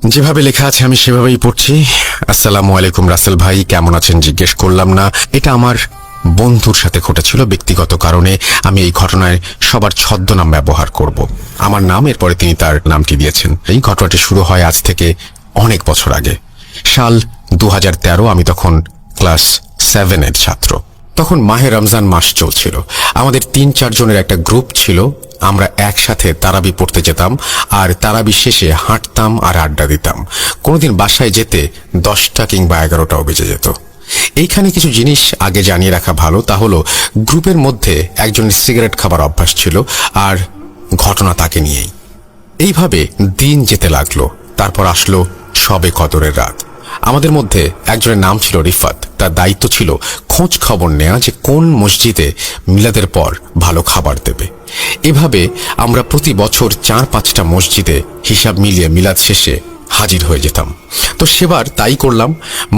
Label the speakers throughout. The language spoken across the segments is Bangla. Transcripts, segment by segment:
Speaker 1: যেভাবে লেখা আছে আমি সেভাবেই পড়ছি। আসসালামু আলাইকুম রাসেল ভাই, কেমন আছেন জিজ্ঞেস করলাম না। এটা আমার বন্ধুর সাথে ঘটেছিল। ব্যক্তিগত কারণে আমি এই ঘটনায় সবার ছদ্মনাম ব্যবহার করব। আমার নাম, এরপরে তিনি তার নামটি দিয়েছেন। এই ঘটনাটি শুরু হয় আজ থেকে অনেক বছর আগে, সাল 2013। আমি তখন ক্লাস 7-এর ছাত্র। তখন মাহে রমজান মাস চলছিল। আমাদের 3-4 জনের একটা গ্রুপ ছিল। আমরা একসাথে তারাবি পড়তে যেতাম, আর তারাবি শেষে হাঁটতাম আর আড্ডা দিতাম। কোনোদিন বাসায় যেতে 10টা কিংবা 11টাও বেজে যেত। এইখানে কিছু জিনিস আগে জানিয়ে রাখা ভালো। তা হলো, গ্রুপের মধ্যে একজনের সিগারেট খাবার অভ্যাস ছিল, আর ঘটনা তাকে নিয়েই। এইভাবে দিন যেতে লাগলো। তারপর আসলো শবে কদরের রাত। আমাদের মধ্যে একজনের নাম ছিল রিফাত। তার দায়িত্ব ছিল খোঁজ খবর নেওয়া যে কোন মসজিদে মিলাদের পর ভালো খাবার দেবে। এভাবে আমরা প্রতি বছর 4-5টা মসজিদে হিসাব মিলিয়ে মিলাদ শেষে হাজির হয়ে যেতাম। তো সেবার তাই করলাম।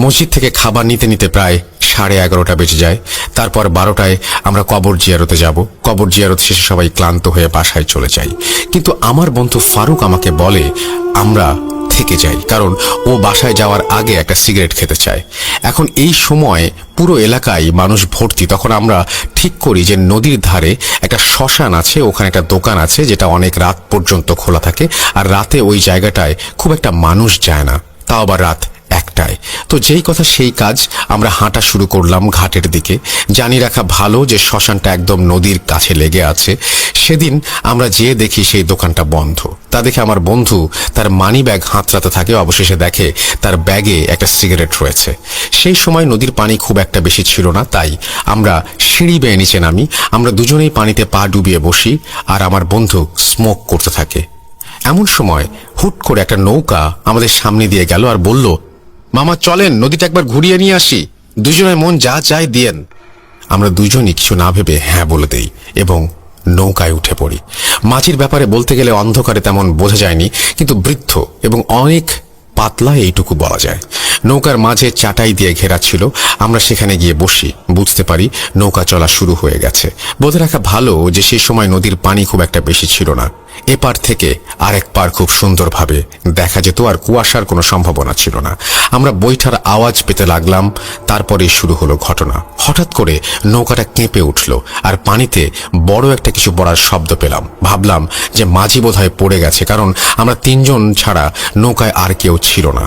Speaker 1: মসজিদ থেকে খাবার নিতে নিতে প্রায় 11:30 বেজে যায়। তারপর 12টায় আমরা কবর জিয়ারতে যাব। কবর জিয়ারত শেষে সবাই ক্লান্ত হয়ে বাসায় চলে যাই। কিন্তু আমার বন্ধু ফারুক আমাকে বলে আমরা থেকে যাই, কারণ ও বাসায় যাওয়ার আগে একটা সিগারেট খেতে চায়। এখন এই সময় পুরো এলাকায় মানুষ ভর্তি। তখন আমরা ঠিক করি যে নদীর ধারে একটা শ্মশান আছে, ওখানে একটা দোকান আছে যেটা অনেক রাত পর্যন্ত খোলা থাকে, আর রাতে ওই জায়গাটায় খুব একটা মানুষ যায় না, তাও আবার রাত 1টায়। তো যেই কথা সেই কাজ, আমরা হাঁটা শুরু করলাম ঘাটের দিকে। জানি রাখা ভালো যে শ্মশানটা একদম নদীর কাছে লেগে আছে। সেদিন আমরা যেয়ে দেখি সেই দোকানটা বন্ধ। তা দেখে আমার বন্ধু তার মানি ব্যাগ হাতড়াতে থাকে। অবশেষে দেখে তার ব্যাগে একটা সিগারেট রয়েছে। সেই সময় নদীর পানি খুব একটা বেশি ছিল না, তাই আমরা সিঁড়ি বেয়ে নিচে নামি। আমরা দুজনেই পানিতে পা ডুবিয়ে বসি, আর আমার বন্ধু স্মোক করতে থাকে। এমন সময় হুট করে একটা নৌকা আমাদের সামনে দিয়ে গেল আর বলল, মামা চলেন নদীটা একবার ঘুরিয়ে নিয়ে আসি, দুজনের মন যা চায় দিয়েন। আমরা দুজনই কিছু না ভেবে হ্যাঁ বলে দেই এবং নৌকায় উঠে পড়ি। মাঝির ব্যাপারে বলতে গেলে অন্ধকারে তেমন বোঝা যায়নি, কিন্তু বৃদ্ধ এবং অনেক পাতলা এইটুকু বলা যায়। নৌকার মাঝে চাটাই দিয়ে ঘেরা ছিল। আমরা সেখানে গিয়ে বসি। বুঝতে পারি নৌকা চলা শুরু হয়ে গেছে। বলে রাখা ভালো যে সেই সময় নদীর পানি খুব একটা বেশি ছিল না। এপার থেকে আরেক পার খুব সুন্দরভাবে দেখা যেত, আর কুয়াশার কোনো সম্ভাবনা ছিল না। আমরা বৈঠার আওয়াজ পেতে লাগলাম। তারপরে শুরু হলো ঘটনা। হঠাৎ করে নৌকাটা কেঁপে উঠল, আর পানিতে বড় একটা কিছু পড়ার শব্দ পেলাম। ভাবলাম যে মাঝি বোধহয় পড়ে গেছে, কারণ আমরা 3 জন ছাড়া নৌকায় আর কেউ ছিল না।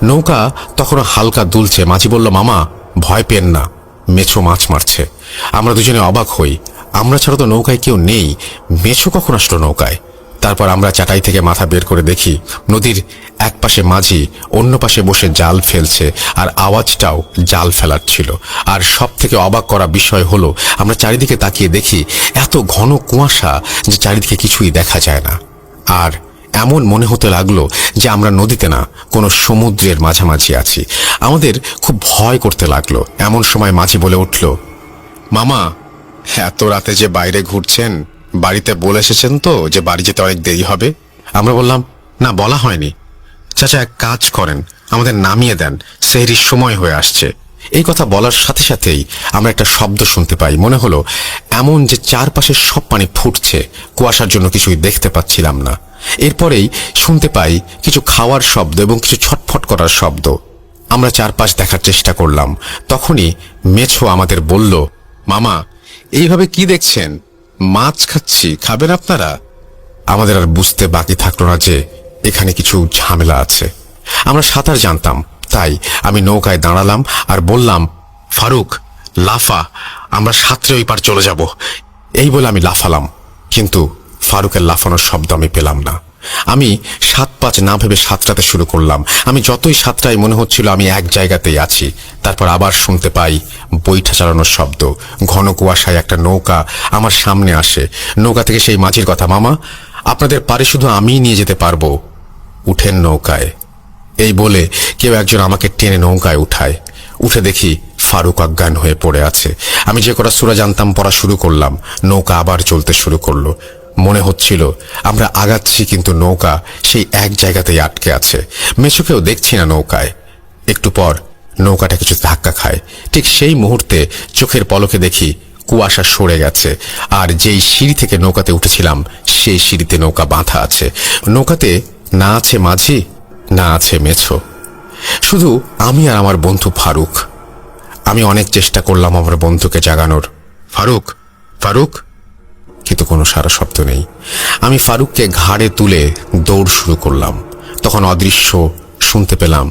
Speaker 1: নৌকা তখনও হালকা দুলছে। মাঝি বলল, মামা ভয় পেন না, মেছো মাছ মারছে। আমরা দুজনে অবাক হই। আমরা ছাড়া তো নৌকায় কেউ নেই, মেছো কখন আসলো নৌকায়? তারপর আমরা চাটাই থেকে মাথা বের করে দেখি নদীর এক পাশে মাঝি অন্য পাশে বসে জাল ফেলছে, আর আওয়াজটাও জাল ফেলার ছিল। আর সব থেকে অবাক করা বিষয় হলো, আমরা চারিদিকে তাকিয়ে দেখি এত ঘন কুয়াশা যে চারিদিকে কিছুই দেখা যায় না। আর এমন মনে হতে লাগলো যে আমরা নদীতে না, কোনো সমুদ্রের মাঝামাঝি আছি। আমাদের খুব ভয় করতে লাগলো। এমন সময় মাঝি বলে উঠল, মামা এত রাতে যে বাইরে ঘুরছেন, বাড়িতে বলে এসেছেন তো যে বাড়ি যেতে অনেক দেরি হবে? আমরা বললাম, না বলা হয়নি। চাচা এক কাজ করেন, আমাদের নামিয়ে দেন, সেহরির সময় হয়ে আসছে। এই কথা বলার সাথে সাথেই আমরা একটা শব্দ শুনতে পাই। মনে হলো এমন যে চারপাশে সব পানি ফুটছে। কুয়াশার জন্য কিছুই দেখতে পাচ্ছিলাম না। এরপরেই শুনতে পাই কিছু খাওয়ার শব্দ এবং কিছু ছটফট করার শব্দ। আমরা চারপাশ দেখার চেষ্টা করলাম। তখনই মেছো আমাদের বলল, মামা এইভাবে কি দেখছেন? মাছ খাচ্ছি, খাবেন আপনারা? আমাদের আর বুঝতে বাকি থাকলো না যে এখানে কিছু ঝামেলা আছে। আমরা সাঁতার জানতাম, তাই আমি নৌকায় দাঁড়ালাম আর বললাম, ফারুক লাফা, আমরা সাঁতরে ওই পার চলে যাব। এই বলে আমি লাফালাম, কিন্তু ফারুকের লাফানোর শব্দ আমি পেলাম না। আমি 7-5 না ভেবে সাঁতরাতে শুরু করলাম। আমি যতই সাঁতরাই মনে হচ্ছিল আমি এক জায়গাতেই আছি। তারপর আবার শুনতে পাই বৈঠা চালানোর শব্দ। ঘন কুয়াশায় একটা নৌকা আমার সামনে আসে। নৌকা থেকে সেই মাঝির কথা, মামা আপনাদের পারে শুধু আমিই নিয়ে যেতে পারবো, উঠেন নৌকায়। এই বলে কেউ একজন আমাকে টেনে নৌকায় উঠায়। উঠে দেখি ফারুক অজ্ঞান হয়ে পড়ে আছে। আমি যে কটা সূরা জানতাম পড়া শুরু করলাম। নৌকা আবার চলতে শুরু করলো। মনে হচ্ছিল আমরা আগাচ্ছি, কিন্তু নৌকা সেই এক জায়গাতেই আটকে আছে। মেছোকেও দেখছি না নৌকায়। একটু পর নৌকাটা কিছু ধাক্কা খায়। ঠিক সেই মুহূর্তে চোখের পলকে দেখি কুয়াশা সরে গেছে, আর যেই সিঁড়ি থেকে নৌকাতে উঠেছিলাম সেই সিঁড়িতে নৌকা বাঁধা আছে। নৌকাতে না আছে মাঝি, না আছে মেছো। শুধু আমি আর আমার বন্ধু ফারুক। আমি অনেক চেষ্টা করলাম আমার বন্ধুকে জাগানোর, ফারুক ফারুক, কিন্তু কোনো সারা শব্দ নেই। আমি ফারুককে ঘাড়ে তুলে দৌড় শুরু করলাম। তখন অদৃশ্য শুনতে পেলাম,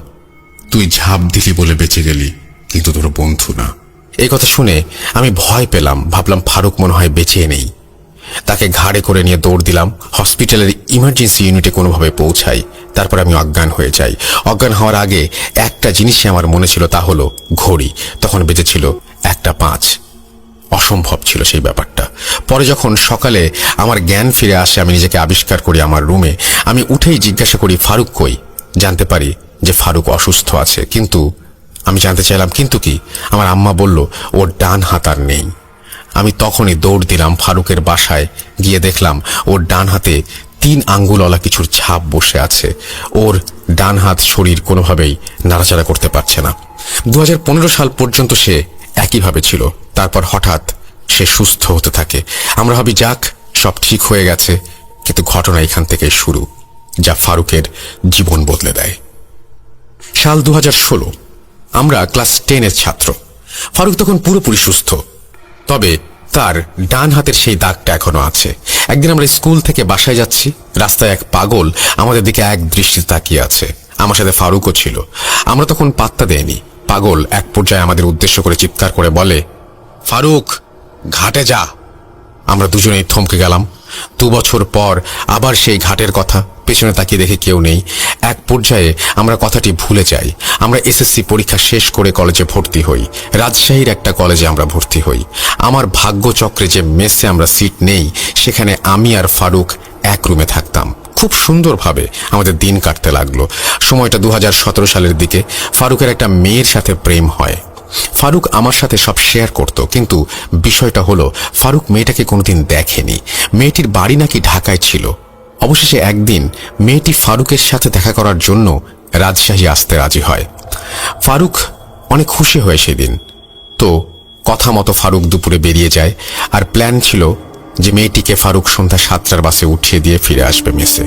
Speaker 1: তুই ঝাঁপ দিলি বলে বেঁচে গেলি, কিন্তু তোর বন্ধু না। এই কথা শুনে আমি ভয় পেলাম, ভাবলাম ফারুক মনে হয় বেঁচে নেই। তাকে ঘাড়ে করে নিয়ে দৌড় দিলাম। হসপিটালের ইমার্জেন্সি ইউনিটে কোনোভাবে পৌঁছাই। তারপর আমি অজ্ঞান হয়ে যাই। অজ্ঞান হওয়ার আগে একটা জিনিসই আমার মনে ছিল, তা হলো ঘড়ি। তখন বেজেছিল 1:05। অসম্ভব ছিল সেই ব্যাপারটা। পরে যখন সকালে আমার জ্ঞান ফিরে আসে, আমি নিজেকে আবিষ্কার করি আমার রুমে। আমি উঠেই জিজ্ঞাসা করি, ফারুক কই? জানতে পারি যে ফারুক অসুস্থ আছে। কিন্তু আমি জানতে চাইলাম কিন্তু কি? আমার আম্মা বলল ওর ডান হাত আর নেই। আমি তখনই দৌড় দিলাম ফারুকের বাসায়। গিয়ে দেখলাম ওর ডান হাতে 3 আঙ্গুলওয়ালা কিছুর ছাপ বসে আছে। ওর ডান হাত শরীর কোনোভাবেই নাড়াচাড়া করতে পারছে না। 2015 সাল পর্যন্ত সে একইভাবে ছিল। তারপর হঠাৎ সে সুস্থ হতে থাকে। আমরা ভাবি যাক সব ঠিক হয়ে গেছে, কিন্তু ঘটনা এখান থেকেই শুরু, যা ফারুকের জীবন বদলে দেয়। সাল 2016। আমরা ক্লাস 10-এর ছাত্র। ফারুক তখন পুরোপুরি সুস্থ, তবে তার ডান হাতের সেই দাগটা এখনো আছে। একদিন আমরা স্কুল থেকে বাসায় যাচ্ছি। রাস্তায় এক পাগল আমাদের দিকে এক দৃষ্টিতে তাকিয়ে আছে। আমার সাথে ফারুকও ছিল। আমরা তখন পাত্তা দেইনি। পাগল এক পর্যায়ে আমাদের উদ্দেশ্য করে চিৎকার করে বলে, ফারুক, ঘাটে যা। আমরা দুজনেই থমকে গেলাম। 2 বছর পর আবার সেই ঘাটের কথা। পেছনে তাকিয়ে দেখে কেউ নেই। এক পর্যায়ে আমরা কথাটি ভুলে যাই। আমরা এসএসসি পরীক্ষা শেষ করে কলেজে ভর্তি হই। রাজশাহীর একটা কলেজে আমরা ভর্তি হই। আমার ভাগ্যচক্রে যে মেসে আমরা সিট নেই, সেখানে আমি আর ফারুক এক রুমে থাকতাম। খুব সুন্দরভাবে আমাদের দিন কাটতে লাগলো। সময়টা 2017 সালের দিকে। ফারুকের একটা মেয়ের সাথে প্রেম হয়। ফারুক আমার সাথে সব শেয়ার করত, কিন্তু বিষয়টা হলো ফারুক মেয়েটাকে কোনোদিন দেখেনি। মেয়েটির বাড়ি নাকি ঢাকায় ছিল। অবশেষে একদিন মেয়েটি ফারুকের সাথে দেখা করার জন্য রাজশাহী আসতে রাজি হয়। ফারুক অনেক খুশি হয় সেদিন। তো কথা মতো ফারুক দুপুরে বেরিয়ে যায়। আর প্ল্যান ছিল যে মেয়েটিকে ফারুক সন্ধ্যা 7টার বাসে উঠিয়ে দিয়ে ফিরে আসবে মেসে।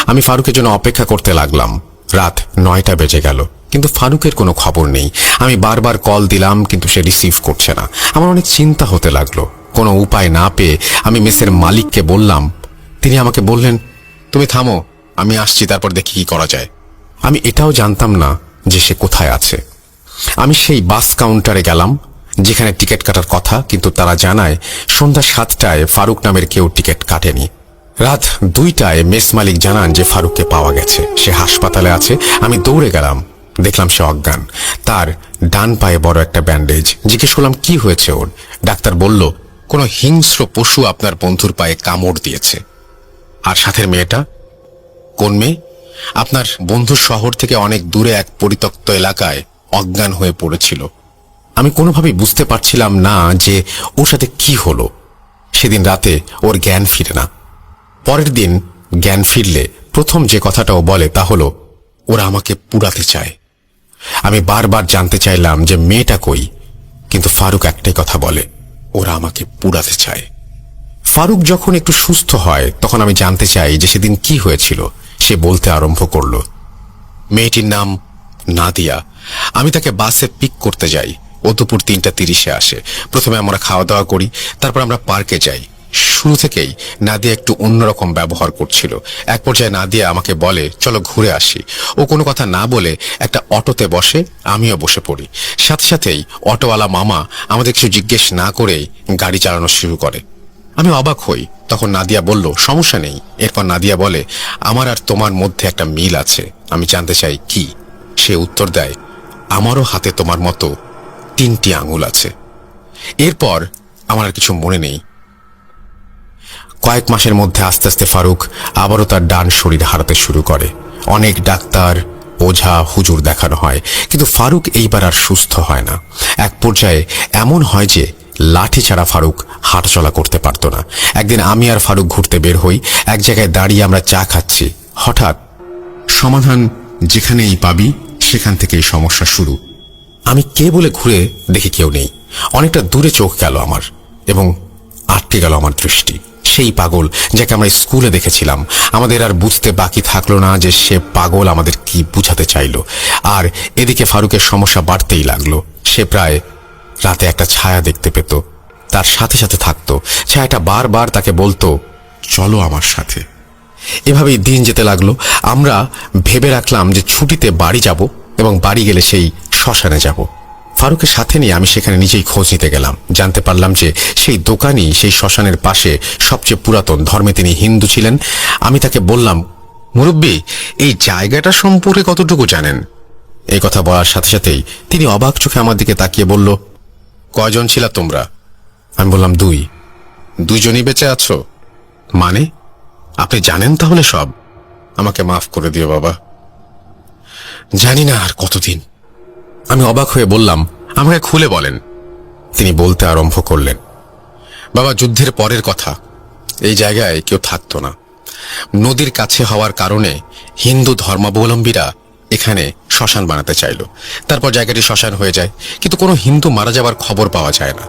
Speaker 1: আমি ফারুকের জন্য অপেক্ষা করতে লাগলাম। রাত 9টা বেজে গেল, কিন্তু ফারুকের কোনো খবর নেই। আমি বারবার কল দিলাম, কিন্তু সে রিসিভ করছে না। আমার অনেক চিন্তা হতে লাগলো। কোনো উপায় না পেয়ে আমি মেসের মালিককে বললাম। তিনি আমাকে বললেন, তুমি থামো, আমি আসছি, তারপর দেখি কি করা যায়। আমি এটাও জানতাম না যে সে কোথায় আছে। আমি সেই বাস কাউন্টারে গেলাম যেখানে টিকিট কাটার কথা, কিন্তু তারা জানায় সন্ধ্যা 7টায় ফারুক নামের কেউ টিকিট কাটেনি। রাত 2টায় মেস মালিক জানান যে ফারুককে পাওয়া গেছে, সে হাসপাতালে আছে। আমি দৌড়ে গেলাম, দেখলাম সে অজ্ঞান। তার ডান পায়ে বড় একটা ব্যান্ডেজ। জিজ্ঞেস করলাম কি হয়েছে ওর। ডাক্তার বলল, কোনো হিংস্র পশু আপনার বন্ধুর পায়ে কামড় দিয়েছে। আর সাথের মেয়েটা? কোন মেয়ে? আপনার বন্ধু শহর থেকে অনেক দূরে এক পরিত্যক্ত এলাকায় অজ্ঞান হয়ে পড়েছিল। আমি কোনোভাবেই বুঝতে পারছিলাম না যে ওর সাথে কি হলো। সেদিন রাতে ওর জ্ঞান ফিরে না। পরের দিন জ্ঞান ফিরলে প্রথম যে কথাটা ও বলে তা হলো, ওরা আমাকে পুড়াতে চায়। আমি বারবার জানতে চাইলাম যে মেয়েটা কই, কিন্তু ফারুক একটাই কথা বলে, ওরা আমাকে পুড়াতে চায়। ফারুক যখন একটু সুস্থ হয় তখন আমি জানতে চাই যে সেদিন কি হয়েছিল। সে বলতে আরম্ভ করলো, মেয়েটির নাম নাদিয়া। আমি তাকে বাসে পিক করতে যাই। ও দুপুর 3:30-এ আসে। প্রথমে আমরা খাওয়া দাওয়া করি, তারপর আমরা পার্কে যাই। শুরু থেকেই নাদিয়া একটু অন্যরকম ব্যবহার করছিল। এক পর্যায়ে নাদিয়া আমাকে বলে, চলো ঘুরে আসি। ও কোনো কথা না বলে একটা অটোতে বসে, আমিও বসে পড়ি। সাথে সাথেই অটোওয়ালা মামা আমাদের কিছু জিজ্ঞেস না করেই গাড়ি চালানো শুরু করে। আমি অবাক হই। তখন নাদিয়া বলল, সমস্যা নেই। এরপর নাদিয়া বলে, আমার আর তোমার মধ্যে একটা মিল আছে। আমি জানতে চাই কি। সে উত্তর দেয়, আমারও হাতে তোমার মতো 3টি আঙুল আছে। এরপর আমার আর কিছু মনে নেই। কয়েক মাসের মধ্যে আস্তে আস্তে ফারুক আবারও তার ডান শরীর হারাতে শুরু করে। অনেক ডাক্তার, ওঝা, হুজুর দেখানো হয়, কিন্তু ফারুক এইবার আর সুস্থ হয় না। এক পর্যায়ে এমন হয় যে লাঠি ছাড়া ফারুক হাঁটাচলা করতে পারত না। একদিন আমি আর ফারুক ঘুরতে বের হই। এক জায়গায় দাঁড়িয়ে আমরা চা খাচ্ছি। হঠাৎ সমাধান যেখানেই পাবি সেখান থেকেই সমস্যা শুরু। আমি কে বলে ঘুরে দেখি কেউ নেই। অনেকটা দূরে চোখ গেল আমার, এবং আটকে গেল আমার দৃষ্টি। সেই পাগল যাকে আমরা স্কুলে দেখেছিলাম। আমাদের আর বুঝতে বাকি থাকলো না যে সে পাগল আমাদের কি বুঝাতে চাইল। আর এদিকে ফারুকের সমস্যা বাড়তেই লাগলো। সে প্রায় রাতে একটা ছায়া দেখতে পেত, তার সাথে সাথে থাকতো। ছায়াটা বারবার তাকে বলতো, চলো আমার সাথে। এভাবেই দিন যেতে লাগলো। আমরা ভেবে রাখলাম যে ছুটিতে বাড়ি যাব এবং বাড়ি গেলে সেই শ্মশানে যাব। ফারুকের সাথে নিয়ে আমি সেখানে নিজেই খোঁজ নিতে গেলাম। জানতে পারলাম যে সেই দোকানই সেই শ্মশানের পাশে সবচেয়ে পুরাতন। ধর্মে তিনি হিন্দু ছিলেন। আমি তাকে বললাম, মুরব্বী, এই জায়গাটা সম্পর্কে কতটুকু জানেন? এই কথা বলার সাথে সাথেই তিনি অবাক চোখে আমার দিকে তাকিয়ে বলল, কয়জন ছিল তোমরা? আমি বললাম, দুইজনই বেঁচে আছো? মানে আপনি জানেন তাহলে সব? আমাকে মাফ করে দিও বাবা, জানি না আর কতদিন। আমি অবাক হয়ে বললাম, আমাকে খুলে বলেন। তিনি বলতে আরম্ভ করলেন, বাবা, যুদ্ধের পরের কথা। এই জায়গায় কেউ থাকতো না। নদীর কাছে হওয়ার কারণে হিন্দু ধর্মাবলম্বীরা এখানে শ্মশান বানাতে চাইল। তারপর জায়গাটি শ্মশান হয়ে যায়, কিন্তু কোনো হিন্দু মারা যাবার খবর পাওয়া যায় না।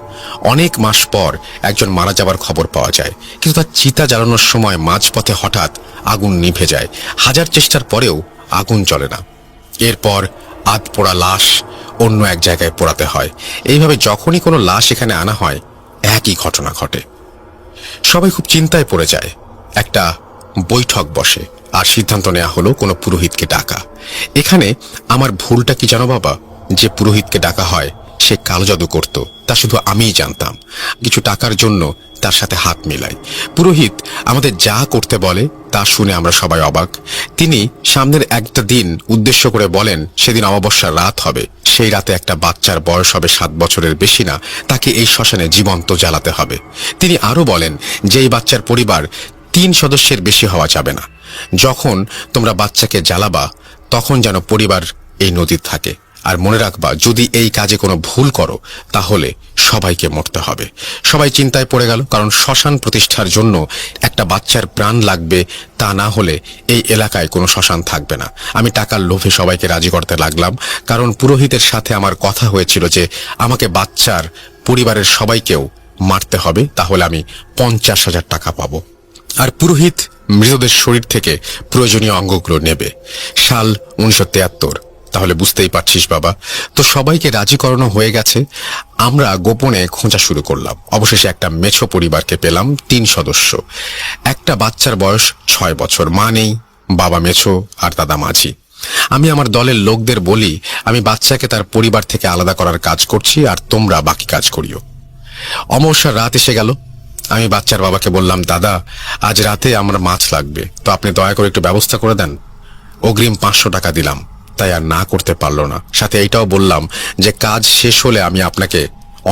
Speaker 1: অনেক মাস পর একজন মারা যাবার খবর পাওয়া যায়, কিন্তু তার চিতা জ্বালানোর সময় মাঝপথে হঠাৎ আগুন নিভে যায়। হাজার চেষ্টার পরেও আগুন জ্বলে না। এরপর আধ পোড়া লাশ অন্য এক জায়গায় পোড়াতে হয়। এইভাবে যখনই কোনো লাশ এখানে আনা হয়, একই ঘটনা ঘটে। সবাই খুব চিন্তায় পড়ে যায়। একটা বৈঠক বসে আর সিদ্ধান্ত নেওয়া হলো কোনো পুরোহিতকে ডাকা। এখানে আমার ভুলটা কি জানো বাবা? যে পুরোহিতকে ডাকা হয় সে কালো জাদু করত, তা শুধু আমিই জানতাম। কিছু টাকার জন্য তার সাথে হাত মিলাই। পুরোহিত আমাদের যা করতে বলে তা শুনে আমরা সবাই অবাক। তিনি সামনের একটা দিন উদ্দেশ্য করে বলেন, সেদিন অমাবস্যার রাত হবে। সেই রাতে একটা বাচ্চার বয়স হবে 7 বছরের বেশি না, তাকে এই শ্মশানে জীবন্ত জ্বালাতে হবে। তিনি আরো বলেন যে এই বাচ্চার পরিবার 3 সদস্যের বেশি হওয়া যাবে না। যখন তোমরা বাচ্চাকে জ্বালাবা তখন যেন পরিবার এই নদীর থাকে। আর মনে রাখবা, যদি এই কাজে কোনো ভুল করো তাহলে সবাইকে মরতে হবে। সবাই চিন্তায় পড়ে গেল, কারণ শ্মশান প্রতিষ্ঠার জন্য একটা বাচ্চার প্রাণ লাগবে। তা না হলে এই এলাকায় কোনো শ্মশান থাকবে না। আমি টাকার লোভে সবাইকে রাজি করতে লাগলাম, কারণ পুরোহিতের সাথে আমার কথা হয়েছিল যে আমাকে বাচ্চার পরিবারের সবাইকেও মারতে হবে, তাহলে আমি 50,000 টাকা পাবো। আর পুরোহিত মৃতদের শরীর থেকে প্রয়োজনীয় অঙ্গগুলো নেবে। সাল 1973। তাহলে বুঝতেই পারছিস বাবা। তো সবাইকে রাজি করানো হয়ে গেছে। আমরা গোপনে খোঁজা শুরু করলাম। অবশেষে একটা মেছো পরিবারকে পেলাম, 3 সদস্য। একটা বাচ্চার বয়স 6 বছর। মা নেই, বাবা মেছো আর দাদা মাঝি। আমি আমার দলের লোকদের বলি, আমি বাচ্চাকে তার পরিবার থেকে আলাদা করার কাজ করছি, আর তোমরা বাকি কাজ করিও। অমাবস্যার রাত এসে গেল। আমি বাচ্চার বাবাকে বললাম, দাদা, আজ রাতে আমার মাছ লাগবে, তো আপনি দয়া করে একটু ব্যবস্থা করে দেন। অগ্রিম 500 টাকা দিলাম, তাই আর না করতে পারলো না। সাথে এইটাও বললাম যে কাজ শেষ হলে আমি আপনাকে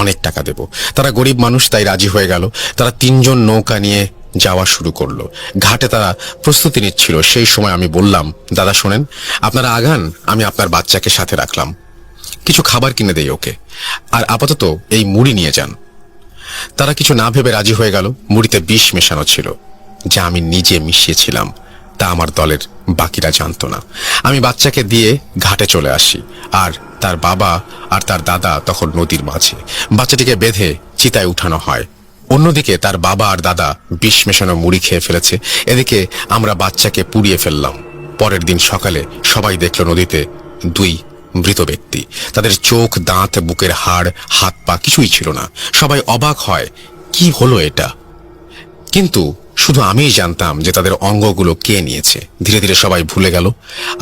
Speaker 1: অনেক টাকা দেব। তারা গরিব মানুষ, তাই রাজি হয়ে গেল। তারা 3 জন নৌকা নিয়ে যাওয়া শুরু করলো। ঘাটে তারা প্রস্তুতি নিচ্ছিল। সেই সময় আমি বললাম, দাদা শোনেন, আপনারা আগান, আমি আপনার বাচ্চাকে সাথে রাখলাম। কিছু খাবার কিনে দেই ওকে, আর আপাতত এই মুড়ি নিয়ে যান। তারা কিছু না ভেবে রাজি হয়ে গেল। মুড়িতে বিষ মেশানো ছিল, যা আমি নিজে মিশিয়েছিলাম, তা আমার দলের বাকিরা জানতো না। আমি বাচ্চাকে দিয়ে ঘাটে চলে আসি, আর তার বাবা আর তার দাদা তখন নদীর মাঝে। বাচ্চাটিকে বেঁধে চিতায় উঠানো হয়। অন্যদিকে তার বাবা আর দাদা বিষ মেশানো মুড়ি খেয়ে ফেলেছে। এদিকে আমরা বাচ্চাকে পুড়িয়ে ফেললাম। পরের দিন সকালে সবাই দেখল নদীতে 2 মৃত ব্যক্তি। তাদের চোখ, দাঁত, বুকের হাড়, হাত পা কিছুই ছিল না। সবাই অবাক হয়, কি হলো এটা? কিন্তু শুধু আমিই জানতাম যে তাদের অঙ্গগুলো কে নিয়েছে। ধীরে ধীরে সবাই ভুলে গেল।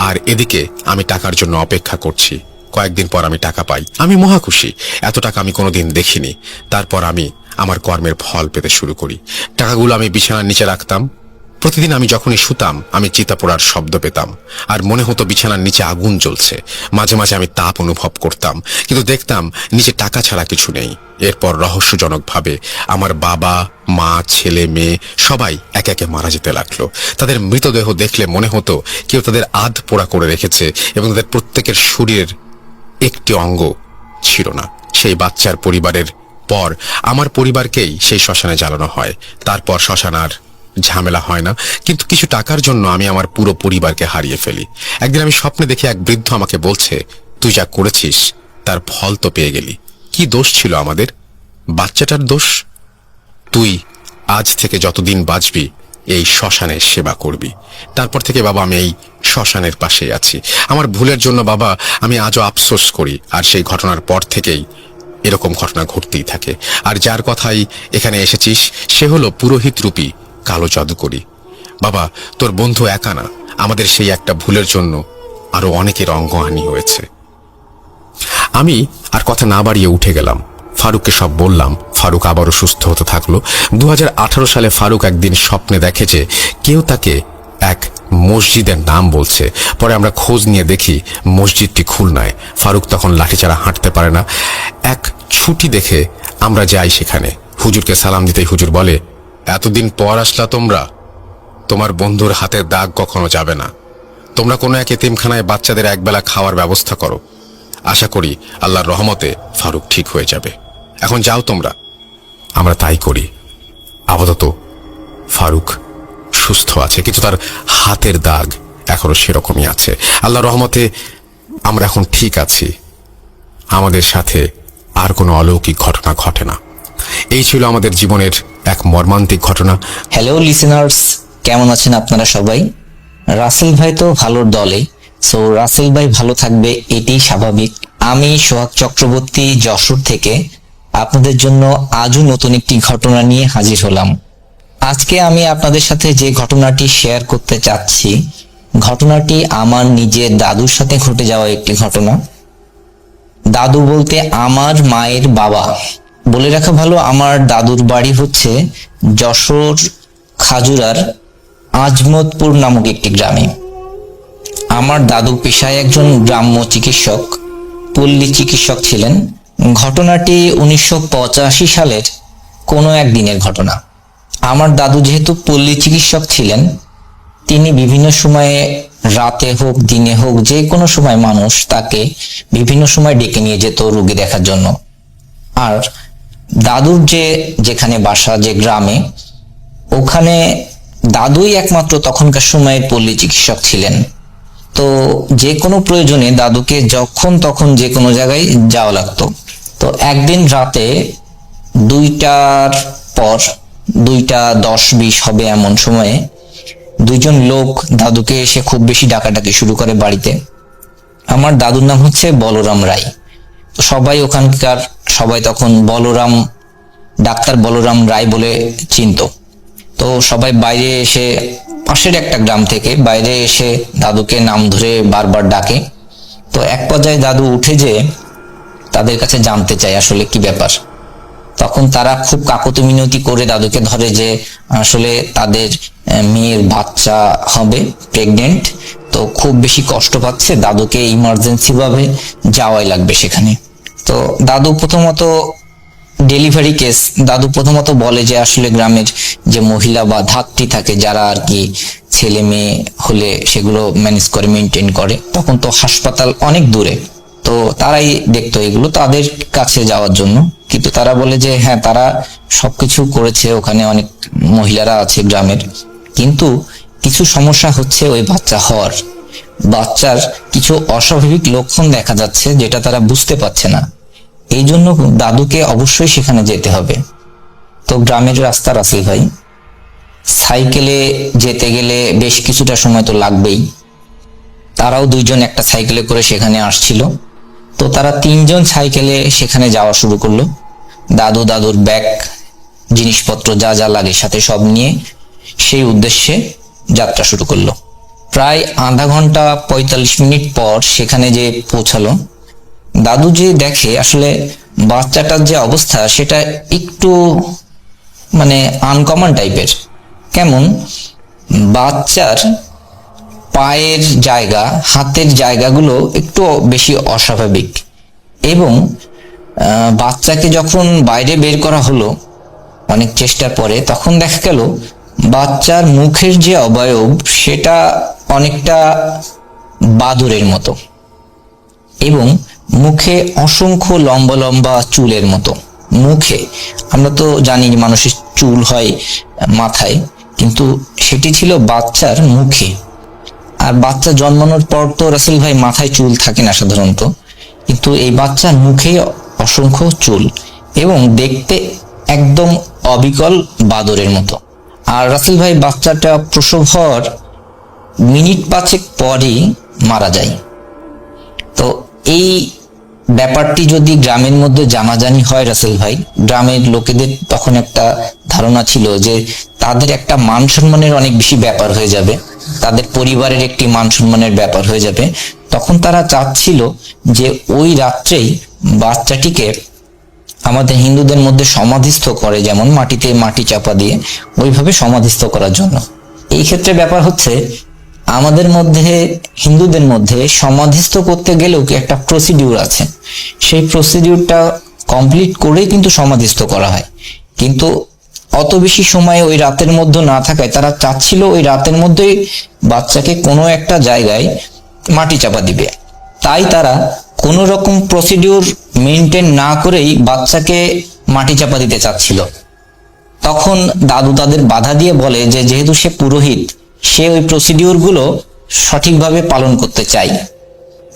Speaker 1: আর এদিকে আমি টাকার জন্য অপেক্ষা করছি। কয়েকদিন পর আমি টাকা পাই। আমি মহা খুশি। এত টাকা আমি কোনোদিন দেখিনি। তারপর আমি আমার কর্মের ফল পেতে শুরু করি। টাকাগুলো আমি বিছানার নিচে রাখতাম। প্রতিদিন আমি যখনই শুতাম আমি চিতা পোড়ার শব্দ পেতাম, আর মনে হতো বিছানার নিচে আগুন জ্বলছে। মাঝে মাঝে আমি তাপ অনুভব করতাম, কিন্তু দেখতাম নিচে টাকা ছাড়া কিছু নেই। এরপর রহস্যজনকভাবে আমার বাবা, মা, ছেলে, মেয়ে সবাই একে একে মারা যেতে লাগলো। তাদের মৃতদেহ দেখলে মনে হতো কেউ তাদের আধ পোড়া করে রেখেছে, এবং তাদের প্রত্যেকের শরীরের একটি অঙ্গ ছিল না। সেই বাচ্চার পরিবারের পর আমার পরিবারকেই সেই শ্মশানে জ্বালানো হয়। তারপর শ্মশান আর ঝামেলা হয় না, কিন্তু কিছু টাকার জন্য আমি আমার পুরো পরিবারকে হারিয়ে ফেলি। একদিন আমি স্বপ্নে দেখে এক বৃদ্ধ আমাকে বলছে, তুই যা করেছিস তার ফল তো পেয়ে গেলি। কি দোষ ছিল আমাদের? বাচ্চাটার দোষ। তুই আজ থেকে যতদিন বাঁচবি এই শ্মশানের সেবা করবি। তারপর থেকে বাবা আমি এই শ্মশানের পাশেই আছি। আমার ভুলের জন্য বাবা আমি আজও আফসোস করি, আর সেই ঘটনার পর থেকেই এরকম ঘটনা ঘটতেই থাকে। আর যার কথাই এখানে এসেছিস সে হলো পুরোহিত রূপী কালো জাদুকরি। বাবা তোর বন্ধু একা না, আমাদের সেই একটা ভুলের জন্য আরো অনেকের অঙ্গহানি হয়েছে। আমি আর কথা না বাড়িয়ে উঠে গেলাম, ফারুককে সব বললাম। ফারুক আবারও সুস্থ হতে থাকলো। 2018 সালে ফারুক একদিন স্বপ্নে দেখে যে কেউ তাকে এক মসজিদের নাম বলছে। পরে আমরা খোঁজ নিয়ে দেখি মসজিদটি খুলনায়। ফারুক তখন লাঠি ছাড়া হাঁটতে পারে না। এক ছুটি দেখে আমরা যাই সেখানে। হুজুরকে সালাম দিতেই হুজুর বলে, এতদিন পর আসলা তোমরা, তোমার বন্ধুর হাতের দাগ কখনো যাবে না। তোমরা কোনো এক এতিমখানায় বাচ্চাদের একবেলা খাওয়ার ব্যবস্থা করো। আশা করি আল্লাহর রহমতে ফারুক ঠিক হয়ে যাবে। এখন যাও তোমরা। আমরা তাই করি। আপাতত ফারুক সুস্থ আছে, কিন্তু তার হাতের দাগ এখনো সেরকমই আছে। আল্লাহর রহমতে আমরা এখন ঠিক আছি। আমাদের সাথে আর কোনো অলৌকিক ঘটনা ঘটে না। এই ছিল আমাদের জীবনের এক মর্মান্তিক ঘটনা।
Speaker 2: হ্যালো লিসেনার্স, কেমন আছেন আপনারা সবাই? রাসেল ভাই তো ভালোর দলে, সো রাসেল ভাই ভালো থাকবে এটাই স্বাভাবিক। আমি সোহাগ চক্রবর্তী যশোর থেকে আপনাদের জন্য আজও নতুন একটি ঘটনা নিয়ে হাজির হলাম। আজকে আমি আপনাদের সাথে যে ঘটনাটি শেয়ার করতে চাচ্ছি, ঘটনাটি আমার নিজের দাদুর সাথে ঘটে যাওয়া একটি ঘটনা। দাদু বলতে আমার মায়ের বাবা। বলে রাখা ভালো, আমার দাদুর বাড়ি হচ্ছে যশোর খাজুরার আজমতপুর নামক একটি গ্রামে। আমার দাদু পেশায় একজন গ্রাম্য চিকিৎসক, পল্লী চিকিৎসক ছিলেন। ঘটনাটি 1985 সালের কোনো এক দিনের ঘটনা। আমার দাদু যেহেতু পল্লী চিকিৎসক ছিলেন, তিনি বিভিন্ন সময়ে রাতে হোক দিনে হোক যে কোনো সময় মানুষ তাকে বিভিন্ন সময় ডেকে নিয়ে যেত রোগী দেখার জন্য। আর দাদুর যেখানে বাসা, যে গ্রামে, ওখানে দাদুই একমাত্র তখনকার সময়ের পল্লী চিকিৎসক ছিলেন। তো যে কোনো প্রয়োজনে দাদুকে যখন তখন যে কোনো জায়গায় যাওয়া লাগতো। তো একদিন রাতে 2টার পর, 2:10-20 হবে এমন সময়ে দুইজন লোক দাদুকে এসে খুব বেশি ডাকাডাকি শুরু করে বাড়িতে। আমার দাদুর নাম হচ্ছে বলরাম রায়। তো সবাই ওখানকার সবাই তখন বলরাম, ডাক্তার বলরাম রায় বলে চিনতো। তো সবাই বাইরে এসে, পাশের একটা গ্রাম থেকে বাইরে এসে দাদুকে নাম ধরে বারবার ডাকে। তো এক পর্যায়ে দাদু উঠে যে তাদের কাছে জানতে চায় আসলে কি ব্যাপার। তখন তারা খুব কাকুতি মিনতি করে দাদুকে ধরে যে আসলে তাদের মেয়ের বাচ্চা হবে, প্রেগনেন্ট, তো খুব বেশি কষ্ট পাচ্ছে, দাদুকে ইমার্জেন্সি ভাবে যাওয়াই লাগবে সেখানে। তো দাদু প্রথমত ডেলিভারি কেস, দাদু প্রথমত বলে যে আসলে গ্রামের যে মহিলা বা ধাত্রী থাকে যারা আর কি ছেলে মেয়ে হলে সেগুলো ম্যানেজ করে, মেনটেন করে, তখন তো হাসপাতাল অনেক দূরে, তো তারাই দেখতো এগুলো, তাদের কাছে যাওয়ার জন্য। কিন্তু তারা বলে যে হ্যাঁ, তারা সবকিছু করেছে, ওখানে অনেক মহিলারা আছে গ্রামের, কিন্তু কিছু সমস্যা হচ্ছে ওই বাচ্চা হওয়ার। বাচ্চার কিছু অস্বাভাবিক লক্ষণ দেখা যাচ্ছে যেটা তারা বুঝতে পারছে না। এই জন্য দাদুকে অবশ্যই সেখানে যেতে হবে। তো গ্রামের রাস্তা রাসেল ভাই, সাইকেলে যেতে গেলে বেশ কিছুটা সময় তো লাগবেই। তারাও দুইজন একটা সাইকেলে করে সেখানে আসছিল। তো তারা 3জন সাইকেলে সেখানে যাওয়া শুরু করলো। দাদু, দাদুর ব্যাগ, জিনিসপত্র যা যা লাগে সাথে সব নিয়ে সেই উদ্দেশ্যে যাত্রা শুরু করলো। প্রায় আধা ঘন্টা 45 মিনিট পর সেখানে যে পৌঁছালো, দাদু যে দেখে আসলে বাচ্চাটার যে অবস্থা সেটা একটু মানে আনকমন টাইপের। কেমন, বাচ্চার পায়ের জায়গা, হাতের জায়গাগুলো একটু বেশি অস্বাভাবিক। এবং বাচ্চাকে যখন বাইরে বের করা হলো অনেক চেষ্টার পরে, তখন দেখা গেল বাচ্চার মুখের যে অবয়ব সেটা অনেকটা বাদুড়ের মতো, এবং মুখে অসংখ্য লম্বা লম্বা চুলের মতো। মুখে, আমরা তো জানি মানুষের চুল হয় মাথায়, কিন্তু সেটি ছিল বাচ্চার মুখে। আর বাচ্চা জন্মানোর পর তো রাসেল ভাই মাথায় চুল থাকে না সাধারণত, কিন্তু এই বাচ্চার মুখে অসংখ্য চুল এবং দেখতে একদম অবিকল বাদরের মতো। আর রাসেল ভাই বাচ্চাটা প্রসব হওয়ার মিনিট 5 পরই মারা যায়। তো এই ব্যাপারটি যদি গ্রামের মধ্যে জানাজানি হয় রাসেল ভাই, গ্রামের লোকেদের তখন একটা ধারণা ছিল যে তাদের একটা মান সম্মানের অনেক বেশি ব্যাপার হয়ে যাবে, তাদের পরিবারের একটি মান সম্মানের ব্যাপার হয়ে যাবে। তখন তারা চাচ্ছিল যে ওই রাত্রেই বাচ্চাটিকে আমাদের হিন্দুদের মধ্যে সমাধিস্থ করে, যেমন মাটিতে মাটি চাপা দিয়ে ওইভাবে সমাধিস্থ করার জন্য। এই ক্ষেত্রে ব্যাপার হচ্ছে আমাদের মধ্যে হিন্দুদের মধ্যে সমাধিস্থ করতে গেলেও কি একটা প্রসিডিউর আছে, সেই প্রসিডিউরটা কমপ্লিট করেই কিন্তু সমাধিস্থ করা হয়। কিন্তু অত বেশি সময় ওই রাতের মধ্যে না থাকায় তারা চাচ্ছিল ওই রাতের মধ্যেই বাচ্চাকে কোনো একটা জায়গায় মাটি চাপা দিবে। তাই তারা কোনো রকম প্রসিডিউর মেনটেন না করেই বাচ্চাকে মাটি চাপা দিতে চাচ্ছিল। তখন দাদু তাদের বাধা দিয়ে বলে যে যেহেতু সে পুরোহিত, সে ওই প্রসিডিউর গুলো সঠিকভাবে পালন করতে চায়।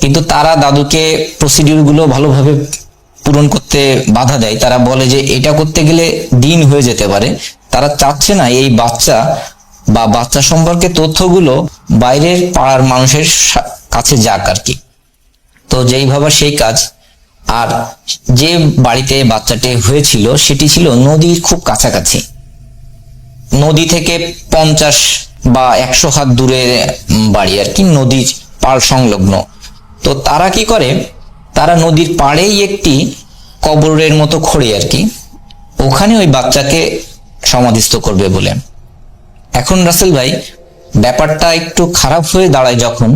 Speaker 2: কিন্তু তারা দাদুকে প্রসিডিউর গুলো ভালোভাবে পূরণ করতে বাধা দেয়। তারা বলে যে এটা করতে গেলে দিন হয়ে যেতে পারে, তারা চাচ্ছে না এই বাচ্চা বা বাচ্চা সম্পর্কে তথ্যগুলো বাইরের পাড়ার মানুষের কাছে যাক আর কি। তো যেই ভাবা সেই কাজ। আর যে বাড়িতে বাচ্চাটি হয়েছিল সেটি ছিল নদীর খুব কাছাকাছি, নদী থেকে 50 বা 100 হাত দূরে বাড়ি আর কি, নদীর পাড় সংলগ্ন। তো তারা কি করে, তারা নদীর পাড়েই একটি কবরের মতো খড়ি আর কি, ওখানে ওই বাচ্চাকে সমাধিস্থ করবে বলে। এখন রাসেল ভাই ব্যাপারটা একটু খারাপ হয়ে দাঁড়ায় যখন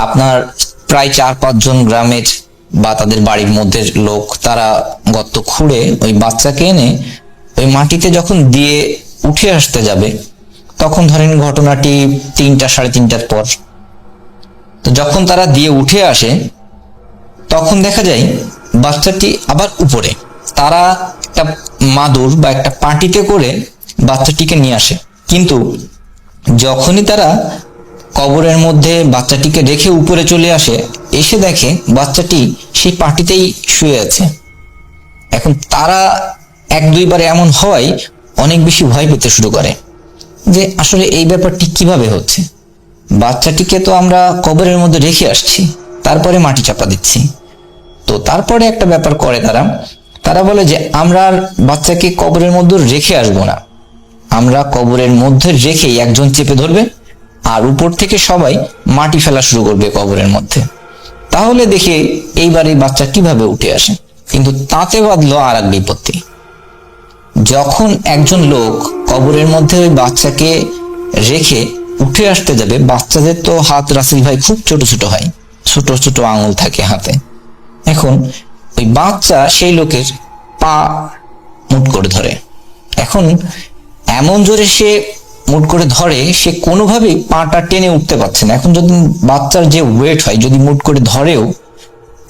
Speaker 2: আপনার প্রায় 4-5 জন গ্রামের বা তাদের বাড়ির মধ্যে লোক তারা গর্ত খুঁড়ে ওই বাচ্চাকে এনে ওই মাটিতে যখন দিয়ে উঠে আসতে যাবে, তখন ধরেন ঘটনাটি 3টা 3:30টার পর। তো যখন তারা দিয়ে উঠে আসে তখন দেখা যায় বাচ্চাটি আবার উপরে। তারা একটা মাদুর বা একটা পাটিতে করে বাচ্চাটিকে নিয়ে আসে, কিন্তু যখনই তারা কবরের মধ্যে বাচ্চাটিকে রেখে উপরে চলে আসে, এসে দেখে বাচ্চাটি সেই পাটিতেই শুয়ে আছে। এখন তারা 1-2 বার এমন হয় অনেক বেশি ভয় পেতে শুরু করে যে আসলে এই ব্যাপারটি কিভাবে হচ্ছে, বাচ্চাটিকে তো আমরা কবরের মধ্যে রেখে আসছি, তারপরে মাটি চাপা দিচ্ছি। তো তারপরে একটা ব্যাপার করে তারা বলে যে আমরা আর বাচ্চাকে কবরের মধ্যে রেখে আসবো না, আমরা কবরের মধ্যে রেখেই একজন চেপে ধরবে আর উপর থেকে সবাই মাটি ফেলা শুরু করবে কবরের মধ্যে, তাহলে দেখে এইবার এই বাচ্চা কিভাবে উঠে আসে। কিন্তু তাতে বাঁধলো আর এক বিপত্তি। যখন একজন লোক কবরের মধ্যে ওই বাচ্চাকে রেখে উঠে আসতে যাবে, বাচ্চাদের তো হাত রাসেল ভাই খুব ছোট ছোট হয়, ছোট ছোট আঙুল থাকে হাতে। এখন ওই বাচ্চা সেই লোকের পা মুট করে ধরে। এখন এমন জোরে সে মুট করে ধরে, সে কোনোভাবেই পাটা টেনে উঠতে পারছে না। এখন যদি বাচ্চার যে ওয়েট হয়, যদি মুট করে ধরেও,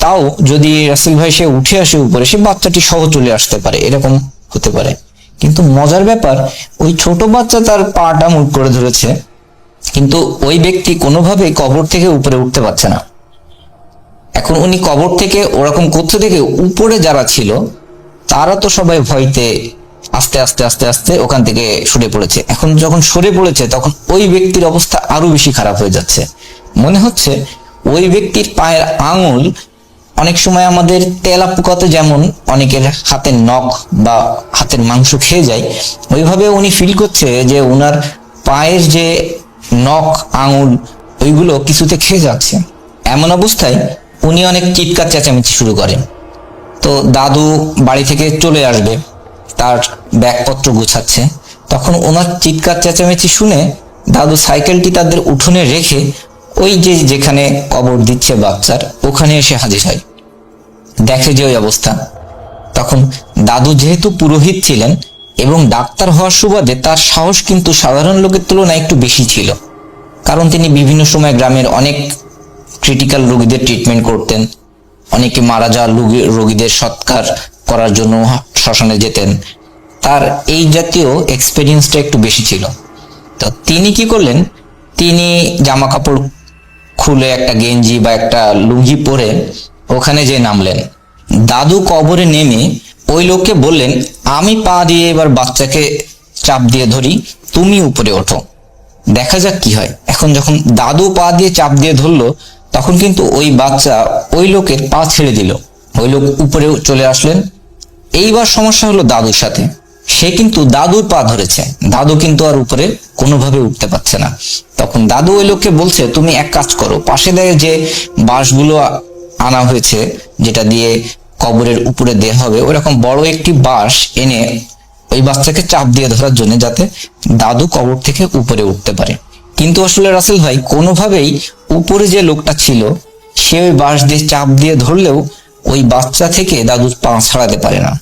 Speaker 2: তাও যদি রাসেল ভাই সে উঠে আসে উপরে, সে বাচ্চাটি সহ চলে আসতে পারে, এরকম হতে পারে। কিন্তু মজার ব্যাপার, ওই ছোট বাচ্চা তার পাটা মুট করে ধরেছে, কিন্তু ওই ব্যক্তি কোনোভাবেই কবর থেকে উপরে উঠতে পারছে না। এখন উনি কবর থেকে ওরকম করতে দেখে উপরে যারা ছিল তারা তো সবাই ভয়তে আস্তে আস্তে আস্তে আস্তে ওখান থেকে সরে পড়েছে। এখন যখন সরে পড়েছে তখন ওই ব্যক্তির অবস্থা আরো বেশি খারাপ হয়ে যাচ্ছে। মনে হচ্ছে ওই ব্যক্তির পায়ের আঙুল, অনেক সময় আমাদের তেলা পোকাতে যেমন অনেকের হাতের নখ বা হাতের মাংস খেয়ে যায়, ওইভাবে উনি ফিল করছে যে ওনার পায়ের যে নখ আঙুল ওইগুলো কিছুতে খেয়ে যাচ্ছে। এমন অবস্থায় উনি অনেক চিৎকার চেঁচামেচি শুরু করেন। তো দাদু বাড়ি থেকে চলে আসবে, তার ব্যাগপত্র গুছাচ্ছে, তখন ওনার চিৎকার চেঁচামেচি শুনে দাদু সাইকেলটি তাদের উঠোনে রেখে ওই যে যেখানে কবর দিচ্ছে বাচ্চার ওখানে এসে হাজির হয়। দেখে যে ওই অবস্থা, তখন দাদু যেহেতু পুরোহিত ছিলেন এবং ডাক্তার হওয়ার সুবাদে তার সাহস কিন্তু সাধারণ লোকের তুলনায় একটু বেশি ছিল, কারণ তিনি বিভিন্ন সময় গ্রামের অনেক ক্রিটিক্যাল রোগীদের ট্রিটমেন্ট করতেন, অনেকে মারা যাওয়া রোগীদের সৎকার করার জন্য শ্মশানে যেতেন। তার এই জাতীয় এক্সপেরিয়েন্সটা একটু বেশি ছিল। তো তিনি কি করলেন, তিনি জামা কাপড় খুলে একটা গেঞ্জি বা একটা লুঙ্গি পরে ওখানে যে নামলেন। দাদু কবরে নেমে ওই লোককে বললেন, আমি পা দিয়ে এবার বাচ্চাকে চাপ দিয়ে ধরি, তুমি উপরে ওঠো, দেখা যাক কি হয়। এখন যখন দাদু পা দিয়ে চাপ দিয়ে ধরলো, তখন কিন্তু ওই বাচ্চা ওই লোকের পা ছেড়ে দিল, ওই লোক উপরে চলে আসলেন। এইবার সমস্যা হলো দাদুর সাথে, সে কিন্তু দাদুর পা ধরেছে, দাদু কিন্তু আর উপরে কোনোভাবে উঠতে পারছে না। তখন দাদু ওই লোককে বলছে, তুমি এক কাজ করো, পাশে দেয় যে বাঁশগুলো আনা হয়েছে যেটা দিয়ে কবরের উপরে দেয়া হবে, ওইরকম বড় একটি বাঁশ এনে ওই বাচ্চাকে চাপ দিয়ে ধরার জন্য, যাতে দাদু কবর থেকে উপরে উঠতে পারে। কিন্তু আসলে রাসেল ভাই কোনোভাবেই উপরে যে লোকটা ছিল সে ওই বাঁশ দিয়ে চাপ দিয়ে ধরলেও ওই বাচ্চা থেকে দাদুর পা ছাড়াতে পারে না।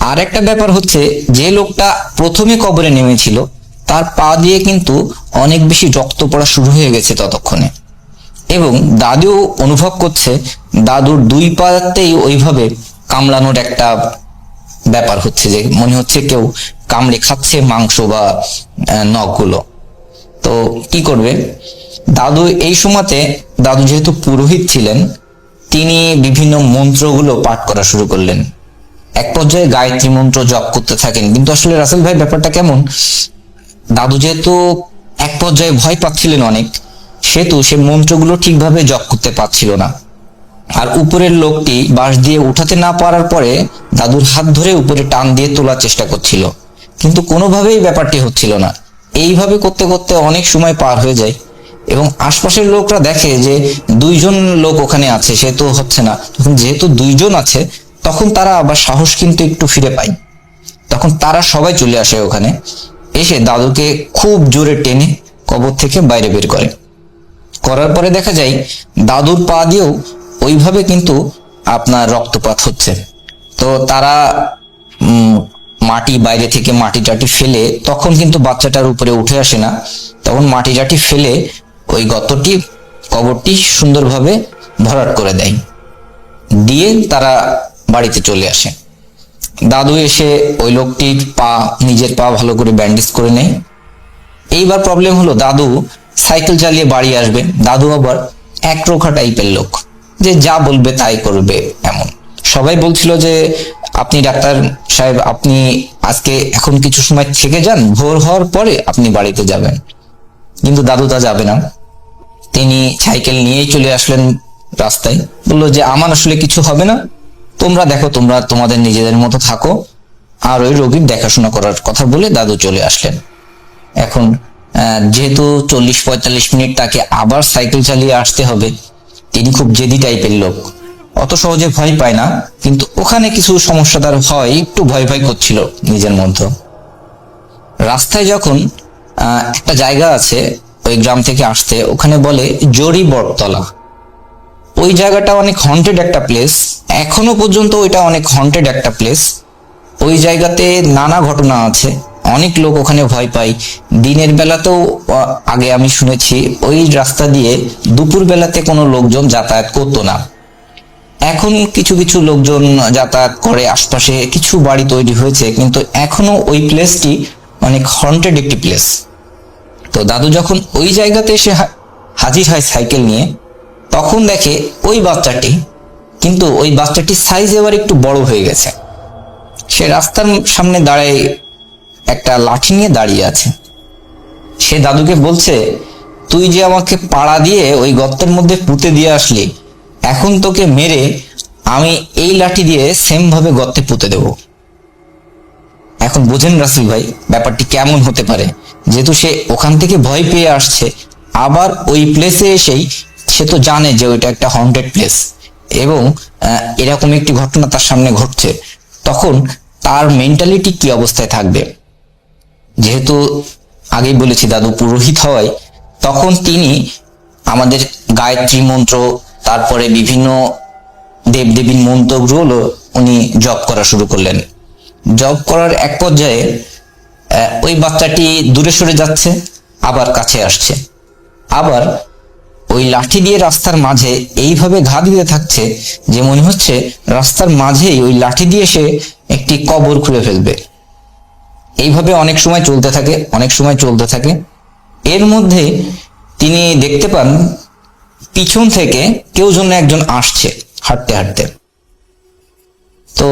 Speaker 2: আর একটা ব্যাপার হচ্ছে, যে লোকটা প্রথমে কবরে নেমেছিল তার পা দিয়ে কিন্তু অনেক বেশি রক্ত পড়া শুরু হয়ে গেছে ততক্ষণে, এবং দাদু অনুভব করছে দাদুর দুই পাতেই ওইভাবে কামড়ানোর একটা ব্যাপার হচ্ছে, যে মনে হচ্ছে কেউ কামড়ে খাচ্ছে মাংস বা নখগুলো। তো কি করবে দাদু এই সময়তে? দাদু যেহেতু পুরোহিত ছিলেন, তিনি বিভিন্ন মন্ত্রগুলো পাঠ করা শুরু করলেন। এক পর্যায়ে গায়ত্রী মন্ত্র জপ করতে থাকেন। কিন্তু আসলে রাসেল ভাই ব্যাপারটা কেমন, দাদু যেহেতু এক পর্যায়ে ভয় পাচ্ছিলেন অনেক, সেহেতু সে মন্ত্রগুলো ঠিকভাবে জপ করতে পারছিল না। আর উপরের লোকটি বাঁশ দিয়ে উঠাতে না পারার পরে দাদুর হাত ধরে উপরে টান দিয়ে তোলার চেষ্টা করছিল, কিন্তু কোনোভাবেই ব্যাপারটি হচ্ছিল না। এইভাবে করতে করতে অনেক সময় পার হয়ে যায়, এবং আশপাশের লোকরা দেখে যে দুইজন লোক ওখানে আছে, সে তো হচ্ছে না। তখন যেহেতু দুইজন আছে, তখন তারা আবার সাহস কিন্তু একটু ফিরে পায়। তখন তারা সবাই চলে আসে ওখানে, এসে দাদুকে খুব জোরে টেনে কবর থেকে বাইরে বের করার পরে দেখা যায় দাদুর পা দিয়েও ওইভাবে কিন্তু আপনার রক্তপাত হচ্ছে। তো তারা মাটি বাইরে থেকে মাটি টাটি ফেলে, তখন কিন্তু বাচ্চাটার উপরে উঠে আসে না, তখন মাটি টাটি ফেলে ওই গর্তটি কবরটি সুন্দরভাবে ভরাট করে দেয়, দিয়ে তারা বাড়িতে চলে আসে। দাদু এসে ওই লোকটির পা, নিজের পা ভালো করে ব্যান্ডেজ করে নেয়। এইবার প্রবলেম হলো, দাদু সাইকেল চালিয়ে বাড়ি আসবে। দাদু আবার একরোখা টাইপের লোক, যে যা বলবে তাই করবে এমন। সবাই বলছিল যে আপনি ডাক্তার সাহেব, আপনি আজকে এখন কিছু সময় থেকে যান, ভোর হওয়ার পরে আপনি বাড়িতে যাবেন। কিন্তু দাদু তা যাবে না, তিনি সাইকেল নিয়েই চলে আসলেন রাস্তায়। বললো যে আমার আসলে কিছু হবে না, তোমরা দেখো, তোমরা তোমাদের নিজেদের মতো থাকো, আর ওই রোগীর দেখাশোনা করার কথা বলে দাদু চলে আসলেন। এখন যেহেতু 40-45 মিনিট তাকে আবার সাইকেল চালিয়ে আসতে হবে, তিনি খুব জেদি টাইপের লোক, অত সহজে ভয় পায় না, কিন্তু ওখানে কিছু সমস্যা তার হয়, একটু ভয় ভয় করছিল নিজের মধ্যে। রাস্তায় যখন একটা জায়গা আছে ওই গ্রাম থেকে আসতে, ওখানে বলে জরি বটতলা। ওই জায়গাটা অনেক হন্টেড একটা প্লেস, এখনো পর্যন্ত ওইটা অনেক হন্টেড একটা প্লেস। ওই জায়গাতে নানা ঘটনা আছে, অনেক লোক ওখানে ভয় পায়। দিনের বেলাতেও আগে আমি শুনেছি ওই রাস্তা দিয়ে দুপুর বেলাতে কোনো লোকজন যাতায়াত করতো না। এখন কিছু কিছু লোকজন যাতায়াত করে, আশপাশে কিছু বাড়ি তৈরি হয়েছে, কিন্তু এখনো ওই প্লেসটি অনেক হন্টেড একটি প্লেস। তো দাদু যখন ওই জায়গাতে এসে হাজির হয় সাইকেল নিয়ে, তখন দেখে ওই বাচ্চাটি, কিন্তু ওই বাচ্চাটির সাইজ এবার একটু বড় হয়ে গেছে। সে রাস্তার সামনে দাঁড়ায় একটা লাঠি নিয়ে দাঁড়িয়ে আছে। সে দাদুকে বলছে, তুই যে আমাকে পাড়া দিয়ে ওই গর্তের মধ্যে পুঁতে দিয়ে আসলি, এখন তোকে মেরে আমি এই লাঠি দিয়ে সেম ভাবে গর্তে পুঁতে দেব। এখন বুঝেন রাসেল ভাই ব্যাপারটি কেমন হতে পারে, যেহেতু সে ওখান থেকে ভয় পেয়ে আসছে, আবার ওই প্লেসে এসেই সে তো জানে যে ওইটা একটা হন্টেড প্লেস, এবং এরকম একটি ঘটনা তার সামনে ঘটছে, তখন তার মেন্টালিটি কি অবস্থায় থাকবে। যেহেতু আগেই বলেছি দাদু পুরোহিত হওয়ায়, তখন তিনি আমাদের গায়ত্রী মন্ত্র, তারপরে বিভিন্ন দেবদেবীর মন্ত্রগুলো উনি জপ করা শুরু করলেন। জপ করার এক পর্যায়ে ওই বাচ্চাটি দূরে সরে যাচ্ছে, আবার কাছে আসছে, আবার ওই লাঠি দিয়ে রাস্তার মাঝে এইভাবে ঘা দিতে থাকছে যে মনে হচ্ছে রাস্তার মাঝেই ওই লাঠি দিয়ে সে একটি কবর খুঁড়ে ফেলবে। এইভাবে অনেক সময় চলতে থাকে। এর মধ্যে তিনি দেখতে পান পিছন থেকে কেউ যেন একজন আসছে হাঁটতে হাঁটতে। তো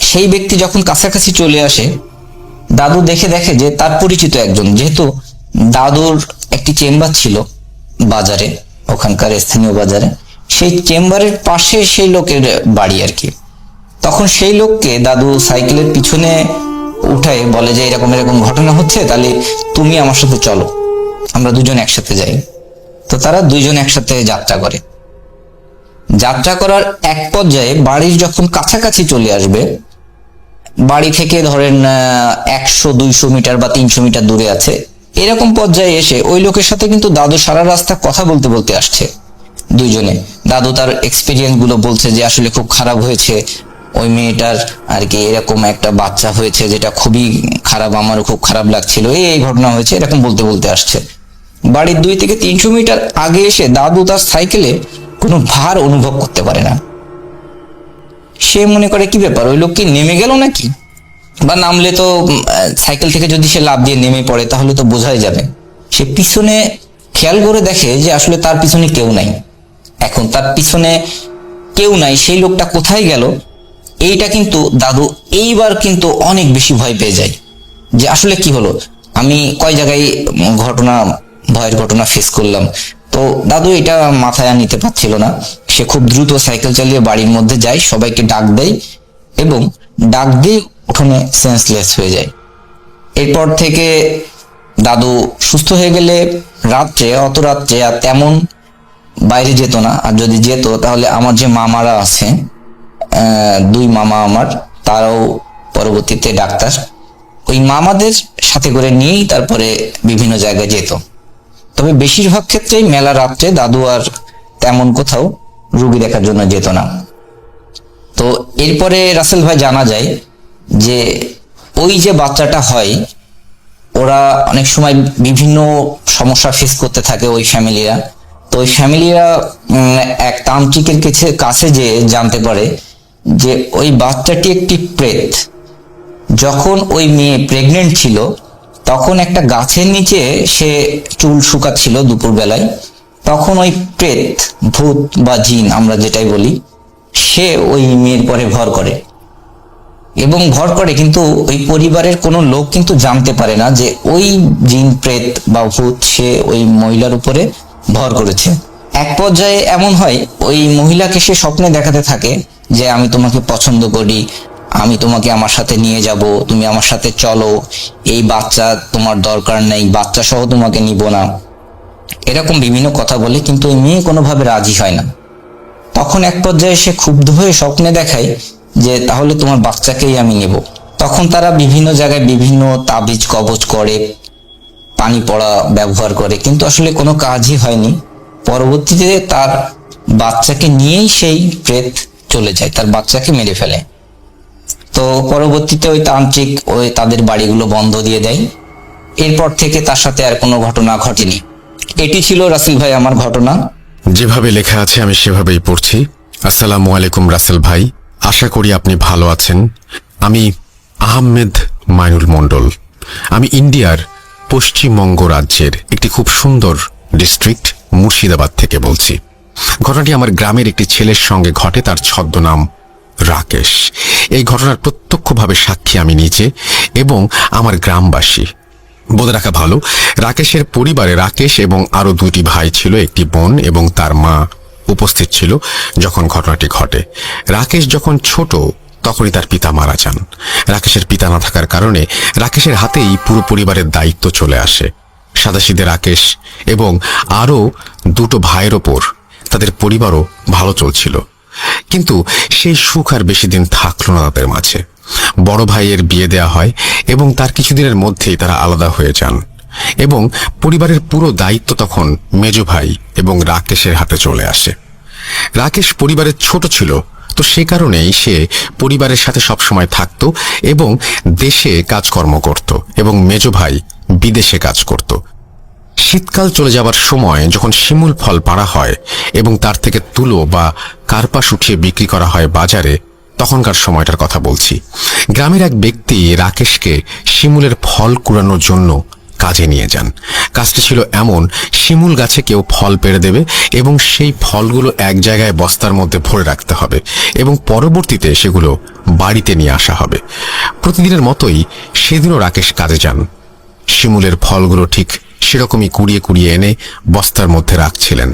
Speaker 2: সেই ব্যক্তি যখন কাছাকাছি চলে আসে, দাদু দেখে যে তার পরিচিত একজন, যেহেতু দাদুর একটি চেম্বার ছিল বাজারে, ওখানকার স্থানীয় বাজারে, সেই চেম্বারের পাশে সেই লোকের বাড়ি আর কি। তখন সেই লোককে দাদু সাইকেলের পিছনে উঠায় বলে যে এরকম এরকম ঘটনা হচ্ছে, তাহলে তুমি আমার সাথে চলো, আমরা দুজন একসাথে যাই। তো তারা দুইজন একসাথে যাত্রা করে। যাত্রা করার এক পর্যায়ে বাড়ির যখন কাছাকাছি চলে আসবে, বাড়ি থেকে ধরেন 100-200 মিটার বা 300 মিটার দূরে আছে, এরকম পর্যায়ে এসে ওই লোকের সাথে কিন্তু দাদু সারা রাস্তা কথা বলতে বলতে আসছে দুইজনে। দাদু তার এক্সপিরিয়েন্স গুলো বলছে যে আসলে খুব খারাপ হয়েছে, ওই মেয়েটার আর কি এরকম একটা বাচ্চা হয়েছে যেটা খুবই খারাপ, আমারও খুব খারাপ লাগছিল, এই ঘটনা হয়েছে, এরকম বলতে বলতে আসছে। বাড়ির 2 থেকে 300 মিটার আগে এসে দাদু তার সাইকেলে কোনো ভার অনুভব করতে পারে না। সে মনে করে কি ব্যাপার, ওই লোক কি নেমে গেল নাকি, বা নামলে তো সাইকেল থেকে যদি সে লাফ দিয়ে নেমে পড়ে তাহলে তো বোঝাই যাবে। সে পিছনে খেয়াল করে দেখে যে আসলে তার পিছনে কেউ নাই। এখন তার পিছনে কেউ নাই, সেই লোকটা কোথায় গেল, এইটা কিন্তু দাদু এইবার কিন্তু অনেক বেশি ভয় পেয়ে যায় যে আসলে কি হলো, আমি কয় জায়গায় ভয়ের ঘটনা ফেস করলাম। তো দাদু এটা মাথায় আর নিতে পারছিল না। সে খুব দ্রুত সাইকেল চালিয়ে বাড়ির মধ্যে যায়, সবাইকে ডাক দেয় এবং ডাক দিয়ে উঠোনে সেন্সলেস হয়ে যায়। এরপর থেকে দাদু সুস্থ হয়ে গেলে অত রাত্রে আর তেমন বাইরে যেত না, আর যদি যেত তাহলে আমার যে মামারা আছে, 2 মামা আমার, তারাও পরবর্তীতে ডাক্তার, ওই মামাদের সাথে করে নিয়েই তারপরে বিভিন্ন জায়গায় যেত। তবে বেশিরভাগ ক্ষেত্রেই মেলা রাত্রে দাদু আর তেমন কোথাও রুগী দেখার জন্য যেত না। তো এরপরে রাসেল ভাই জানা যায় যে ওই যে বাচ্চাটা হয়, ওরা অনেক সময় বিভিন্ন সমস্যা ফেস করতে থাকে ওই ফ্যামিলিরা। তো ওই ফ্যামিলিরা এক তান্ত্রিকের কাছে যে জানতে পারে যে ওই বাচ্চাটি একটি প্রেত। যখন ওই মেয়ে প্রেগনেন্ট ছিল তখন একটা গাছের নিচে সে চুল শুকাচ্ছিল দুপুর বেলায়, তখন ওই প্রেত, ভূত বা জিন আমরা যেটাই বলি, সে ওই মেয়ের পরে ভর করে এবং ভর করে, কিন্তু ওই পরিবারের কোনো লোক কিন্তু জানতে পারে না যে ওই জিন, প্রেত বা ভূত সে ওই মহিলার উপরে ভর করেছে। এক পর্যায়ে এমন হয়, ওই মহিলাকে সে স্বপ্নে দেখাতে থাকে যে আমি তোমাকে পছন্দ করি, আমি তোমাকে আমার সাথে নিয়ে যাব, তুমি আমার সাথে চলো, এই বাচ্চা তোমার দরকার নেই, বাচ্চা সহ তোমাকে নিব না, এরকম বিভিন্ন কথা বলে। কিন্তু ওই মেয়ে কোনোভাবে রাজি হয় না। তখন এক পর্যায়ে সে ক্ষুব্ধ হয়ে স্বপ্নে দেখায় যে তাহলে তোমার বাচ্চাকেই আমি নেব। তখন তারা বিভিন্ন জায়গায় বিভিন্ন তাবিজ কবজ করে, পানি পড়া ব্যবহার করে, কিন্তু আসলে কোনো কাজই হয়নি। পরবর্তীতে তার বাচ্চাকে নিয়েই সেই প্রেত চলে যায়, তার বাচ্চাকে মেরে ফেলে। তো পরবর্তীতে ওই তান্ত্রিক তাদের বাড়িগুলো বন্ধ দিয়ে দেয়। এরপর থেকে তার সাথে আর কোনো ঘটনা ঘটেনি। এটি ছিল রাসেল ভাই আমার ঘটনা।
Speaker 1: যেভাবে লেখা আছে আমি সেভাবেই পড়ছি। আসসালামু আলাইকুম রাসেল ভাই, আশা করি আপনি ভালো আছেন। আমি আহমেদ মাইনুল মণ্ডল। আমি ইন্ডিয়ার পশ্চিমবঙ্গ রাজ্যের একটি খুব সুন্দর ডিস্ট্রিক্ট মুর্শিদাবাদ থেকে বলছি। ঘটনাটি আমার গ্রামের একটি ছেলের সঙ্গে ঘটে, তার ছদ্মনাম রাকেশ। এই ঘটনার প্রত্যক্ষভাবে সাক্ষী আমি নিজে এবং আমার গ্রামবাসী। বলে রাখা ভালো, রাকেশের পরিবারে রাকেশ এবং আরো 2টি ভাই ছিল, একটি বোন এবং তার মা উপস্থিত ছিল যখন ঘটনাটি ঘটে। রাকেশ যখন ছোট তখনই তার পিতা মারা যান। রাকেশের পিতা না থাকার কারণে রাকেশের হাতেই পুরো পরিবারের দায়িত্ব চলে আসে। সাদাসিধে রাকেশ এবং আরো 2টো ভাইয়ের ওপর তাদের পরিবারও ভালো চলছিল, কিন্তু সেই সুখ আর বেশি দিন থাকলো না তাদের মাঝে। বড় ভাইয়ের বিয়ে দেয়া হয় এবং তার কিছুদিনের মধ্যেই তারা আলাদা হয়ে যান এবং পরিবারের পুরো দায়িত্ব তখন মেজো ভাই এবং রাকেশের হাতে চলে আসে। রাকেশ পরিবারের ছোট ছিল, তো সে কারণেই সে পরিবারের সাথে সবসময় থাকতো এবং দেশে কাজকর্ম করত এবং মেজো ভাই বিদেশে কাজ করত। শীতকাল চলে যাবার সময় যখন শিমুল ফল পাড়া হয় এবং তার থেকে তুলো বা কার্পাস উঠিয়ে বিক্রি করা হয় বাজারে, তখনকার সময়টার কথা বলছি। গ্রামের এক ব্যক্তি রাকেশকে শিমুলের ফল কুড়ানোর জন্য কাজে নিয়ে যান। কাজটি ছিল এমন, শিমুল গাছে কেউ ফল পেড়ে দেবে এবং সেই ফলগুলো এক জায়গায় বস্তার মধ্যে ভরে রাখতে হবে এবং পরবর্তীতে সেগুলো বাড়িতে নিয়ে আসা হবে। প্রতিদিনের মতোই সেদিনও রাকেশ কাজে যান। শিমুলের ফলগুলো ঠিক সেরকমই কুড়িয়ে কুড়িয়ে এনে বস্তার মধ্যে রাখছিলেন।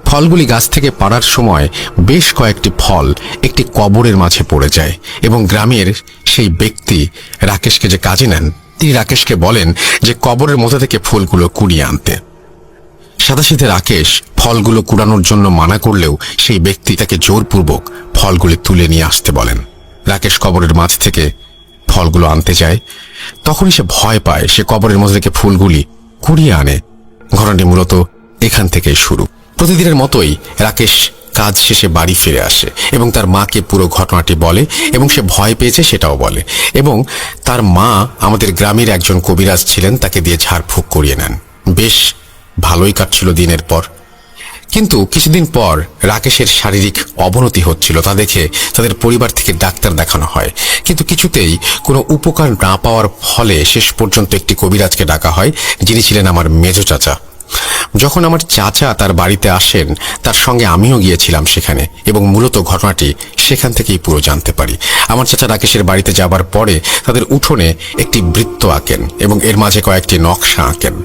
Speaker 1: ফলগুলি গাছ থেকে পাড়ার সময় বেশ কয়েকটি ফল একটি কবরের মাঝে পড়ে যায় এবং গ্রামের সেই ব্যক্তি রাকেশকে যে কাজে নেন, তিনি রাকেশকে বলেন যে কবরের মধ্যে থেকে ফুলগুলো কুড়িয়ে আনতে। সাদাসিধে রাকেশ ফলগুলো কুড়ানোর জন্য মানা করলেও সেই ব্যক্তি তাকে জোরপূর্বক ফলগুলি তুলে নিয়ে আসতে বলেন। রাকেশ কবরের মাঝ থেকে ফলগুলো আনতে যায়। তখনই সে ভয় পায়। সে কবরের মধ্যে থেকে ফুলগুলি কুড়িয়ে আনে। ঘটনাটি মূলত এখান থেকেই শুরু। প্রতিদিনের মতোই রাকেশ কাজ শেষে বাড়ি ফিরে আসে এবং তার মাকে পুরো ঘটনাটি বলে এবং সে ভয় পেয়েছে সেটাও বলে। এবং তার মা আমাদের গ্রামের একজন কবিরাজ ছিলেন, তাকে দিয়ে ঝাড়ফুঁক করিয়ে নেন। বেশ ভালোই কাটছিল দিনের পর। কিন্তু কিছুদিন পর রাকেশের শারীরিক অবনতি হচ্ছিল। তা দেখে তাদের পরিবার থেকে ডাক্তার দেখানো হয়, কিন্তু কিছুতেই কোনো উপকার না পাওয়ার ফলে শেষ পর্যন্ত একটি কবিরাজকে ডাকা হয়, যিনি ছিলেন আমার মেজো চাচা। যখন আমার চাচা তার বাড়িতে আসেন, তার সঙ্গে আমিও গিয়েছিলাম সেখানে এবং মূলত ঘটনাটি সেখান থেকেই পুরো জানতে পারি। আমার চাচা রাকেশের বাড়িতে যাবার পরে তাদের উঠোনে একটি বৃত্ত আঁকেন এবং এর মাঝে কয়েকটি নকশা আঁকেন।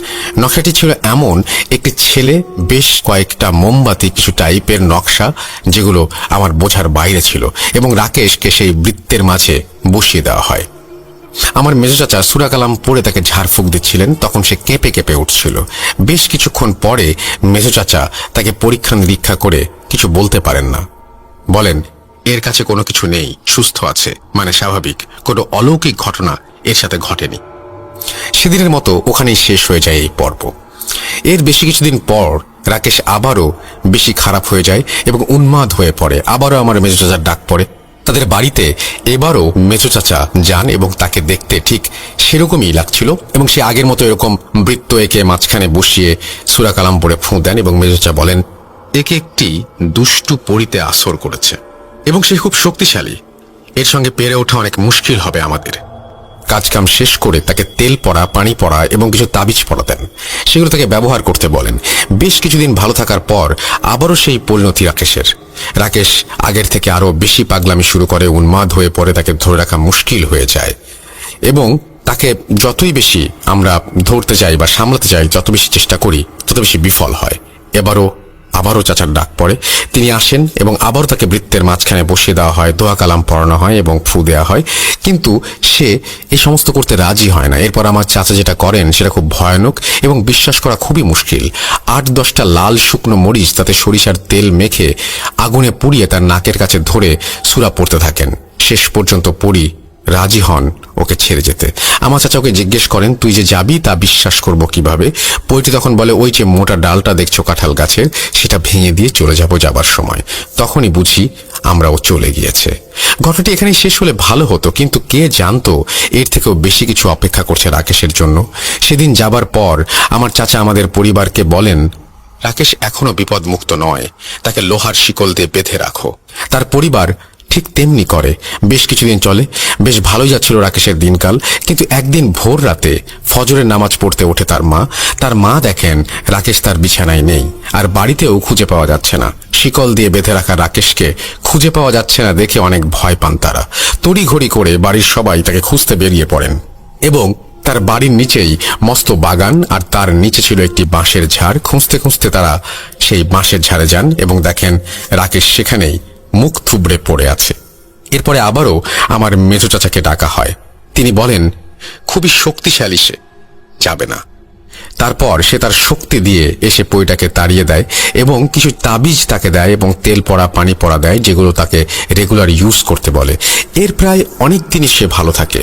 Speaker 1: নকশাটি ছিল এমন, একটি ছেলে, বেশ কয়েকটা মোমবাতি, কিছু টাইপের নকশা, যেগুলো আমার বোঝার বাইরে ছিল এবং রাকেশকে সেই বৃত্তের মাঝে বসিয়ে দেওয়া হয়। আমার মেজো চাচা সূরা কালাম পড়ে তাকে ঝাড়ফুঁক দিচ্ছিলেন, তখন সে কেঁপে কেঁপে উঠছিল। বেশ কিছুক্ষণ পরে মেজো চাচা তাকে পরীক্ষা নিরীক্ষা করে কিছু বলতে পারেন না। বলেন, এর কাছে কোনো কিছু নেই, সুস্থ আছে, মানে স্বাভাবিক, কোনো অলৌকিক ঘটনা এর সাথে ঘটেনি। সেদিনের মতো ওখানেই শেষ হয়ে যায় এই পর্ব। এর বেশি কিছুদিন পর রাকেশ আবারও বেশি খারাপ হয়ে যায় এবং উন্মাদ হয়ে পড়ে। আবারও আমার মেজো চাচার ডাক পড়ে তাদের বাড়িতে। এবারও মেজো চাচা যান এবং তাকে দেখতে ঠিক সেরকমই লাগছিল এবং সে আগের মতো এরকম বৃত্ত এঁকে মাঝখানে বসিয়ে সূরা কালাম পড়ে ফুঁ দেন এবং মেজো চাচা বলেন, একে একটি দুষ্টু পরীতে আসর করেছে এবং সে খুব শক্তিশালী, এর সঙ্গে পেরে ওঠা অনেক মুশকিল হবে আমাদের। কাজকাম শেষ করে তাকে তেল পড়া, পানি পড়া এবং কিছু তাবিজ পড়া দেন, সেগুলো তাকে ব্যবহার করতে বলেন। বেশ কিছুদিন ভালো থাকার পর আবারও সেই পরিণতি রাকেশের। রাকেশ আগের থেকে আরো বেশি পাগলামি শুরু করে, উন্মাদ হয়ে পড়ে, তাকে ধরে রাখা মুশকিল হয়ে যায় এবং তাকে যতই বেশি আমরা ধরতে চাই বা সামলাতে চাই, যত বেশি চেষ্টা করি তত বেশি বিফল হয়। আবারও চাচার ডাক পড়ে। তিনি আসেন এবং আবারও তাকে বৃত্তের মাঝখানে বসিয়ে দেওয়া হয়, দোয়া কালাম পড়ানো হয় এবং ফু দেওয়া হয়, কিন্তু সে এই সমস্ত করতে রাজি হয় না। এরপর আমার চাচা যেটা করেন সেটা খুব ভয়ানক এবং বিশ্বাস করা খুবই মুশকিল। 8-10টা লাল শুকনো মরিচ তাতে সরিষার তেল মেখে আগুনে পুড়িয়ে তার নাকের কাছে ধরে সূরা পড়তে থাকেন। শেষ পর্যন্ত পড়ি রাজি হন ওকে ছেড়ে যেতে। আমার চাচা ওকে জিজ্ঞেস করেন, তুই যে যাবি তা বিশ্বাস করব কিভাবে? পরিটি তখন বলে, ওই যে মোটা ডালটা দেখছো কাঁঠাল গাছের, সেটা ভেঙে দিয়ে চলে যাবার সময়। তখনই বুঝি আমরাও চলে গিয়েছে। ঘটনাটি এখানেই শেষ হলে ভালো হতো, কিন্তু কে জানতো এর থেকেও বেশি কিছু অপেক্ষা করছে রাকেশের জন্য। সেদিন যাবার পর আমার চাচা আমাদের পরিবারকে বলেন, রাকেশ এখনো বিপদ মুক্ত নয়, তাকে লোহার শিকল দিয়ে বেঁধে রাখো। তার পরিবার ঠিক তেমনি করে। বেশ কিছুদিন চলে, বেশ ভালোই যাচ্ছিল রাকেশের দিনকাল, কিন্তু একদিন ভোর রাতে ফজরের নামাজ পড়তে ওঠে তার মা দেখেন রাকেশ তার বিছানায় নেই, আর বাড়িতেও খুঁজে পাওয়া যাচ্ছে না। শিকল দিয়ে বেঁধে রাখা রাকেশকে খুঁজে পাওয়া যাচ্ছে না দেখে অনেক ভয় পান তারা। তড়িঘড়ি করে বাড়ির সবাই তাকে খুঁজতে বেরিয়ে পড়েন এবং তার বাড়ির নিচেই মস্ত বাগান, আর তার নিচে ছিল একটি বাঁশের ঝাড়। খুঁজতে খুঁজতে তারা সেই বাঁশের ঝাড়ে যান এবং দেখেন রাকেশ সেখানেই মুখ থুবড়ে পড়ে আছে। এরপরে আবারও আমার মেজো চাচাকে ডাকা হয়। তিনি বলেন, খুবই শক্তিশালী, সে যাবে না। তারপর সে তার শক্তি দিয়ে এসে পইটাকে তাড়িয়ে দেয় এবং কিছু তাবিজ তাকে দেয় এবং তেল পড়া, পানি পড়া দেয়, যেগুলো তাকে রেগুলার ইউজ করতে বলে। এর প্রায় অনেক দিনই সে ভালো থাকে।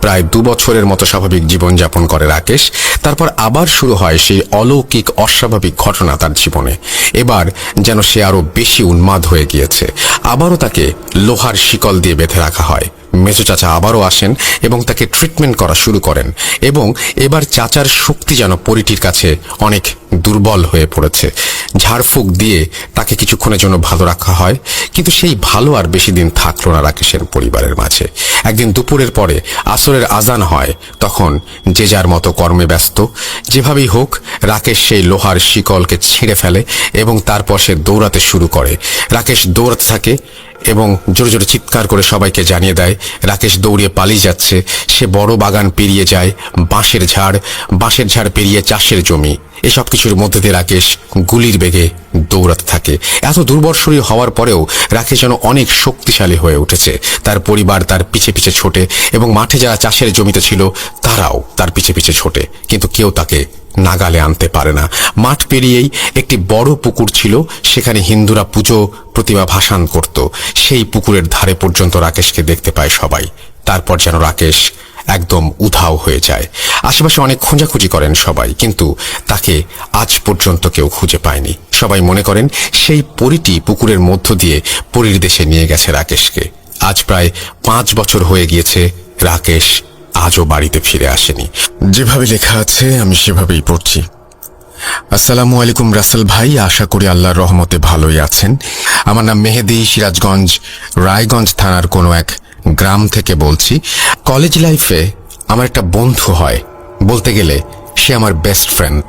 Speaker 1: প্রায় 2 বছরের মতো স্বাভাবিক জীবনযাপন করে রাকেশ। তারপর আবার শুরু হয় সেই অলৌকিক অস্বাভাবিক ঘটনা তার জীবনে। এবার যেন সে আরো বেশি উন্মাদ হয়ে গিয়েছে। আবারও তাকে লোহার শিকল দিয়ে বেঁধে রাখা হয়। মেজো চাচা আবারও আসেন এবং তাকে ট্রিটমেন্ট করা শুরু করেন, এবং এবার চাচার শক্তি যেন পরীটির কাছে অনেক দুর্বল হয়ে পড়েছে। ঝাড়ফুঁক দিয়ে তাকে কিছুক্ষণের জন্য ভালো রাখা হয়, কিন্তু সেই ভালো আর বেশি দিন থাকলো না রাকেশের পরিবারের মাঝে। একদিন দুপুরের পরে আসরের আজান হয়, তখন যে যার মতো কর্মে ব্যস্ত। যেভাবেই হোক রাকেশ সেই লোহার শিকলকে ছিঁড়ে ফেলে এবং তারপর সে দৌড়াতে শুরু করে। রাকেশ দৌড়াতে থাকে এবং জোরে জোরে চিৎকার করে সবাইকে জানিয়ে দেয় রাকেশ দৌড়িয়ে পালিয়ে যাচ্ছে। সে বড় বাগান পেরিয়ে যায়, বাঁশের ঝাড় পেরিয়ে চাষের জমি। এসব কিছুর মধ্যে দিয়ে রাকেশ গুলির বেগে দৌড়াতে থাকে। এত দুর্বল শরীর হওয়ার পরেও রাকেশ যেন অনেক শক্তিশালী হয়ে উঠেছে। তার পরিবার তার পিছে পিছে ছোটে এবং মাঠে যারা চাষের জমিতে ছিল তারাও তার পিছে পিছে ছোটে, কিন্তু কেউ তাকে নাগালে আনতে পারে না। মাঠ পেরিয়েই একটি বড় পুকুর ছিল, সেখানে হিন্দুরা পুজো প্রতিমা ভাসান করত। সেই পুকুরের ধারে পর্যন্ত রাকেশকে দেখতে পায় সবাই। তারপর যেন রাকেশ একদম উধাও হয়ে যায়। আশেপাশে অনেক খোঁজাখুঁজি করেন সবাই, কিন্তু তাকে আজ পর্যন্ত কেউ খুঁজে পায়নি। সবাই মনে করেন সেই পরীটি পুকুরের মধ্য দিয়ে পরীর দেশে নিয়ে গেছে রাকেশকে। আজ প্রায় 5 বছর হয়ে গিয়েছে, রাকেশ আজও বাড়িতে ফিরে আসেনি। যেভাবে লেখা আছে আমি সেভাবেই পড়ছি। আসসালামু আলাইকুম রাসেল ভাই, আশা করি আল্লাহর রহমতে ভালোই আছেন। আমার নাম মেহেদি, সিরাজগঞ্জ রায়গঞ্জ থানার কোনো এক গ্রাম থেকে বলছি। কলেজ লাইফে আমার একটা বন্ধু হয়, বলতে গেলে সে আমার বেস্ট ফ্রেন্ড।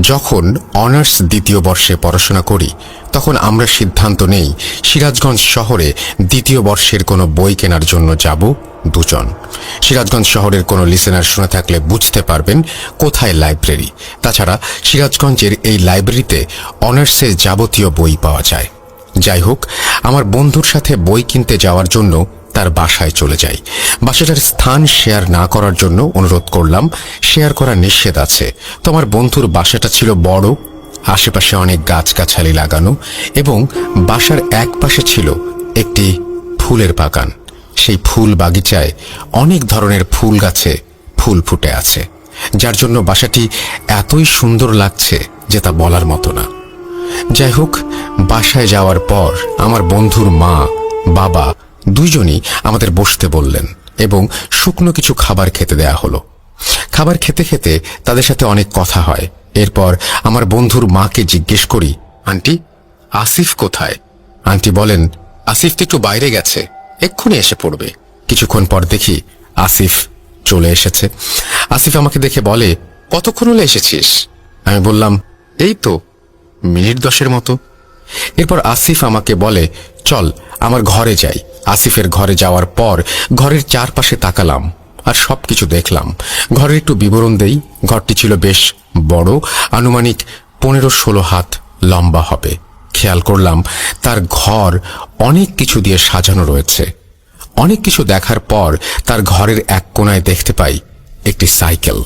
Speaker 1: যখন অনার্স 2য় বর্ষে পড়াশোনা করি তখন আমরা সিদ্ধান্ত নেই সিরাজগঞ্জ শহরে 2য় বর্ষের কোনো বই কেনার জন্য যাব দুজন। সিরাজগঞ্জ শহরের কোনো লিসেনার শুনে থাকলে বুঝতে পারবেন কোথায় লাইব্রেরি। তাছাড়া সিরাজগঞ্জের এই লাইব্রেরিতে অনার্সের যাবতীয় বই পাওয়া যায়। যাই হোক, আমার বন্ধুর সাথে বই কিনতে যাওয়ার জন্য তার বাসায় চলে যাই। বাসাটার স্থান শেয়ার না করার জন্য অনুরোধ করলাম, শেয়ার করা নিষেধ আছে। তো আমার বন্ধুর বাসাটা ছিল বড়, আশেপাশে অনেক গাছগাছালি লাগানো, এবং বাসার এক পাশে ছিল একটি ফুলের বাগান। সেই ফুল বাগিচায় অনেক ধরনের ফুল গাছে ফুল ফুটে আছে, যার জন্য বাসাটি এতই সুন্দর লাগছে যে তা বলার মতো না। যাই হোক, বাসায় যাওয়ার পর আমার বন্ধুর মা বাবা দুইজনই আমাদের বসতে বললেন এবং শুকনো কিছু খাবার খেতে দেয়া হলো। খাবার খেতে খেতে তাদের সাথে অনেক কথা হয়। এরপর আমার বন্ধুর মাকে জিজ্ঞেস করি, আন্টি আসিফ কোথায়? আন্টি বলেন, আসিফ তো একটু বাইরে গেছে, এক্ষুনি এসে পড়বে। কিছুক্ষণ পর দেখি আসিফ চলে এসেছে। আসিফ আমাকে দেখে বলে, কতক্ষণ হলো এসেছিস? আমি বললাম, এই তো মিনিট 10 মতো। এরপর আসিফ আমাকে বলে, চল আমার ঘরে যাই। আসিফের ঘরে যাওয়ার পর ঘরের চারপাশে তাকালাম আর সবকিছু দেখলাম। ঘরের একটু বিবরণ দেই। ঘরটি ছিল বেশ বড়, আনুমানিক 15-16 হাত লম্বা হবে। খেয়াল করলাম তার ঘর অনেক কিছু দিয়ে সাজানো রয়েছে। অনেক কিছু দেখার পর তার ঘরের এক কোণায় দেখতে পাই একটি সাইকেল।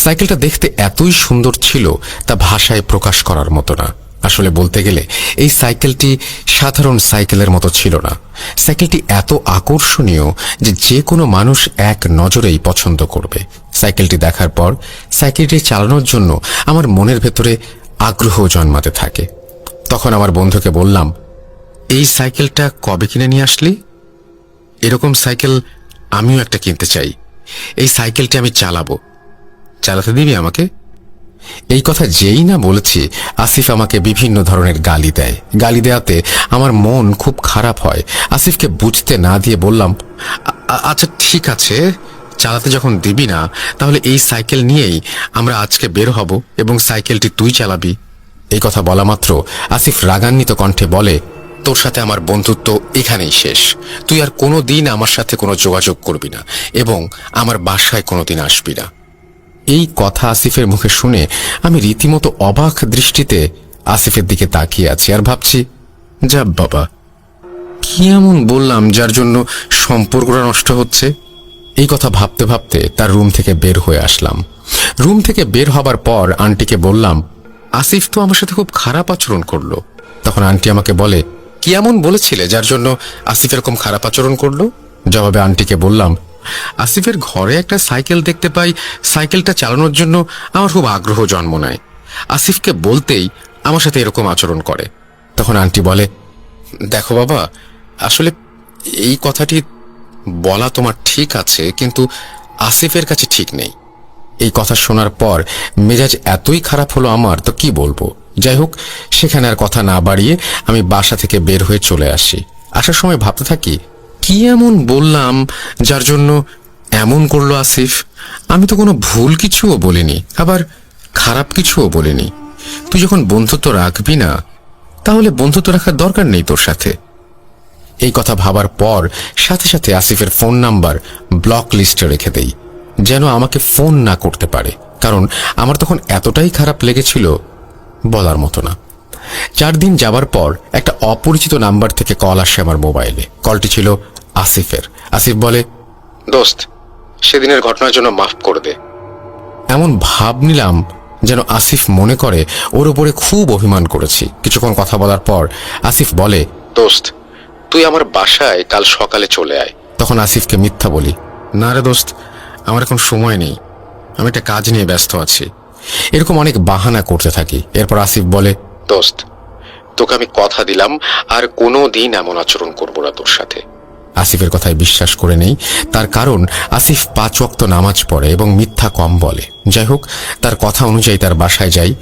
Speaker 1: সাইকেলটা দেখতে এতই সুন্দর ছিল তা ভাষায় প্রকাশ করার মতো না। আসলে বলতে গেলে এই সাইকেলটি সাধারণ সাইকেলের মতো ছিল না। সাইকেলটি এত আকর্ষণীয় যে যে কোনো মানুষ এক নজরেই পছন্দ করবে। সাইকেলটি দেখার পর সাইকেলটি চালানোর জন্য আমার মনের ভেতরে আগ্রহ জন্মাতে থাকে। তখন আমার বন্ধুকে বললাম, এই সাইকেলটা কবে কিনে নিয়ে আসলি? এরকম সাইকেল আমিও একটা কিনতে চাই। এই সাইকেলটি আমি চালাতে দিবি আমাকে? এই কথা যেই না বলেছি, আসিফ আমাকে বিভিন্ন ধরনের গালি দেয়। গালি দেওয়াতে আমার মন খুব খারাপ হয়। আসিফকে বুঝতে না দিয়ে বললাম, আচ্ছা ঠিক আছে, চালাতে যখন দিবি না তাহলে এই সাইকেল নিয়েই আমরা আজকে বের হব এবং সাইকেলটি তুই চালাবি। এই কথা বলা মাত্র আসিফ রাগান্বিত কণ্ঠে বলে, তোর সাথে আমার বন্ধুত্ব এখানেই শেষ। তুই আর কোনো দিন আমার সাথে কোনো যোগাযোগ করবি না এবং আমার বাসায় কোনোদিন আসবি না। এই কথা আসিফের মুখে শুনে আমি রীতিমতো অবাক দৃষ্টিতে আসিফের দিকে তাকিয়ে আছি আর ভাবছি, যা বাবা, কি এমন বললাম যার জন্য সম্পর্কটা নষ্ট হচ্ছে? এই কথা ভাবতে ভাবতে তার রুম থেকে বের হয়ে আসলাম। রুম থেকে বের হবার পর আন্টিকে বললাম, আসিফ তো আমার সাথে খুব খারাপ আচরণ করলো। তখন আন্টি আমাকে বলে, কি এমন বলেছিলে যার জন্য আসিফ এরকম খারাপ আচরণ করলো? জবাবে আন্টিকে বললাম, আসিফের ঘরে একটা সাইকেল দেখতে পাই, সাইকেলটা চালানোর জন্য আমার খুব আগ্রহ জন্ম নেয়। আসিফকে বলতেই আমার সাথে এরকম আচরণ করে। তখন আন্টি বলে, দেখো বাবা, আসলে এই কথাটি বলা তোমার ঠিক আছে, কিন্তু আসিফের কাছে ঠিক নেই। এই কথা শোনার পর মেজাজ এতই খারাপ হলো আমার, তো কি বলবো। যাই হোক, সেখানে আর কথা না বাড়িয়ে আমি বাসা থেকে বের হয়ে চলে আসি। আসার সময় ভাবতে থাকি, কি এমন বললাম যার জন্য এমন করলো আসিফ। আমি তো কোনো ভুল কিছুও বলিনি, আবার খারাপ কিছুও বলিনি। তুই যখন বন্ধুত্ব রাখবি না, তাহলে বন্ধুত্ব রাখার দরকার নেই তোর সাথে। এই কথা ভাবার পর সাথে সাথে আসিফের ফোন নাম্বার ব্লক লিস্টে রেখে দেই, যেন আমাকে ফোন না করতে পারে। কারণ আমার তখন এতটাই খারাপ লেগেছিল, বলার মতো না। 4 দিন যাবার পর একটা অপরিচিত নাম্বার থেকে কল আসে আমার মোবাইলে। কলটি ছিল আসিফের। আসিফ বলে, দোস্ত, সেদিনের ঘটনার জন্য মাফ করে দে। এমন ভাব নিলাম যেন আসিফ মনে করে ওর উপরে খুব অভিমান করেছি। কিছুক্ষণ কথা বলার পর আসিফ বলে, দোস্ত, তুই আমার বাসায় কাল সকালে চলে আয়। তখন আসিফকে মিথ্যা বলি, না রে দোস্ত, আমার এখন সময় নেই, আমি একটা কাজ নিয়ে ব্যস্ত আছি। এরকম অনেক বাহানা করতে থাকি। এরপর আসিফ বলে, দোস্ত, তোকে আমি কথা দিলাম আর কোনো দিন এমন আচরণ করবো না তোর সাথে। আসিফের কথায় বিশ্বাস করে নেই, তার কারণ আসিফ 5 ওয়াক্ত নামাজ পড়ে এবং মিথ্যা কম বলে। যাই হোক, তার কথা অনুযায়ী তার বাসায় যাই।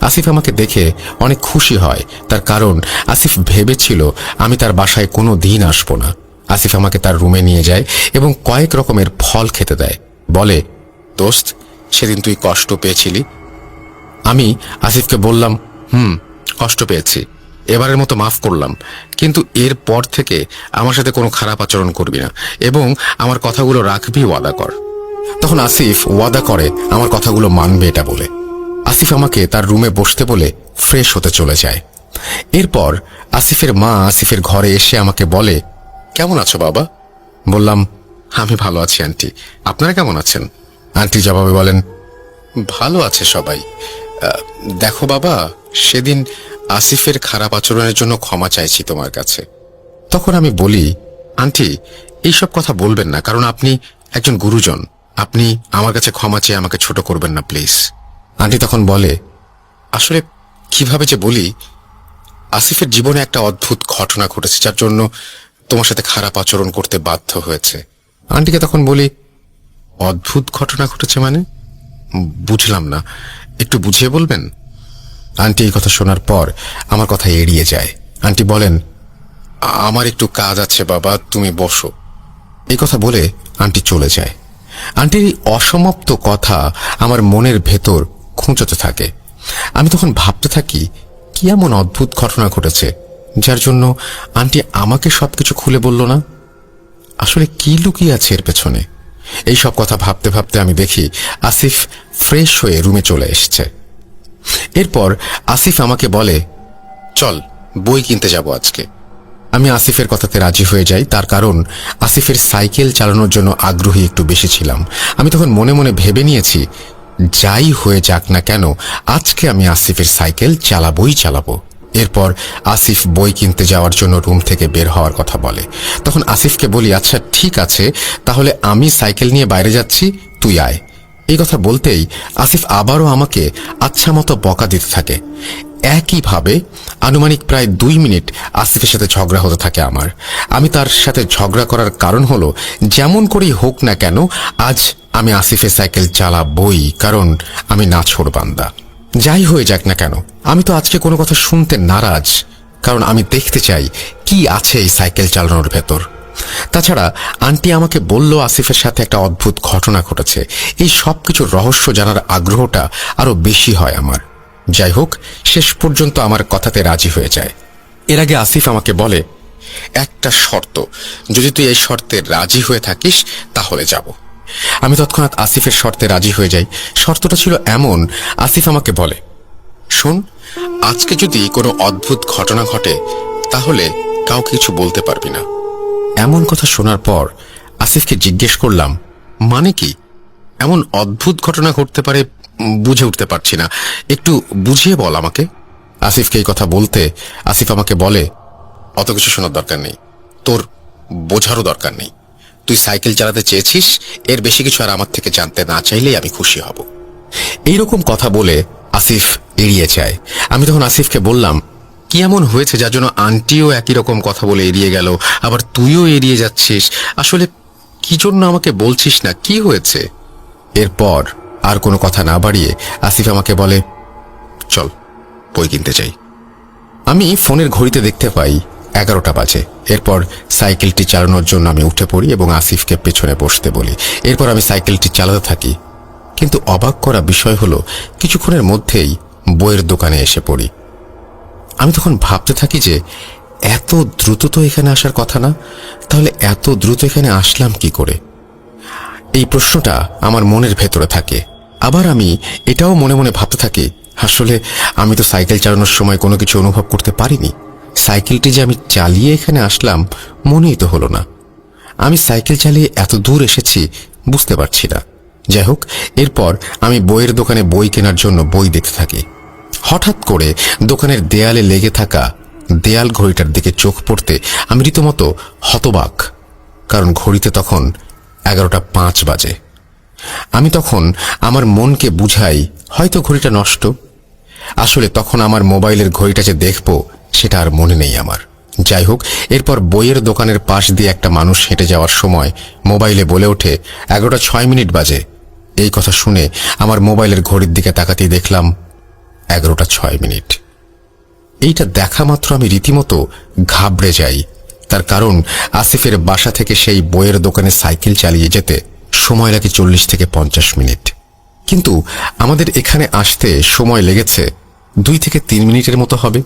Speaker 1: আসিফ আমাকে দেখে অনেক খুশি হয়, তার কারণ আসিফ ভেবেছিল আমি তার বাসায় কোনো দিন আসবো না। আসিফ আমাকে তার রুমে নিয়ে যায় এবং কয়েক রকমের ফল খেতে দেয়। বলে, দোস্ত, সেদিন তুই কষ্ট পেয়েছিলি। আমি আসিফকে বললাম, কষ্ট পেয়েছি, এবারের মতো মাফ করলাম, কিন্তু এর পর থেকে আমার সাথে কোনো খারাপ আচরণ করবি না এবং আমার কথাগুলো রাখবি, ওয়াদা কর। তখন আসিফ ওয়াদা করে আমার কথাগুলো মানবে এটা বলে। আসিফ আমাকে তার রুমে বসতে বলে ফ্রেশ হতে চলে যায়। এরপর আসিফের মা আসিফের ঘরে এসে আমাকে বলে, কেমন আছো বাবা? বললাম, আমি ভালো আছি আন্টি, আপনারা কেমন আছেন? আন্টি জবাবে বলেন, ভালো আছে সবাই। দেখো বাবা, সেদিন আসিফের খারাপ আচরণের জন্য ক্ষমা চাইছি তোমার কাছে। তখন আমি বলি, আন্টি, এইসব কথা বলবেন না, কারণ আপনি একজন গুরুজন। আপনি আমার কাছে ক্ষমা চেয়ে আমাকে ছোট করবেন না প্লিজ। আন্টি তখন বলে, আসলে কিভাবে যে বলি, আসিফের জীবনে একটা অদ্ভুত ঘটনা ঘটেছে যার জন্য তোমার সাথে খারাপ আচরণ করতে বাধ্য হয়েছে। আন্টিকে তখন বলি, অদ্ভুত ঘটনা ঘটেছে মানে? বুঝলাম না, একটু বুঝিয়ে বলবেন? আন্টি এই কথা শোনার পর আমার কথা এড়িয়ে যায়। আন্টি বলেন, আমার একটু কাজ আছে বাবা, তুমি বসো। এই কথা বলে আন্টি চলে যায়। আন্টির এই অসমাপ্ত কথা আমার মনের ভেতর খুঁজতে থাকে। আমি তখন ভাবতে থাকি, কি এমন অদ্ভুত ঘটনা ঘটেছে যার জন্য আন্টি আমাকে সবকিছু খুলে বলল না? আসলে কি লুকিয়ে আছে এর পেছনে? এই সব কথা ভাবতে ভাবতে আমি দেখি আসিফ ফ্রেশ হয়ে রুমে চলে এসেছে। এরপর আসিফ আমাকে বলে, চল বই কিনতে যাব আজকে। আমি আসিফের কথাতে রাজি হয়ে যাই, তার কারণ আসিফের সাইকেল চালানোর জন্য আগ্রহী একটু বেশি ছিলাম। আমি তখন মনে মনে ভেবে নিয়েছি, যাই হয়ে যাক না কেন, আজকে আমি আসিফের সাইকেল চালাবো। এরপর আসিফ বই কিনতে যাওয়ার জন্য রুম থেকে বের হওয়ার কথা বলে। তখন আসিফকে বলি, আচ্ছা ঠিক আছে, তাহলে আমি সাইকেল নিয়ে বাইরে যাচ্ছি, তুই আয়। এই কথা বলতেই আসিফ আবারও আমাকে আচ্ছা মতো বকা দিতে থাকে। একইভাবে আনুমানিক প্রায় 2 মিনিট আসিফের সাথে ঝগড়া হতে থাকে আমার। আমি তার সাথে ঝগড়া করার কারণ হলো, যেমন করেই হোক না কেন আজ আমি আসিফের সাইকেল চালাবই, কারণ আমি নাছোড়বান্দা। যাই হয়ে যাক না কেন, আমি তো আজকে কোনো কথা শুনতে নারাজ, কারণ আমি দেখতে চাই কি আছে এই সাইকেল চালানোর ভেতর। তাছাড়া আন্টি আমাকে বলল আসিফের সাথে একটা অদ্ভুত ঘটনা ঘটেছে। এই সব কিছুর রহস্য জানার আগ্রহটা আরো বেশি হয় আমার। যাই হোক, শেষ পর্যন্ত আমার কথাতে রাজি হয়ে যায়। এর আগে আসিফ আমাকে বলে, একটা শর্ত, যদি তুই এই শর্তে রাজি হয়ে থাকিস তাহলে যাব। আমি তৎক্ষণাৎ আসিফের শর্তে রাজি হয়ে যাই। শর্তটা ছিল এমন, আসিফ আমাকে বলে, শোন, আজকে যদি কোনো অদ্ভুত ঘটনা ঘটে তাহলে কাউকে কিছু বলতে পারবি না। এমন কথা শোনার পর আসিফকে জিজ্ঞেস করলাম, মানে কি? এমন অদ্ভুত ঘটনা ঘটতে পারে বুঝে উঠতে পারছি না, একটু বুঝিয়ে বল আমাকে। আসিফকে এই কথা বলতে আসিফ আমাকে বলে, অত কিছু শোনার দরকার নেই, তোর বোঝারও দরকার নেই। তুই সাইকেল চালাতে চেয়েছিস, এর বেশি কিছু আর আমার থেকে জানতে না চাইলেই আমি খুশি হব। এইরকম কথা বলে আসিফ এড়িয়ে যায়। আমি তখন আসিফকে বললাম, কি এমন হয়েছে যার জন্য আন্টিও একই রকম কথা বলে এড়িয়ে গেল, আবার তুইও এড়িয়ে যাচ্ছিস? আসলে কি জন্য আমাকে বলছিস না, কি হয়েছে? এরপর আর কোনো কথা না বাড়িয়ে আসিফ আমাকে বলে, চল বই কিনতে যাই। আমি ফোনের ঘড়িতে দেখতে পাই 11টা বাজে। এরপর সাইকেলটি চালানোর জন্য আমি উঠে পড়ি এবং আসিফকে পেছনে বসতে বলি। এরপর আমি সাইকেলটি চালাতে থাকি, কিন্তু অবাক করা বিষয় হলো কিছুক্ষণের মধ্যেই বইয়ের দোকানে এসে পড়ি। আমি তখন ভাবতে থাকি যে এত দ্রুত তো এখানে আসার কথা না, তাহলে এত দ্রুত এখানে আসলাম কি করে? এই প্রশ্নটা আমার মনের ভেতরে থাকে। আবার আমি এটাও মনে মনে ভাবতে থাকি, আসলে আমি তো সাইকেল চালানোর সময় কোনো কিছু অনুভব করতে পারিনি। সাইকেলটি যে আমি চালিয়ে এখানে আসলাম মনেই তো হলো না। আমি সাইকেল চালিয়ে এত দূর এসেছি বুঝতে পারছি না। যাই হোক, এরপর আমি বইয়ের দোকানে বই কেনার জন্য বই দেখতে থাকি। হঠাৎ করে দোকানের দেয়ালে লেগে থাকা দেয়াল ঘড়িটার দিকে চোখ পড়তে আমি রীতিমতো হতবাক, কারণ ঘড়িতে তখন 11টা 5 বাজে। আমি তখন আমার মনকে বুঝাই হয়তো ঘড়িটা নষ্ট। আসলে তখন আমার মোবাইলের ঘড়িটা যে দেখব সেটা আর মনে নেই আমার। যাই হোক, এরপর বইয়ের দোকানের পাশ দিয়ে একটা মানুষ হেঁটে যাওয়ার সময় মোবাইলে বলে ওঠে 11টা 6 বাজে। এই কথা শুনে আমার মোবাইলের ঘড়ির দিকে তাকাতেই দেখলাম 11টা 6। এইটা দেখা মাত্র আমি রীতিমতো ঘাবড়ে যাই। তার কারণ আসিফের বাসা থেকে সেই বইয়ের দোকানে সাইকেল চালিয়ে যেতে সময় লাগে 40 থেকে 50 মিনিট, কিন্তু আমাদের এখানে আসতে সময় লেগেছে 2 থেকে 3 মিনিটের মতো হবে।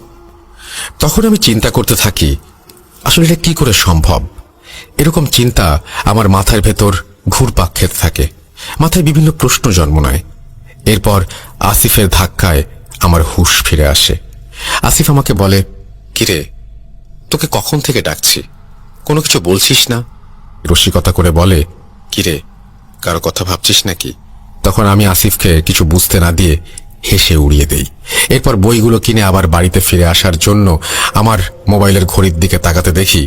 Speaker 1: তখন আমি চিন্তা করতে থাকি, আসলে এটা কি করে সম্ভব? এরকম চিন্তা আমার মাথার ভেতর ঘুরপাক খেতে থাকে, মাথায় বিভিন্ন প্রশ্ন জন্ম নেয়। এরপর আসিফের ধাক্কায় আমার হুঁশ ফিরে আসে। আসিফ আমাকে বলে, কিরে, তোকে কখন থেকে ডাকছি, কোনো কিছু বলছিস না? রসিকতা করে বলে, কিরে, কারো কথা ভাবছিস নাকি? তখন আমি আসিফকে কিছু বুঝতে না দিয়ে হেসে উড়িয়ে দেই। এরপর বইগুলো কিনে আবার বাড়িতে ফিরে আসার জন্য আমার মোবাইলের ঘড়ির দিকে তাকাতে দেখি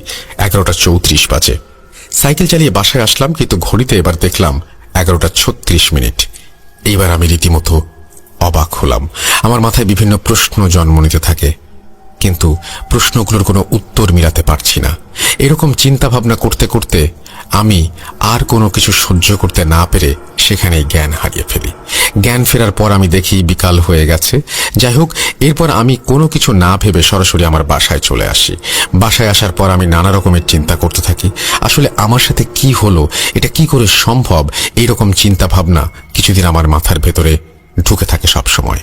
Speaker 1: 11টা 34 বাজে। সাইকেল চালিয়ে বাসায় আসলাম, কিন্তু ঘড়িতে এবার দেখলাম 11টা 36। এইবার আমি রীতিমতো অবাক হলাম। আমার মাথায় বিভিন্ন প্রশ্ন জন্ম নিতে থাকে, কিন্তু প্রশ্নগুলোর কোনো উত্তর মিলাতে পারছি না। এরকম চিন্তা ভাবনা করতে করতে আমি আর কোনো কিছু সহ্য করতে না পেরে সেখানেই জ্ঞান হারিয়ে ফেলি। জ্ঞান ফেরার পর আমি দেখি বিকাল হয়ে গেছে। যাই হোক, এরপর আমি কোনো কিছু না ভেবে সরাসরি আমার বাসায় চলে আসি। বাসায় আসার পর আমি নানা রকমের চিন্তা করতে থাকি, আসলে আমার সাথে কি হলো, এটা কি করে সম্ভব? এইরকম চিন্তা ভাবনা কিছুদিন আমার মাথার ভেতরে ঢুকে থাকে সব সময়।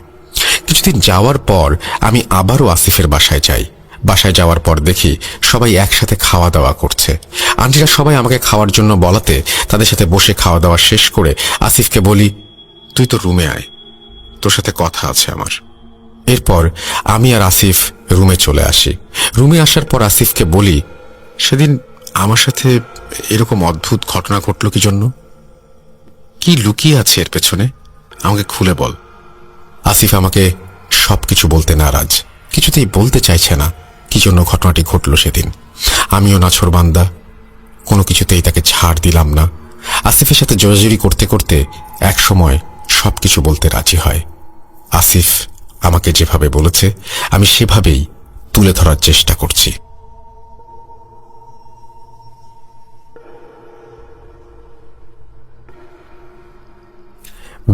Speaker 1: কিছুদিন যাওয়ার পর আমি আবারও আসিফের বাসায় যাই। বাসায় যাওয়ার পর দেখি সবাই একসাথে খাওয়া দাওয়া করছে। আন্টিরা সবাই আমাকে খাওয়ার জন্য বলাতে তাদের সাথে বসে খাওয়া দাওয়া শেষ করে আসিফকে বলি, তুই তো রুমে আয়, তোর সাথে কথা আছে আমার। এরপর আমি আর আসিফ রুমে চলে আসি। রুমে আসার পর আসিফকে বলি, সেদিন আমার সাথে এরকম অদ্ভুত ঘটনা ঘটলো কি জন্য? কি লুকিয়ে আছে এর পেছনে? আমাকে খুলে বল। আসিফ আমাকে সবকিছু বলতে নারাজ, কিছুতেই বলতে চাইছে না কি জন্য ঘটনাটি ঘটল সেদিন। আমিও নাছোড়বান্দা, কোনো কিছুতেই তাকে ছাড় দিলাম না। আসিফের সাথে জোরাজুরি করতে করতে এক সময় সবকিছু বলতে রাজি হয়। আসিফ আমাকে যেভাবে বলেছে আমি সেভাবেই তুলে ধরার চেষ্টা করছি।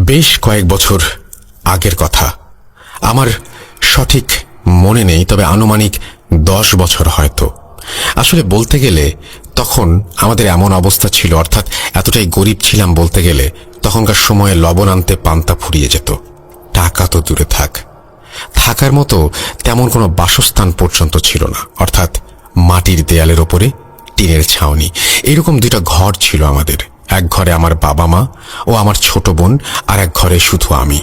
Speaker 1: বেশ কয়েক বছর আগের কথা, আমার সঠিক মনে নেই, তবে আনুমানিক 10 বছর হয়তো। আসলে বলতে গেলে তখন আমাদের এমন অবস্থা ছিল, অর্থাৎ এতটাই গরিব ছিলাম বলতে গেলে, তখনকার সময়ে লবণ আনতে পান্তা ফুরিয়ে যেত। টাকা তো দূরে থাক, থাকার মতো তেমন কোনো বাসস্থান পর্যন্ত ছিল না, অর্থাৎ মাটির দেয়ালের ওপরে টিনের ছাউনি। এরকম 2টা ঘর ছিল আমাদের। এক ঘরে আমার বাবা মা ও আমার ছোট বোন, আর এক ঘরে শুধু আমি।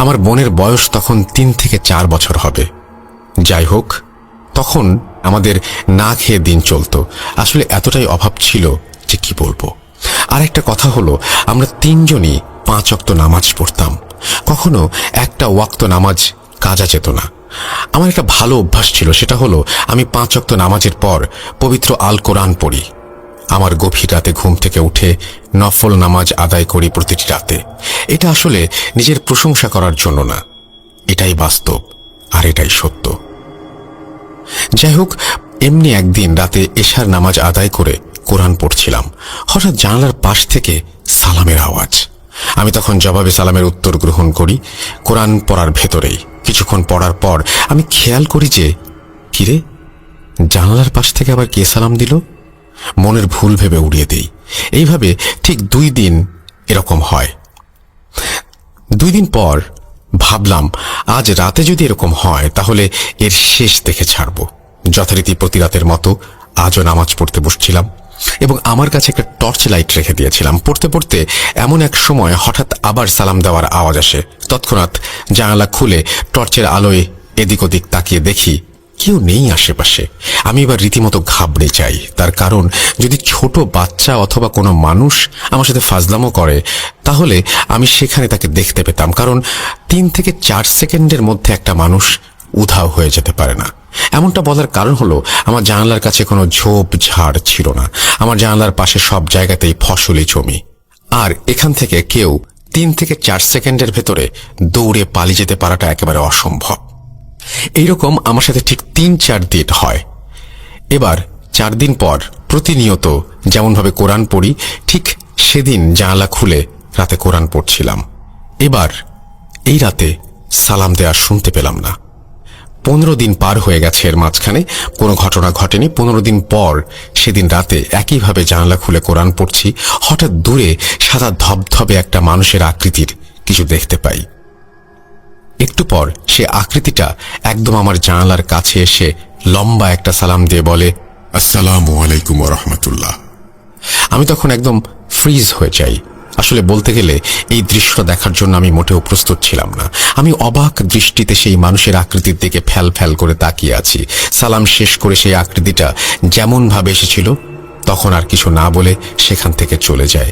Speaker 1: আমার বোনের বয়স তখন 3 থেকে 4 বছর হবে। যাই হোক, তখন আমাদের না খেয়ে দিন চলতো। আসলে এতটাই অভাব ছিল যে কি বলবো। আর একটা কথা হলো, আমরা 3 জনই 5 ওয়াক্ত নামাজ পড়তাম। কখনো একটা ওয়াক্ত নামাজ কাজা যেত না। আমার একটা ভালো অভ্যাস ছিল, সেটা হলো আমি 5 ওয়াক্ত নামাজের পর পবিত্র আল কোরআন পড়ি। আমার গভীর রাতে ঘুম থেকে উঠে নফল নামাজ আদায় করি প্রতিটি রাতে। এটা আসলে নিজের প্রশংসা করার জন্য না, এটাই বাস্তব আর এটাই সত্য। যাই হোক, এমনি একদিন রাতে এশার নামাজ আদায় করে কোরআন পড়ছিলাম। হঠাৎ জানালার পাশ থেকে সালামের আওয়াজ। আমি তখন জবাবে সালামের উত্তর গ্রহণ করি কোরআন পড়ার ভেতরেই। কিছুক্ষণ পড়ার পর আমি খেয়াল করি যে কিরে, জানালার পাশ থেকে আবার কে সালাম দিল। মনের ভুল ভেবে উড়িয়ে দেই। এইভাবে ঠিক 2 দিন এরকম হয়। 2 দিন পর ভাবলাম আজ রাতে যদি এরকম হয় তাহলে এর শেষ দেখে ছাড়ব। যথারীতি প্রতি রাতের মতো আজও নামাজ পড়তে বসছিলাম এবং আমার কাছে একটা টর্চ লাইট রেখে দিয়েছিলাম। পড়তে পড়তে এমন এক সময় হঠাৎ আবার সালাম দেওয়ার আওয়াজ আসে। তৎক্ষণাৎ জানালা খুলে টর্চের আলোয় এদিক ওদিক তাকিয়ে দেখি কেউ নেই আশেপাশে। আমি এবার রীতিমতো ঘাবড়ে যাই। তার কারণ, যদি ছোট বাচ্চা অথবা কোনো মানুষ আমার সাথে ফাজলামো করে তাহলে আমি সেখানে তাকে দেখতে পেতাম। কারণ 3 থেকে 4 সেকেন্ডের মধ্যে একটা মানুষ উধাও হয়ে যেতে পারে না। এমনটা বলার কারণ হলো আমার জানালার কাছে কোনো ঝোপ ঝাড় ছিল না। আমার জানালার পাশে সব জায়গাতেই ফসলি জমি। আর এখান থেকে কেউ 3 থেকে 4 সেকেন্ডের ভেতরে দৌড়ে পালিয়ে যেতে পারাটা একেবারে অসম্ভব। এইরকম আমার সাথে ঠিক 3-4 দিন হয়। এবার 4 দিন পর প্রতিনিয়ত যেমনভাবে কোরআন পড়ি ঠিক সেদিন জানালা খুলে রাতে কোরআন পড়ছিলাম। এবার এই রাতে সালাম দেওয়ার শুনতে পেলাম না। 15 দিন পার হয়ে গেছে, এর মাঝখানে কোনো ঘটনা ঘটেনি। 15 দিন পর সেদিন রাতে একইভাবে জানালা খুলে কোরআন পড়ছি। হঠাৎ দূরে সাদা ধবধবে একটা মানুষের আকৃতির কিছু দেখতে পাই। একটু পর সে আকৃতিটা একদম আমার জানালার কাছে এসে লম্বা একটা সালাম দিয়ে বলে,
Speaker 3: আসসালামু আলাইকুম ওয়া রাহমাতুল্লাহ।
Speaker 1: আমি তখন একদম ফ্রিজ হয়ে যাই। আসলে বলতে গেলে এই দৃশ্যটা দেখার জন্য আমি মোটেও প্রস্তুত ছিলাম না। আমি অবাক দৃষ্টিতে সেই মানুষের আকৃতির দিকে ফ্যাল ফ্যাল করে তাকিয়ে আছি। সালাম শেষ করে সেই আকৃতিটা যেমন ভাবে এসেছিল তখন আর কিছু না বলে সেখান থেকে চলে যায়।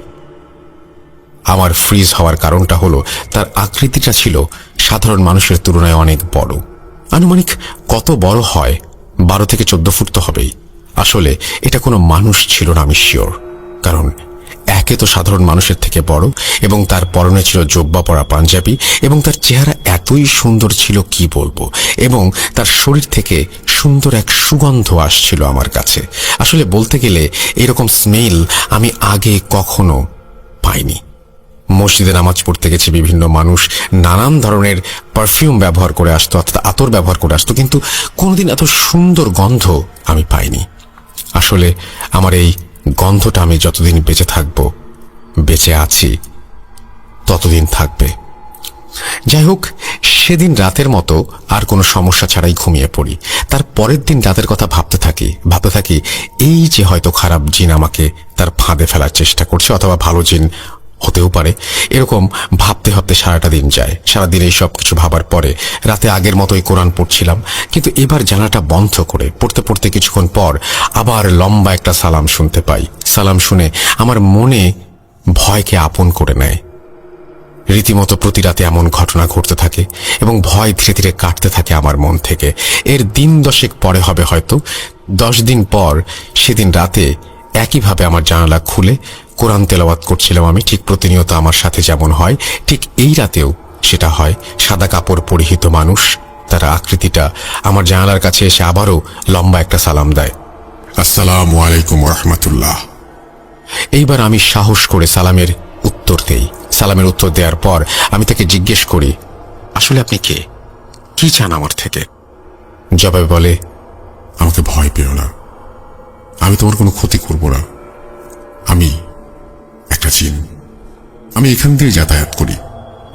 Speaker 1: আমার ফ্রিজ হওয়ার কারণটা হলো তার আকৃতিটা ছিল সাধারণ মানুষের তুলনায় অনেক বড়। আনুমানিক কত বড় হয়, 12 থেকে 14 ফুট তো হবেই। আসলে এটা কোনো মানুষ ছিল না, আমি শিওর। কারণ একে তো সাধারণ মানুষের থেকে বড় এবং তার পরনে ছিল জোব্বা পরা পাঞ্জাবি এবং তার চেহারা এতই সুন্দর ছিল কি বলবো, এবং তার শরীর থেকে সুন্দর এক সুগন্ধ আসছিল আমার কাছে। আসলে বলতে গেলে এরকম স্মেল আমি আগে কখনো পাইনি। মসজিদে নামাজ পড়তে গেছে বিভিন্ন মানুষ নানান ধরনের পারফিউম ব্যবহার করে আসতো, অর্থাৎ আতর ব্যবহার করে আসতো, কিন্তু কোনোদিন এত সুন্দর গন্ধ আমি পাইনি। আসলে আমার এই গন্ধটা আমি যতদিন বেঁচে থাকব, বেঁচে আছি, ততদিন থাকবে। যাই হোক, সেদিন রাতের মতো আর কোনো সমস্যা ছাড়াই ঘুমিয়ে পড়ি। তার পরের দিন রাতের কথা ভাবতে থাকি এই যে হয়তো খারাপ জিন আমাকে তার ফাঁদে ফেলার চেষ্টা করছে, অথবা ভালো জিন হতেও পারে। এরকম ভাবতে ভাবতে সারাটা দিন যায়। সারাদিন এই সব কিছু ভাবার পরে রাতে আগের মতোই কোরআন পড়ছিলাম, কিন্তু এবার জানালাটা বন্ধ করে পড়তে পড়তে কিছুক্ষণ পর আবার লম্বা একটা সালাম শুনতে পাই। সালাম শুনে আমার মনে ভয়কে আপন করে নেয়। রীতিমতো প্রতি রাতে এমন ঘটনা ঘটতে থাকে এবং ভয় ধীরে ধীরে কাটতে থাকে আমার মন থেকে। এর দিন 10 পরে হবে হয়তো। 10 দিন পর সেদিন রাতে একইভাবে আমার জানালা খুলে কোরআন তেলাওয়াত করছিলাম আমি, ঠিক প্রতিনিয়ত আমার সাথে যেমন হয় ঠিক এই রাতেও সেটা হয়। সাদা কাপড় পরিহিত মানুষ, তার আকৃতিটা আমার জানালার কাছে এসে আবারও লম্বা একটা সালাম দেয়।
Speaker 3: আসসালামু আলাইকুম ওয়া রাহমাতুল্লাহ।
Speaker 1: এইবার আমি সাহস করে সালামের উত্তর দেই। সালামের উত্তর দেওয়ার পর আমি তাকে জিজ্ঞেস করি, আসলে আপনি কে, কি চান আমার থেকে? জবাবে বলে,
Speaker 3: আমাকে ভয় পেও না, আমি তোমার কোনো ক্ষতি করব না। আমি একটা জিন, আমি এখান দিয়ে যাতায়াত করি।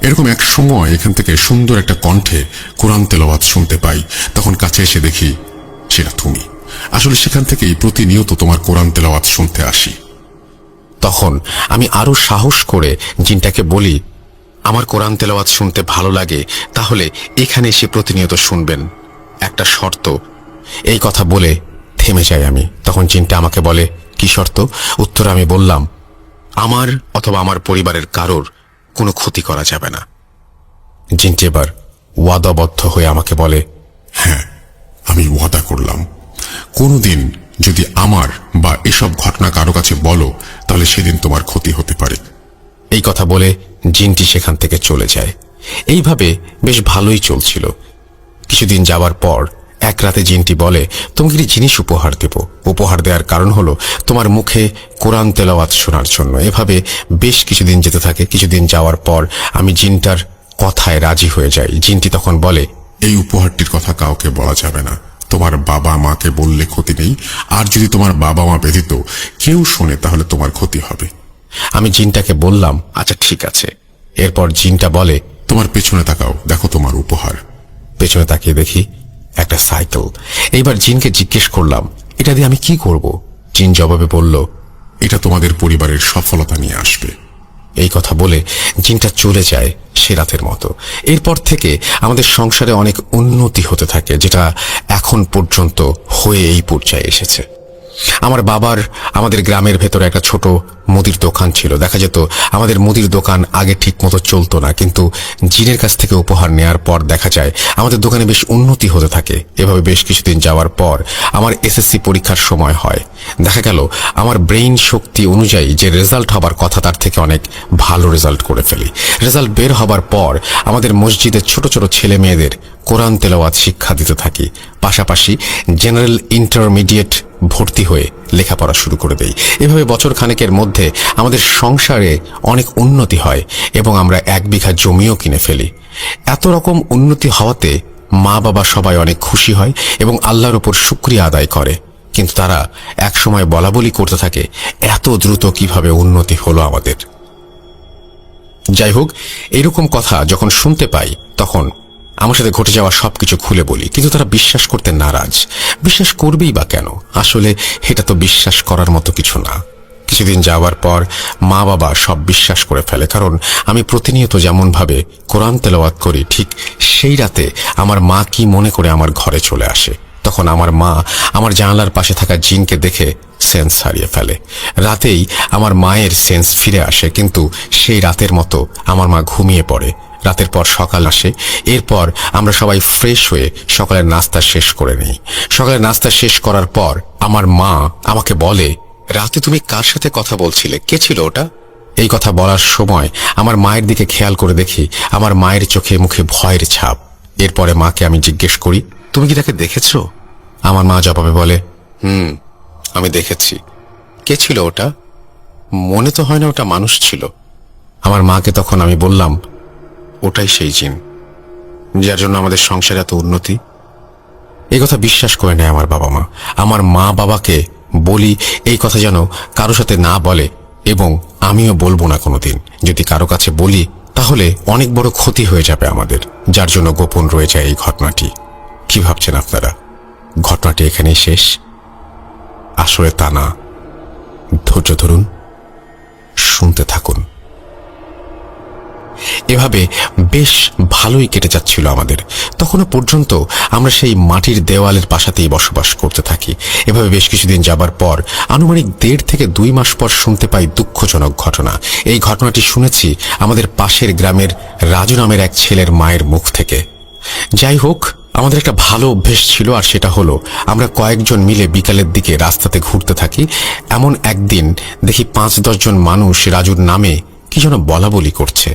Speaker 3: এরকম এক সময় এখান থেকে সুন্দর একটা কণ্ঠে কোরআন তেলাওয়াত শুনতে পাই। তখন কাছে এসে দেখি সেটা তুমি। আসলে সেখান থেকেই প্রতিনিয়ত তোমার কোরআন তেলাওয়াত শুনতে আসি।
Speaker 1: তখন আমি আরো সাহস করে জিনটাকে বলি, আমার কোরআন তেলাওয়াত শুনতে ভালো লাগে, তাহলে এখানে এসে প্রতিনিয়ত শুনবেন, একটা শর্ত। এই কথা বলে থেমে যাই আমি। তখন জিনটা আমাকে বলে, কি শর্ত? উত্তরে আমি বললাম, আমার অথবা আমার পরিবারের কারোর কোনো ক্ষতি করা যাবে না। জিনটি এবার ওয়াদাবদ্ধ হয়ে আমাকে বলে,
Speaker 3: হ্যাঁ, আমি ওয়াদা করলাম, কোনোদিন যদি আমার বা এসব ঘটনা কারো কাছে বলো তাহলে সেদিন তোমার ক্ষতি হতে পারে।
Speaker 1: এই কথা বলে জিনটি সেখান থেকে চলে যায়। এইভাবে বেশ ভালোই চলছিল। কিছুদিন যাবার পর এক রাতে জিনটি বলে, তোমাকে একটি জিনিস উপহার দেব। উপহার দেওয়ার কারণ হলো তোমার মুখে কোরআন তেলাওয়াত শোনার জন্য। এভাবে বেশ কিছুদিন যেতে থাকে। কিছুদিন যাওয়ার পর আমি জিনটার কথায় রাজি হয়ে যাই। জিনটি তখন বলে,
Speaker 3: এই উপহারটির কথা কাউকে বলা যাবে না। তোমার বাবা মাকে বললে ক্ষতি নেই, আর যদি তোমার বাবা মা ব্যতীত কেউ শোনে তাহলে তোমার ক্ষতি হবে।
Speaker 1: আমি জিনটাকে বললাম, আচ্ছা ঠিক আছে। এরপর জিনটা বলে,
Speaker 3: তোমার পেছনে তাকাও, দেখো তোমার উপহার।
Speaker 1: পেছনে তাকিয়ে দেখি একটা সাইকেল। এইবার জিনকে জিজ্ঞেস করলাম, এটা দিয়ে আমি কি করব? জিন জবাবে বলল,
Speaker 3: এটা তোমাদের পরিবারের সফলতা নিয়ে আসবে।
Speaker 1: এই কথা বলে জিনটা চলে যায় সে রাতের মতো। এরপর থেকে আমাদের সংসারে অনেক উন্নতি হতে থাকে, যেটা এখন পর্যন্ত হয়ে এই পর্যায়ে এসেছে। আমার বাবার আমাদের গ্রামের ভেতরে একটা ছোট মুদির দোকান ছিল। দেখা যেত আমাদের মুদির দোকান আগে ঠিক মতো চলতো না, কিন্তু জিনের কাছ থেকে উপহার নেয়ার পর দেখা যায় আমাদের দোকানে বেশ উন্নতি হতে থাকে। এভাবে বেশ কিছুদিন যাওয়ার পর আমার এসএসসি পরীক্ষার সময় হয়। দেখা গেল আমার ব্রেইন শক্তি অনুযায়ী যে রেজাল্ট হবার কথা তার থেকে অনেক ভালো রেজাল্ট করে ফেলি। রেজাল্ট বের হবার পর আমাদের মসজিদের ছোট ছোট ছেলে মেয়েদের কোরআন তেলাওয়াত শিক্ষা দিতে থাকি। পাশাপাশি জেনারেল ইন্টারমিডিয়েট ভর্তি হয়ে লেখাপড়া শুরু করে দেই। এভাবে বছর খানেকের মধ্যে আমাদের সংসারে অনেক উন্নতি হয় এবং আমরা 1 বিঘা জমিও কিনে ফেলি। এত রকম উন্নতি হওয়াতে মা বাবা সবাই অনেক খুশি হয় এবং আল্লাহর উপর শুকরিয়া আদায় করে। কিন্তু তারা এক সময় বলাবলি করতে থাকে, এত দ্রুত কিভাবে উন্নতি হলো আমাদের। যাই হোক, এরকম কথা যখন শুনতে পাই তখন আমার সাথে ঘটে যাওয়া সবকিছু খুলে বলি, কিন্তু তারা বিশ্বাস করতে নারাজ। বিশ্বাস করবেই বা কেন? আসলে এটা তো বিশ্বাস করার মতো কিছু না। কিছুদিন যাওয়ার পর মা বাবা সব বিশ্বাস করে ফেলে, কারণ আমি প্রতিনিয়ত যেমন ভাবে কোরআন তেলাওয়াত করি, ঠিক সেই রাতে আমার মা কি মনে করে আমার ঘরে চলে আসে। তখন আমার মা আমার জানালার পাশে থাকা জিনকে দেখে সেন্স হারিয়ে ফেলে। রাতেই আমার মায়ের সেন্স ফিরে আসে, কিন্তু সেই রাতের মতো আমার মা ঘুমিয়ে পড়ে। রাতের পর সকাল আসে। এরপর আমরা সবাই ফ্রেশ হয়ে সকালের নাস্তা শেষ করে নিই। সকালের নাস্তা শেষ করার পর আমার মা আমাকে বলে, রাতে তুমি কার সাথে কথা বলছিলে? কে ছিল ওটা? এই কথা বলার সময় আমার মায়ের দিকে খেয়াল করে দেখি আমার মায়ের চোখে মুখে ভয়ের ছাপ। এরপরে মাকে আমি জিজ্ঞেস করি, তুমি কি তাকে দেখেছো? আমার মা জবাবে বলে, আমি দেখেছি। কে ছিল ওটা? মনে তো হয় না ওটা মানুষ ছিল। আমার মাকে তখন আমি বললাম, ওটাই সেই জিন যার জন্য আমাদের সংসারে এত উন্নতি। এই কথা বিশ্বাস করে নেয় আমার বাবা মা। আমার মা বাবাকে বলি এই কথা যেন কারো সাথে না বলে, এবং আমিও বলবো না কোনোদিন। যদি কারো কাছে বলি তাহলে অনেক বড় ক্ষতি হয়ে যাবে আমাদের, যার জন্য গোপন রয়ে যায় এই ঘটনাটি। কি ভাবছেন আপনারা ঘটনাটি এখানেই শেষ? আসলে তা না। ধৈর্য ধরুন, শুনতে থাকুন। এভাবে বেশ ভালোই কেটে যাচ্ছিল আমাদের। তখনও পর্যন্ত আমরা সেই মাটির দেওয়ালের পাশাতেই বসবাস করতে থাকি। এভাবে বেশ কিছুদিন যাবার পর আনুমানিক 1.5 থেকে 2 মাস পর শুনতে পাই দুঃখজনক ঘটনা। এই ঘটনাটি শুনেছি আমাদের পাশের গ্রামের রাজু নামের এক ছেলের মায়ের মুখ থেকে। যাই হোক, আমাদের একটা ভালো অভ্যেস ছিল, আর সেটা হলো আমরা কয়েকজন মিলে বিকালের দিকে রাস্তাতে ঘুরতে থাকি। এমন একদিন দেখি 5-10 জন মানুষ রাজুর নামে কি যেন বলা বলি করছে।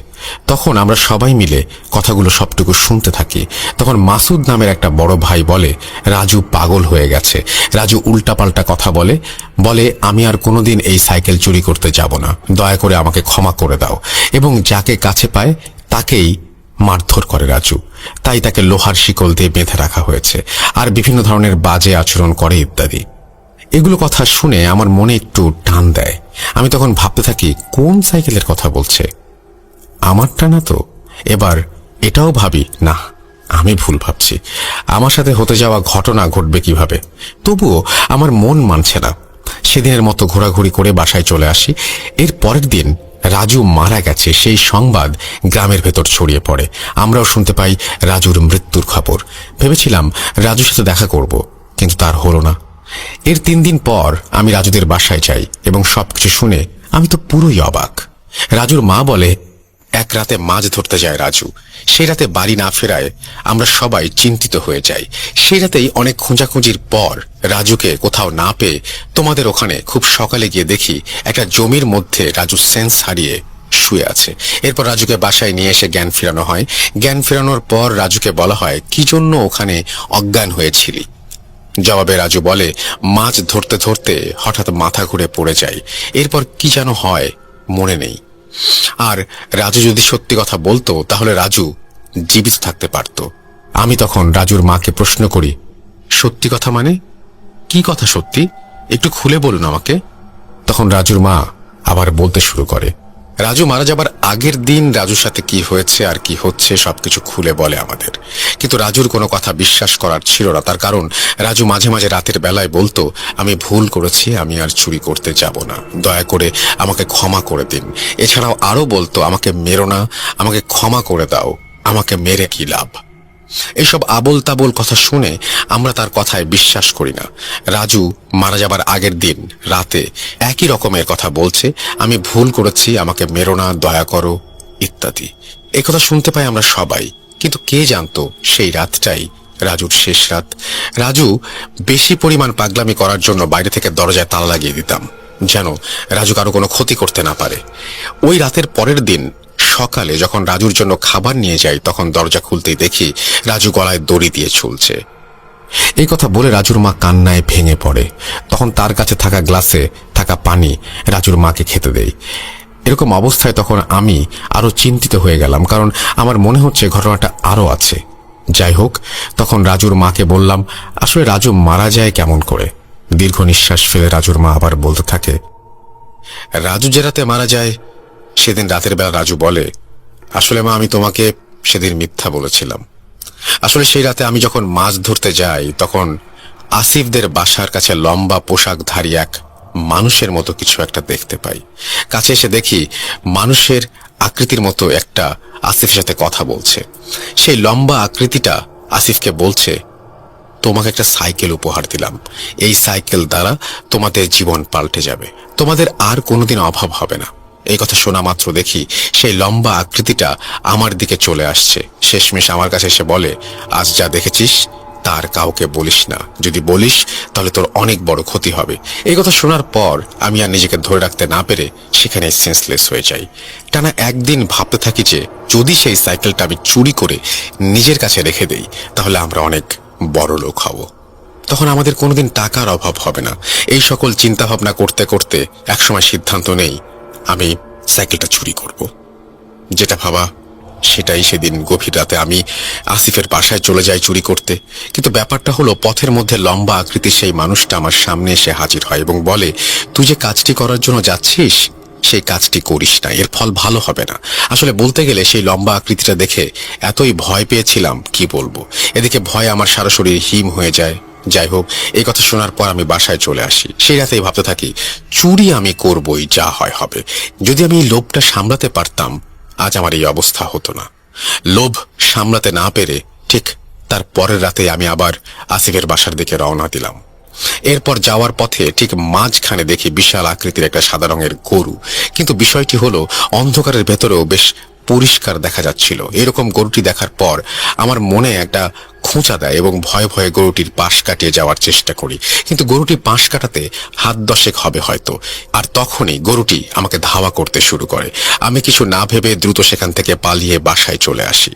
Speaker 1: তখন আমরা সবাই মিলে কথাগুলো সবটুকু শুনতে থাকি। তখন মাসুদ নামের একটা বড় ভাই বলে, রাজু পাগল হয়ে গেছে। রাজু উল্টাপাল্টা কথা বলে, আমি আর কোনোদিন এই সাইকেল চুরি করতে যাব না, দয়া করে আমাকে ক্ষমা করে দাও। এবং যাকে কাছে পায় তাকেই মারধর করে রাজু। তাই তাকে লোহার শিকল দিয়ে বেঁধে রাখা হয়েছে, আর বিভিন্ন ধরনের বাজে আচরণ করে ইত্যাদি। এগুলো কথা শুনে আমার মনে একটু টান দেয়। আমি তখন ভাবতে থাকি, কোন সাইকেলের কথা বলছে? আমারটা না তো। এবার এটাও ভাবি, না, আমি ভুল ভাবছি। আমার সাথে হতে যাওয়া ঘটনা ঘটবে কিভাবে? তবুও আমার মন মানছে না। সেদিনের মতো ঘোরাঘুরি করে বাসায় চলে আসি। এর পরের দিন রাজু মারা গেছে সেই সংবাদ গ্রামের ভেতর ছড়িয়ে পড়ে। আমরাও শুনতে পাই রাজুর মৃত্যুর খবর। ভেবেছিলাম রাজুর সাথে দেখা করব, কিন্তু তার হলো না। এর 3 দিন পর আমি রাজুদের বাসায় যাই এবং সবকিছু শুনে আমি তো পুরোই অবাক। রাজুর মা বলে, এক রাতে মাছ ধরতে যায় রাজু। সেই রাতে বাড়ি না ফেরায় আমরা সবাই চিন্তিত হয়ে যাই। সেই রাতেই অনেক খোঁজাখুঁজির পর রাজুকে কোথাও না পেয়ে তোমাদের ওখানে খুব সকালে গিয়ে দেখি একটা জমির মধ্যে রাজু সেন্স হারিয়ে শুয়ে আছে। এরপর রাজুকে বাসায় নিয়ে এসে জ্ঞান ফেরানো হয়। জ্ঞান ফেরানোর পর রাজুকে বলা হয় কি জন্য ওখানে অজ্ঞান হয়েছিলি। জবাবে রাজু বলে মাছ ধরতে ধরতে হঠাৎ মাথা ঘুরে পড়ে যায়। এরপর কি যেন হয় মনে নেই। আর রাজু যদি সত্যি কথা বলতো তাহলে রাজু জীবিত থাকতে পারত। আমি তখন রাজুর মাকে প্রশ্ন করি, সত্যি কথা মানে কি কথা সত্যি, একটু খুলে বলুন আমাকে। তখন রাজুর মা আবার বলতে শুরু করে। রাজু মারা যাবার আগের দিন রাজুর সাথে কি হয়েছে আর কি হচ্ছে সবকিছু খুলে বলে আমাদের। কিন্তু রাজুর কোনো কথা বিশ্বাস করার ছিল না। তার কারণ রাজু মাঝে মাঝে রাতের বেলায় বলতো আমি ভুল করেছি, আমি আর চুরি করতে যাব না, দয়া করে আমাকে ক্ষমা করে দিন। এছাড়াও আরো বলতো আমাকে মেরো না, আমাকে ক্ষমা করে দাও, আমাকে মেরে কি লাভ। এইসব আবোল তাবোল কথা শুনে আমরা তার কথায় বিশ্বাস করি না। রাজু মারা যাবার আগের দিন রাতে একই রকমের কথা বলছে, আমি ভুল করেছি, আমাকে মেরো না, দয়া করো ইত্যাদি। এই কথা শুনতে পাই আমরা সবাই, কিন্তু কে জানতো সেই রাতটাই রাজুর শেষ রাত। রাজু বেশি পরিমাণ পাগলামি করার জন্য বাইরে থেকে দরজায় তালা লাগিয়ে দিতাম, যেন রাজু কারো কোনো ক্ষতি করতে না পারে। ওই রাতের পরের দিন সকালে যখন রাজুর জন্য খাবার নিয়ে যাই তখন দরজা খুলতেই দেখি রাজু গলায় দড়ি দিয়ে ঝুলছে। এই কথা বলে রাজুর মা কান্নায় ভেঙে পড়ে। তখন তার কাছে থাকা গ্লাসে থাকা পানি রাজুর মাকে খেতে দেই। এরকম অবস্থায় তখন আমি আরো চিন্তিত হয়ে গেলাম, কারণ আমার মনে হচ্ছে ঘটনাটা আরো আছে। যাই হোক, তখন রাজুর মাকে বললাম আসলে রাজু মারা যায় কেমন করে। দীর্ঘ নিঃশ্বাস ফেলে রাজুর মা আবার বলতে থাকে, রাজু যে রাতে মারা যায় সেদিন রাতের বেলা রাজু বলে আসলে মা আমি তোমাকে সেদিন মিথ্যা বলেছিলাম। আসলে সেই রাতে আমি যখন মাছ ধরতে যাই তখন আসিফদের বাসার কাছে লম্বা পোশাকধারী এক মানুষের মতো কিছু একটা দেখতে পাই। কাছে এসে দেখি মানুষের আকৃতির মতো একটা আসিফের সাথে কথা বলছে। সেই লম্বা আকৃতিটা আসিফকে বলছে তোমাকে একটা সাইকেল উপহার দিলাম, এই সাইকেল দ্বারা তোমাদের জীবন পাল্টে যাবে, তোমাদের আর কোনোদিন অভাব হবে না। এই কথা শোনা মাত্র দেখি সেই লম্বা আকৃতিটা আমার দিকে চলে আসছে। শেষমেশ আমার কাছে এসে বলে আজ যা দেখেছিস তার কাউকে বলিস না, যদি বলিস তাহলে তোর অনেক বড় ক্ষতি হবে। এই কথা শোনার পর আমি আর নিজেকে ধরে রাখতে না পেরে সেখানে সেন্সলেস হয়ে যাই। টানা একদিন ভাবতে থাকি যে যদি সেই সাইকেলটা আমি চুরি করে নিজের কাছে রেখে দেই তাহলে আমরা অনেক বড় লোক হব, তখন আমাদের কোনোদিন টাকার অভাব হবে না। এই সকল চিন্তা ভাবনা করতে করতে একসময় সিদ্ধান্ত নেই আমি সাইকেলটা চুরি করব। যেটা ভাবা সেটাই সেদিন গভীর রাতে আমি আসিফের বাসায় চলে যাই চুরি করতে। কিন্তু ব্যাপারটা হলো পথের মধ্যে লম্বা আকৃতির সেই মানুষটা আমার সামনে এসে হাজির হয় এবং বলে তুই যে কাজটি করার জন্য যাচ্ছিস সেই কাজটি করিস না, এর ফল ভালো হবে না। আসলে বলতে গেলে সেই লম্বা আকৃতিটা দেখে এতই ভয় পেয়েছিলাম কি বলবো। এদিকে ভয়ে আমার সারা শরীর হিম হয়ে যায়। যাই হোক, এই কথা শোনার পর আমি বাসায় চলে আসি। সেই রাতেই ভাবতে থাকি চুরি আমি করবই, যা হয় হবে। যদি আমি এই লোভটা সামলাতে পারতাম আজ আমার এই অবস্থা হতো না। লোভ সামলাতে না পেরে ঠিক তার পরের রাতে আমি আবার আসিফের বাসার দিকে রওনা দিলাম। এরপর যাওয়ার পথে ঠিক মাঝখানে দেখি বিশাল আকৃতির একটা সাদা রঙের গরু, কিন্তু বিষয়টি হলো অন্ধকারের ভেতরেও বেশ পরিষ্কার দেখা যাচ্ছিল। এরকম গরুটি দেখার পর আমার মনে একটা খোঁচা দেয় এবং ভয়ে ভয়ে গরুটির পাশ কাটিয়ে যাওয়ার চেষ্টা করি, কিন্তু গরুটি পাশ কাটাতে হাত দশেক হবে হয়তো। আর তখনই গরুটি আমাকে ধাওয়া করতে শুরু করে। আমি কিছু না ভেবে দ্রুত সেখান থেকে পালিয়ে বাসায় চলে আসি।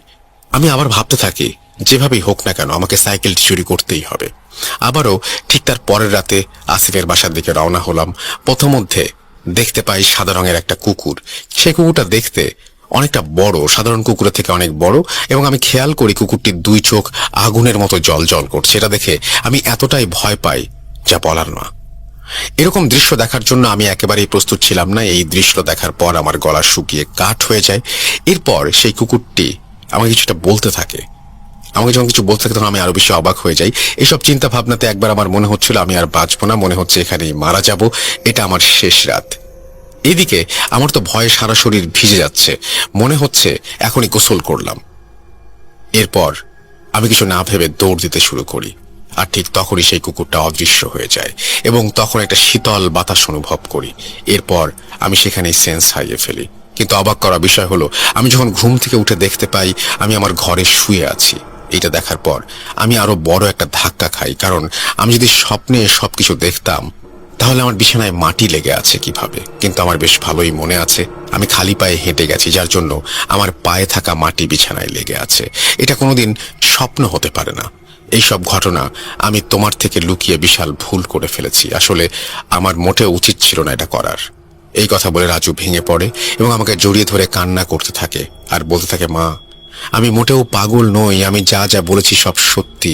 Speaker 1: আমি আবার ভাবতে থাকি যেভাবেই হোক না কেন আমাকে সাইকেলটি চুরি করতেই হবে। আবারও ঠিক তার পরের রাতে আসিফের বাসার দিকে রওনা হলাম। পথমধ্যে দেখতে পাই সাদা রঙের একটা কুকুর। সেই কুকুরটা দেখতে অনেকটা বড়, সাধারণ কুকুরের থেকে অনেক বড়, এবং আমি খেয়াল করি কুকুরটির দুই চোখ আগুনের মতো জল জল করছে। এটা দেখে আমি এতটাই ভয় পাই যা বলার না। এরকম দৃশ্য দেখার জন্য আমি একেবারেই প্রস্তুত ছিলাম না। এই দৃশ্য দেখার পর আমার গলা শুকিয়ে কাঠ হয়ে যায়। এরপর সেই কুকুরটি আমাকে কিছুটা বলতে থাকে। আমাকে যখন কিছু বলতে থাকে তখন আমি আরো বেশি অবাক হয়ে যাই। এইসব চিন্তা ভাবনাতে একবার আমার মনে হচ্ছিল আমি আর বাঁচবো না, মনে হচ্ছে এখানেই মারা যাব, এটা আমার শেষ রাত। এদিকে আমার তো ভয়ে সারা শরীর ভিজে যাচ্ছে, মনে হচ্ছে এখনই গোসল করলাম। এরপর আমি কিছু না ভেবে দৌড় দিতে শুরু করি, আর ঠিক তখনই সেই কুকুরটা অদৃশ্য হয়ে যায় এবং তখন একটা শীতল বাতাস অনুভব করি। এরপর আমি সেখানেই সেন্স হারিয়ে ফেলি। কিন্তু অবাক করা বিষয় হলো আমি যখন ঘুম থেকে উঠে দেখতে পাই আমি আমার ঘরে শুয়ে আছি। এটা দেখার পর আমি আরো বড় একটা ধাক্কা খাই, কারণ আমি যদি স্বপ্নে সবকিছু দেখতাম তাহলে আমার বিছানায় মাটি লেগে আছে কিভাবে? কিন্তু আমার বেশ ভালোই মনে আছে আমি খালি পায়ে হেঁটে গেছি, যার জন্য আমার পায়ে থাকা মাটি বিছানায় লেগে আছে। এটা কোনোদিন স্বপ্ন হতে পারে না। এইসব ঘটনা আমি তোমার থেকে লুকিয়ে বিশাল ভুল করে ফেলেছি। আসলে আমার মোটেও উচিত ছিল না এটা করার। এই কথা বলে রাজু ভেঙে পড়ে এবং আমাকে জড়িয়ে ধরে কান্না করতে থাকে আর বলতে থাকে, মা, আমি মোটেও পাগল নই, আমি যা যা বলেছি সব সত্যি।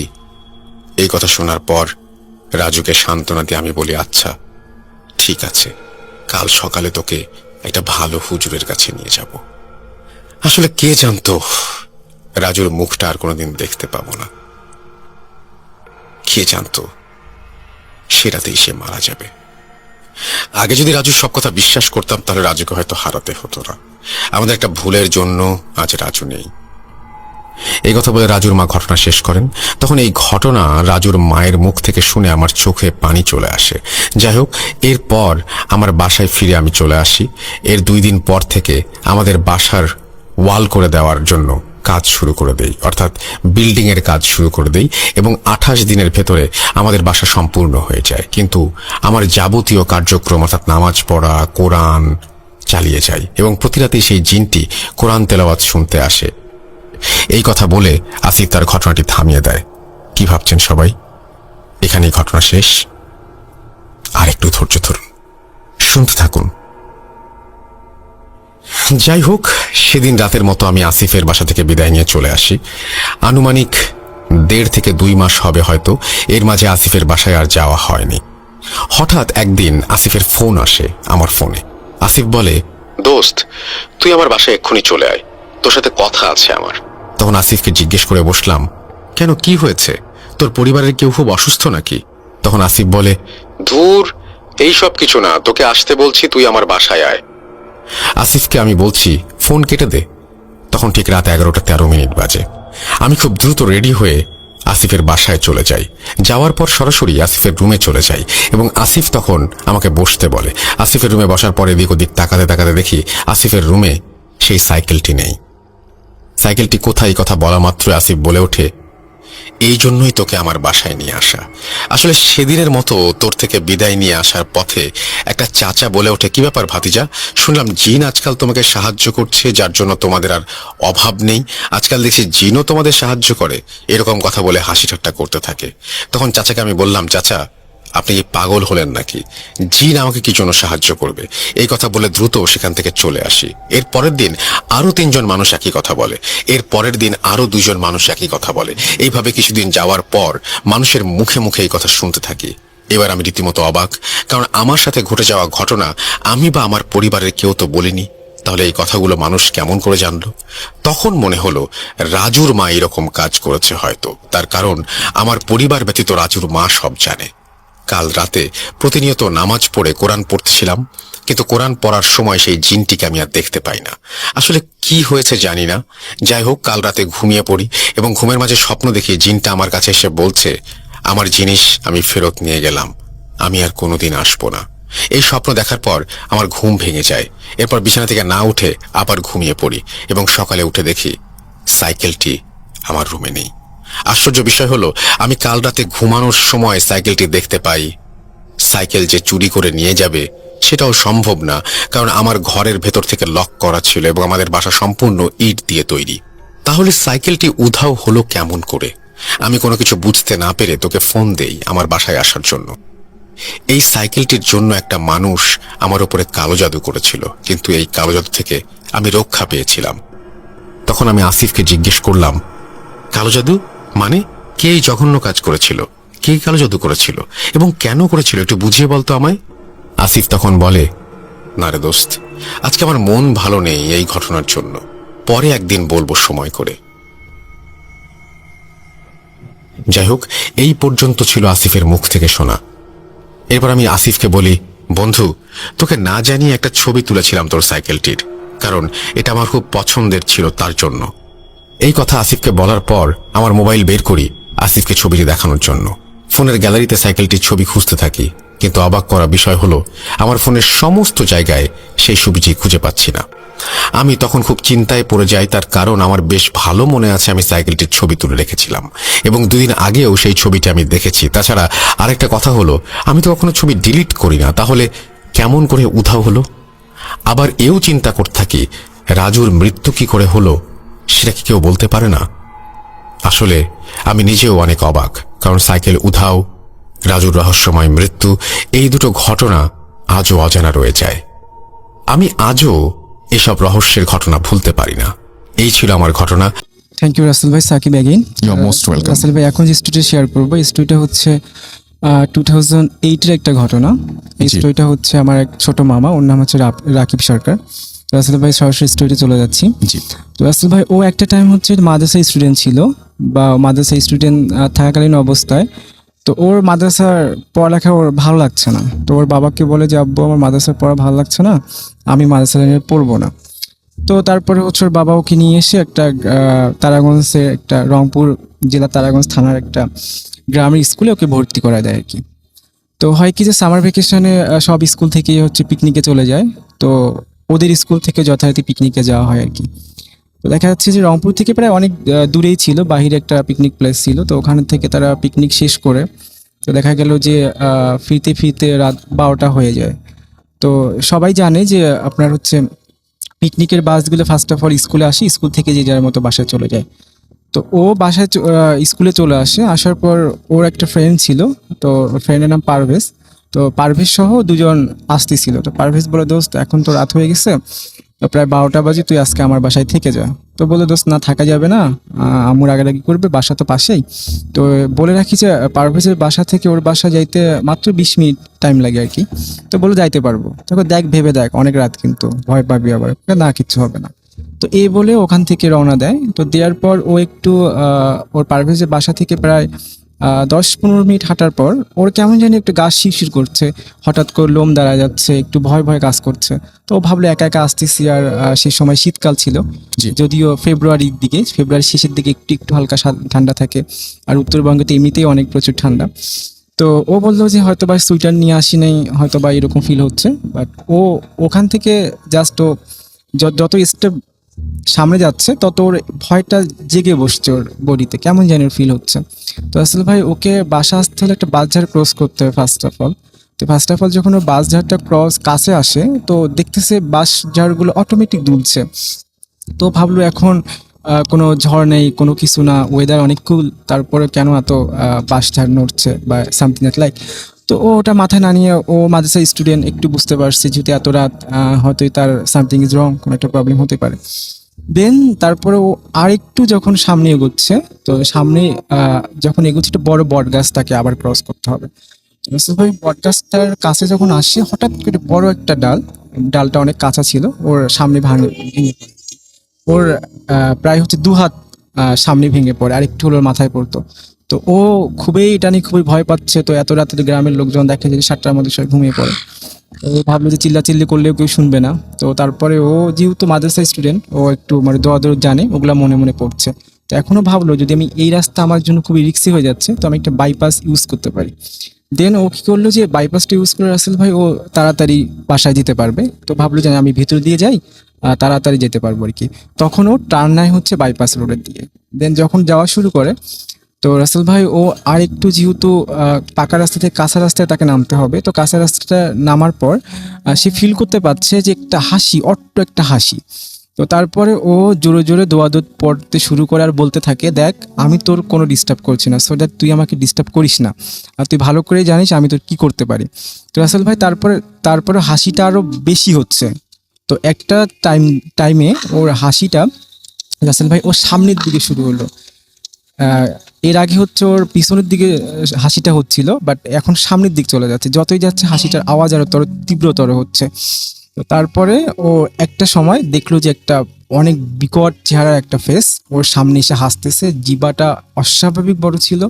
Speaker 1: এই কথা শোনার পর রাজুকে সান্ত্বনা দিয়ে আমি বলি, আচ্ছা ঠিক আছে, কাল সকালে তোকে একটা ভালো হুজুরের কাছে নিয়ে যাব। আসলে কে জানতো রাজুর মুখটা আর কোনোদিন দেখতে পাবো না। কে জানতো সে রাতেই সে মারা যাবে। আগে যদি রাজুর সব কথা বিশ্বাস করতাম তাহলে রাজুকে হয়তো হারাতে হতো না। আমাদের একটা ভুলের জন্য আজ রাজু নেই। এই কথা বলে রাজুর মা ঘটনা শেষ করেন। তখন এই ঘটনা রাজুর মায়ের মুখ থেকে শুনে আমার চোখে পানি চলে আসে। যাই হোক, এরপর আমার বাসায় ফিরে আমি চলে আসি। এর 2 দিন পর থেকে আমাদের বাসার ওয়াল করে দেওয়ার জন্য কাজ শুরু করে দেই, অর্থাৎ বিল্ডিং এর কাজ শুরু করে দেই এবং 28 দিনের ভেতরে আমাদের বাসা সম্পূর্ণ হয়ে যায়। কিন্তু আমার যাবতীয় কার্যক্রম অর্থাৎ নামাজ পড়া, কোরআন চালিয়ে যাই এবং প্রতি রাতেই সেই জিনটি কোরআন তেলাওয়াত শুনতে আসে। এই কথা বলে আসিফ তার ঘটনাটি থামিয়ে দেয়। কি ভাবছেন সবাই? এখানেই ঘটনা শেষ? আর একটু ধৈর্য ধরুন, শুনতে থাকুন। যাই হোক, সেদিন রাতের মতো আমি আসিফের বাসা থেকে বিদায় নিয়ে চলে আসি। আনুমানিক 1.5 থেকে 2 মাস হবে হয়তো। এর মাঝে আসিফের বাসায় আর যাওয়া হয়নি। হঠাৎ একদিন আসিফের ফোন আসে আমার ফোনে। আসিফ বলে, দোস্ত, তুই আমার বাসায় এক্ষুনি চলে আয়, তোর সাথে কথা আছে আমার। তখন আসিফকে জিজ্ঞেস করে বসলাম, কেন, কি হয়েছে? তোর পরিবারের কেউ খুব অসুস্থ নাকি? তখন আসিফ বলে, ধুর, এই সব কিছু না, তোকে আসতে বলছি, তুই আমার বাসায় আয়। আসিফকে আমি বলছি, ফোন কেটে দে। তখন ঠিক রাত 11:13 বাজে। আমি খুব দ্রুত রেডি হয়ে আসিফের বাসায় চলে যাই। যাওয়ার পর সরাসরি আসিফের রুমে চলে যাই এবং আসিফ তখন আমাকে বসতে বলে। আসিফের রুমে বসার পরে এদিক ওদিক তাকাতে তাকাতে দেখি আসিফের রুমে সেই সাইকেলটি নেই। সাইকেলটি কোথায় কথা বলা মাত্র আসিফ বলে ওঠে, এই জন্যই তোকে আমার বাসায় নিয়ে আসা। আসলে সেদিনের মতো তোর থেকে বিদায় নিয়ে আসার পথে একটা চাচা বলে ওঠে, কি ব্যাপার ভাতিজা, শুনলাম জিন আজকাল তোমাকে সাহায্য করছে, যার জন্য তোমাদের আর অভাব নেই। আজকাল দেখছি জিনও তোমাদের সাহায্য করে। এরকম কথা বলে হাসি ঠাট্টা করতে থাকে। তখন চাচাকে আমি বললাম, চাচা, আপনি কি পাগল হলেন নাকি? জিন আমাকে কি জন্য সাহায্য করবে? এই কথা বলে দ্রুত সেখান থেকে চলে আসি। এর পরের দিন আরো 3 জন মানুষ একই কথা বলে। এর পরের দিন আরো 2 জন মানুষ একই কথা বলে। এইভাবে কিছুদিন যাওয়ার পর মানুষের মুখে মুখে এই কথা শুনতে থাকি। এবার আমি রীতিমতো অবাক, কারণ আমার সাথে ঘটে যাওয়া ঘটনা আমি বা আমার পরিবারের কেউ তো বলিনি। তাহলে এই কথাগুলো মানুষ কেমন করে জানলো? তখন মনে হলো রাজুর মা এরকম কাজ করেছে হয়তো। তার কারণ আমার পরিবার ব্যতীত রাজুর মা সব জানে। কাল রাতে প্রতিনিয়ত নামাজ পড়ে কোরআন পড়তেছিলাম, কিন্তু কোরআন পড়ার সময় সেই জিনটিকে আমি আর দেখতে পাই না। আসলে কি হয়েছে জানি না। যাই হোক, কাল রাতে ঘুমিয়ে পড়ি এবং ঘুমের মাঝে স্বপ্ন দেখি জিনটা আমার কাছে এসে বলছে, আমার জিনিস আমি ফেরত নিয়ে গেলাম, আমি আর কোনোদিন আসবো না। এই স্বপ্ন দেখার পর আমার ঘুম ভেঙে যায়। এরপর বিছানা থেকে না উঠে আবার ঘুমিয়ে পড়ি এবং সকালে উঠে দেখি সাইকেলটি আমার রুমে নেই। আশ্চর্য বিষয় হলো, আমি কাল রাতে ঘুমানোর সময় সাইকেলটি দেখতে পাই। সাইকেল যে চুরি করে নিয়ে যাবে সেটাও সম্ভব না, কারণ আমার ঘরের ভেতর থেকে লক করা ছিল এবং আমাদের বাসা সম্পূর্ণ ইট দিয়ে তৈরি। তাহলে সাইকেলটি উধাও হলো কেমন করে? আমি কোনো কিছু বুঝতে না পেরে তোকে ফোন দেই আমার বাসায় আসার জন্য। এই সাইকেলটির জন্য একটা মানুষ আমার উপরে কালো জাদু করেছিল, কিন্তু এই কালো জাদু থেকে আমি রক্ষা পেয়েছিলাম। তখন আমি আসিফকে জিজ্ঞেস করলাম, কালো জাদু মানে? কে এই জঘন্য কাজ করেছিল? কে কালো জাদু করেছিল এবং কেন করেছিল, একটু বুঝিয়ে বলতো আমায়। আসিফ তখন বলে, না রে দোস্ত, আজকে আমার মন ভালো নেই এই ঘটনার জন্য, পরে একদিন বলবো সময় করে। যাই হোক, এই পর্যন্ত ছিল আসিফের মুখ থেকে শোনা। এরপর আমি আসিফকে বলি, বন্ধু, তোকে না জানিয়ে একটা ছবি তুলেছিলাম তোর সাইকেলটির, কারণ এটা আমার খুব পছন্দের ছিল তার জন্য। এই কথা আসিফকে বলার পর আমার মোবাইল বের করি আসিফকে ছবিটি দেখানোর জন্য। ফোনের গ্যালারিতে সাইকেলটির ছবি খুঁজতে থাকি, কিন্তু অবাক করা বিষয় হলো আমার ফোনের সমস্ত জায়গায় সেই ছবিটি খুঁজে পাচ্ছি না। আমি তখন খুব চিন্তায় পড়ে যাই, তার কারণ আমার বেশ ভালো মনে আছে আমি সাইকেলটির ছবি তুলে রেখেছিলাম এবং 2 দিন আগেও সেই ছবিটি আমি দেখেছি। তাছাড়া আরেকটা কথা হলো, আমি তো কখনো ছবি ডিলিট করি না, তাহলে কেমন করে উধাও হলো? আবার এও চিন্তা করতে থাকি, রাজুর মৃত্যু কি করে হলো সেটা কি কেউ বলতে পারে না? আসলে আমি নিজেও অনেক অবাক, কারণ সাইকেল উধাও, রাজুর রহস্যময় মৃত্যু, এই দুটো ঘটনা আজও অজানা রয়ে যায়। আমি আজও এসব রহস্যের ঘটনা ভুলতে পারি না। এই ছিল আমার ঘটনা।
Speaker 4: থ্যাংক ইউ রাসেল ভাই, Shakib again.
Speaker 3: You are most welcome.
Speaker 4: Rasel ভাই, এখন যে স্টোরিটা শেয়ার করবো, এই স্টোরিটা হচ্ছে 2008 এর একটা ঘটনা। এই
Speaker 3: জি।
Speaker 4: স্টোরিটা হচ্ছে আমার এক ছোট মামা, ওর নাম হচ্ছে রাকিব সরকার। রাসেল ভাই, সরাসরি স্টোরিতে চলে যাচ্ছি।
Speaker 3: জি।
Speaker 4: তো রাসেল ভাই, ও একটা টাইম হচ্ছে মাদ্রাসা স্টুডেন্ট ছিল, বা মাদ্রাসা স্টুডেন্ট থাকাকালীন অবস্থায় তো ওর মাদ্রাসার পড়ালেখা ওর ভালো লাগছে না। তো ওর বাবাকে বলে যে, আব্বু আমার মাদ্রাসার পড়া ভালো লাগছে না, আমি মাদ্রাসা লাইনে পড়বো না। তো তারপরে হচ্ছে ওর বাবা ওকে নিয়ে এসে একটা তারাগঞ্জে, একটা রংপুর জেলা তারাগঞ্জ থানার একটা গ্রামের স্কুলে ওকে ভর্তি করা দেয় আর কি। তো হয় কি যে সামার ভ্যাকেশনে সব স্কুল থেকে হচ্ছে পিকনিকে চলে যায়, তো ওদের স্কুল থেকে যথারীতি পিকনিকে যাওয়া হয় আর কি। তো দেখা যাচ্ছে যে রংপুর থেকে প্রায় অনেক দূরেই ছিল, বাহিরে একটা পিকনিক প্লেস ছিল। তো ওখানে থেকে তারা পিকনিক শেষ করে তো দেখা গেল যে ফিরতে ফিরতে রাত 12টা হয়ে যায়। তো সবাই জানে যে আপনার হচ্ছে পিকনিকের বাসগুলো ফার্স্ট অফ অল স্কুলে আসে, স্কুল থেকে যে যার মতো বাসায় চলে যায়। তো ও বাসায় স্কুলে চলে আসে, আসার পর ওর একটা ফ্রেন্ড ছিল, তো ফ্রেন্ডের নাম পারভেজ। তো পারভেজ সহ দুজন আসতেছিল। তো পারভেজ বলে, দোস্ত এখন তো রাত হয়ে গেছে, তো প্রায় 12টা বাজে, তুই আজকে আমার বাসায় থেকে যা। তো বলে, দোস্ত না থাকা যাবে না, আম্মুর আগারাগি করবে, বাসা তো পাশেই। তো বলে রাখি যে পারভেজের বাসা থেকে ওর বাসা যাইতে মাত্র 20 মিনিট টাইম লাগে আর কি। তো বলে যাইতে পারবো। তখন দেখ, ভেবে দেখ, অনেক রাত কিন্তু, ভয় পাবি আবার। না, কিচ্ছু হবে না। তো এই বলে ওখান থেকে রওনা দেয়। তো দেওয়ার পর ও একটু ওর পারভেজের বাসা থেকে প্রায় 10-15 মিনিট হাঁটার পর ওর কেমন জানি একটু গা শিরশির করছে, হঠাৎ করে লোম দাঁড়া যাচ্ছে, একটু ভয় ভয় কাজ করছে। তো ও ভাবলো একা একা আসতেছি, আর সেই সময় শীতকাল ছিল,
Speaker 3: জি।
Speaker 4: যদিও ফেব্রুয়ারির দিকে, ফেব্রুয়ারির শেষের দিকে একটু একটু হালকা ঠান্ডা থাকে, আর উত্তরবঙ্গে তো এমনিতেই অনেক প্রচুর ঠান্ডা। তো ও বললো যে হয়তো বা সোয়েটার নিয়ে আসি নাই, হয়তো বা এরকম ফিল হচ্ছে। বাট ও ওখান থেকে জাস্ট ও যত স্টেপ সামনে যাচ্ছে তত ওর ভয়টা জেগে বসছে ওর বডিতে, কেমন যেন ফিল হচ্ছে। তো আসলে ভাই, ওকে বাসা আসতে হলে একটা বাসঝাড় ক্রস করতে হবে ফার্স্ট অফ অল। তো ফার্স্ট অফ অল যখন ওর বাসঝাড়টা ক্রস কাছে আসে, তো দেখতেছে বাসঝাড়গুলো অটোমেটিক দুলছে। তো ভাবলো এখন কোনো ঝড় নেই, কোনো কিছু না, ওয়েদার অনেক কুল, তারপরে কেন এত বাসঝাড় নড়ছে বা সামথিং লাইক। তো ও ওটা মাথায় না নিয়ে, ও মাদ্রাসা স্টুডেন্ট, একটু বুঝতে পারছে যেহেতু এত রাত, হয়তো তার সামথিং ইজ রং, কোনো একটা প্রবলেম হতে পারে। দেন তারপরে ও আরেকটু যখন সামনে এগোচ্ছে, তো সামনে যখন এগোচ্ছে একটা বড় বট গাছ তাকে আবার ক্রস করতে হবে। রাসেল ভাই, বট গাছটার কাছে যখন আসে, হঠাৎ করে বড় একটা ডালটা অনেক কাঁচা ছিল, ওর সামনে ভেঙে পড়ে। ওর প্রায় হচ্ছে 2 হাত সামনে ভেঙে পড়ে, আর একটু হলো ওর মাথায় পড়তো। তো ও এটা নিয়ে খুবই ভয় পাচ্ছে। তো এত রাতে তো গ্রামের লোকজন দেখে যে 7টার মধ্যে সবাই ঘুমিয়ে পড়ে। তো ও ভাবলো যে চিল্লাচিল্লি করলেও কেউ শুনবে না। তো তারপরে ও যেহেতু মাদ্রাসা স্টুডেন্ট, ও একটু মানে দোয়া জানে, ওগুলা মনে মনে পড়ছে। তো এখনো ভাবলো যদি আমি এই রাস্তা আমার জন্য খুবই রিস্কি হয়ে যাচ্ছে, তো আমি একটা বাইপাস ইউজ করতে পারি। দেন ও কি করলো যে বাইপাসটা ইউজ করে রাসেল ভাই ও তাড়াতাড়ি বাসায় যেতে পারবে। তো ভাবলো যে আমি ভিতর দিয়ে যাই, তাড়াতাড়ি যেতে পারবো আর কি। তখন ও টার্ন নেয় হচ্ছে বাইপাস রোডের দিকে। দেন যখন যাওয়া শুরু করে, তো রাসেল ভাই ও আর একটু যেহেতু পাকা রাস্তা থেকে কাঁচা রাস্তায় তাকে নামতে হবে, তো কাঁচা রাস্তাটা নামার পর সে ফিল করতে পারছে যে একটা হাসি, অট্ট একটা হাসি। তো তারপরে ও জোরে জোরে দোয়াদুত পড়তে শুরু করে আর বলতে থাকে, দেখ আমি তোর কোনো ডিস্টার্ব করছি না, সো দ্যাট তুই আমাকে ডিস্টার্ব করিস না, আর তুই ভালো করে জানিস আমি তোর কি করতে পারি। তো রাসেল ভাই তারপরে হাসিটা আরো বেশি হচ্ছে। তো একটা টাইমে ওর হাসিটা রাসেল ভাই ওর সামনের দিকে শুরু হলো। এর আগে হচ্ছে ওর পিছনের দিকে হাসিটা হচ্ছিল, বাট এখন সামনের দিক চলে যাচ্ছে, যতই যাচ্ছে হাসিটার আওয়াজ আরো তীব্রতর হচ্ছে। তো তারপরে ও একটা সময় দেখলো যে একটা অনেক বিকট চেহারার একটা ফেস ওর সামনে এসে হাসতেছে, জিবাটা অস্বাভাবিক বড় ছিল,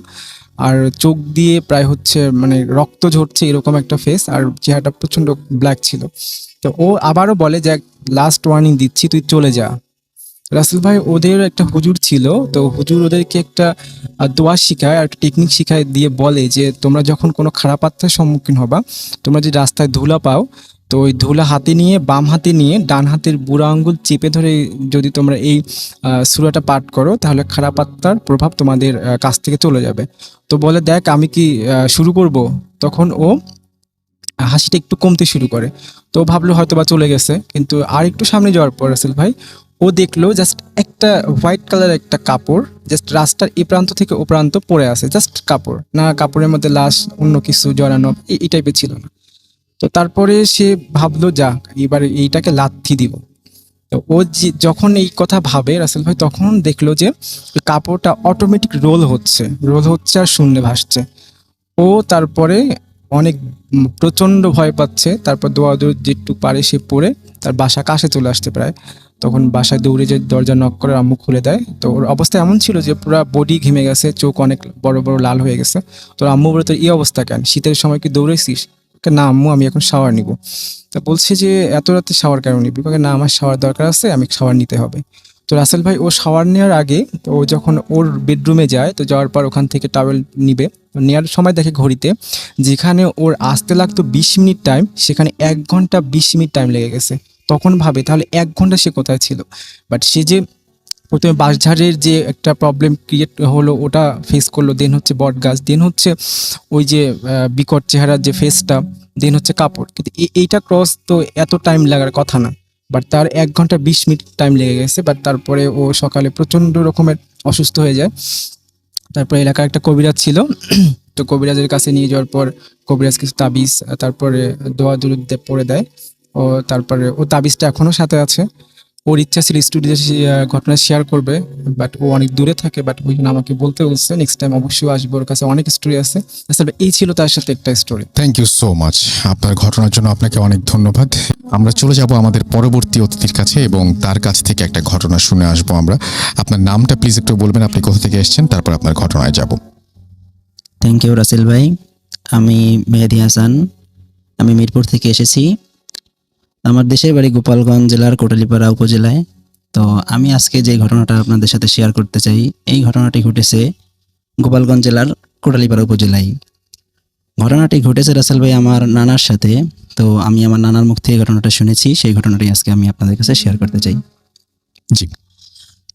Speaker 4: আর চোখ দিয়ে প্রায় হচ্ছে মানে রক্ত ঝরছে এরকম একটা ফেস, আর চেহারাটা প্রচন্ড ব্ল্যাক ছিল। তো ও আবারও বলে যে লাস্ট ওয়ার্নিং দিচ্ছি, তুই চলে যা। রাসেল ভাই, ওদের একটা হুজুর ছিল, তো হুজুর ওদেরকে একটা দোয়া শিখায় আর একটা টেকনিক শিখায়, দিয়ে বলে যে তোমরা যখন কোনো খারাপ আত্মার সম্মুখীন হবা, তোমরা যে রাস্তায় ধুলা পাও, তো ওই ধুলা হাতে নিয়ে বাম হাতে নিয়ে ডান হাতের বুড়া আঙ্গুল চেপে ধরে যদি তোমরা এই সূরাটা পাঠ করো তাহলে খারাপ আত্মার প্রভাব তোমাদের কাছ থেকে চলে যাবে। তো বলে দেখ আমি কি শুরু করব? তখন ও হাসিটা একটু কমতে শুরু করে। তো ও ভাবলো হয়তো বা চলে গেছে, কিন্তু আর একটু সামনে যাওয়ার পর রাসেল ভাই ও দেখলো জাস্ট একটা হোয়াইট কালার একটা কাপড় জাস্ট রাস্তার এই প্রান্ত থেকে ও প্রান্ত পড়ে আছে, জাস্ট কাপড় না, কাপড়ের মধ্যে লাশ অন্য কিছু জড়ানো এই টাইপের ছিল না। তো তারপরে সে ভাবলো যাক এবার এইটাকে লাথি দিব। তো ও যখন এই কথা ভাবে রাসেল ভাই, তখন দেখলো যে ওই কাপড়টা অটোমেটিক রোল হচ্ছে আর শূন্যে ভাসছে। ও তারপরে অনেক প্রচন্ড ভয় পাচ্ছে। তারপর দৌড় যেটুকু পারে সে পড়ে তার বাসা কাছে চলে আসতে প্রায়, তখন বাসায় দৌড়ে যে দরজা নক করে আম্মু খুলে দেয়। তো ওর অবস্থা এমন ছিল যে পুরো বডি ঘেমে গেছে, চোখ অনেক বড় বড় লাল হয়ে গেছে। তো আম্মু বলে তোর এই অবস্থা কেন, শীতের সময় কি দৌড়েছিস? না আম্মু আমি এখন শাওয়ার নিব। তা বলছে যে এত রাতে শাওয়ার কেন নিবি? না আমার শাওয়ার দরকার আছে, আমি শাওয়ার নিতে হবে। তো রাসেল ভাই ও শাওয়ার নেওয়ার আগে ও যখন ওর বেডরুমে যায়, তো যাওয়ার পর ওখান থেকে টাওয়েল নিবে, নেওয়ার সময় দেখে ঘড়িতে যেখানে ওর আসতে লাগতো 20 মিনিট টাইম, সেখানে 1 ঘন্টা 20 মিনিট টাইম লেগে গেছে। তখন ভাবে তাহলে 1 ঘন্টা সে কোথায় ছিল। বাট সে যে প্রথমে বাঁশঝাড়ের যে একটা প্রবলেম ক্রিয়েট হলো ওটা ফেস করলো, দেন হচ্ছে বট গাছ, দেন হচ্ছে ওই যে বিকট চেহারার যে ফেসটা, দেন হচ্ছে কাপড়, কিন্তু এইটা ক্রস তো এত টাইম লাগার কথা না। বাট তার 1 ঘন্টা 20 মিনিট টাইম লেগে গেছে। বাট তারপরে ও সকালে প্রচণ্ড রকমের অসুস্থ হয়ে যায়। তারপরে এলাকার একটা কবিরাজ ছিল, তো কবিরাজের কাছে নিয়ে যাওয়ার পর কবিরাজ কিছু তাবিজ তারপরে দোয়া দুরুদ পড়ে দেয়। ও তারপরে ও তাবিজটা এখনো সাথে আছে। ওর ইচ্ছা ছিল স্টুডিওতে ঘটনা শেয়ার করবে, বাট ও অনেক দূরে থাকে। বাট ওই জন্য আমাকে বলতে বলছে নেক্সট টাইম অবশ্যই আসবো, ওর কাছে অনেক স্টোরি আছে। আসলে এই ছিল তার সাথে একটা story.
Speaker 5: Thank you so much, আপনার ঘটনার জন্য আপনাকে অনেক ধন্যবাদ। আমরা চলে যাব আমাদের পরবর্তী অতিথির কাছে এবং তার কাছ থেকে একটা ঘটনা শুনে আসবো আমরা। আপনার নামটা প্লিজ একটু বলবেন, আপনি কোথা থেকে এসেছেন, তারপর আপনার ঘটনায় যাব।
Speaker 6: থ্যাংক ইউ রাসেল ভাই। আমি মেহেদি হাসান, আমি মিরপুর থেকে এসেছি। আমার দেশের বাড়ি গোপালগঞ্জ জেলার কোটালীপাড়া উপজেলায়। তো আমি আজকে যে ঘটনাটা আপনাদের সাথে শেয়ার করতে চাই, এই ঘটনাটি ঘটেছে গোপালগঞ্জ জেলার কোটালীপাড়া উপজেলায়। ঘটনাটি ঘটেছে রাসেল ভাই আমার নানার সাথে। তো আমি আমার নানার মুখ থেকে ঘটনাটা শুনেছি, সেই ঘটনাটি আজকে আমি আপনাদের কাছে শেয়ার করতে চাই।
Speaker 5: জি।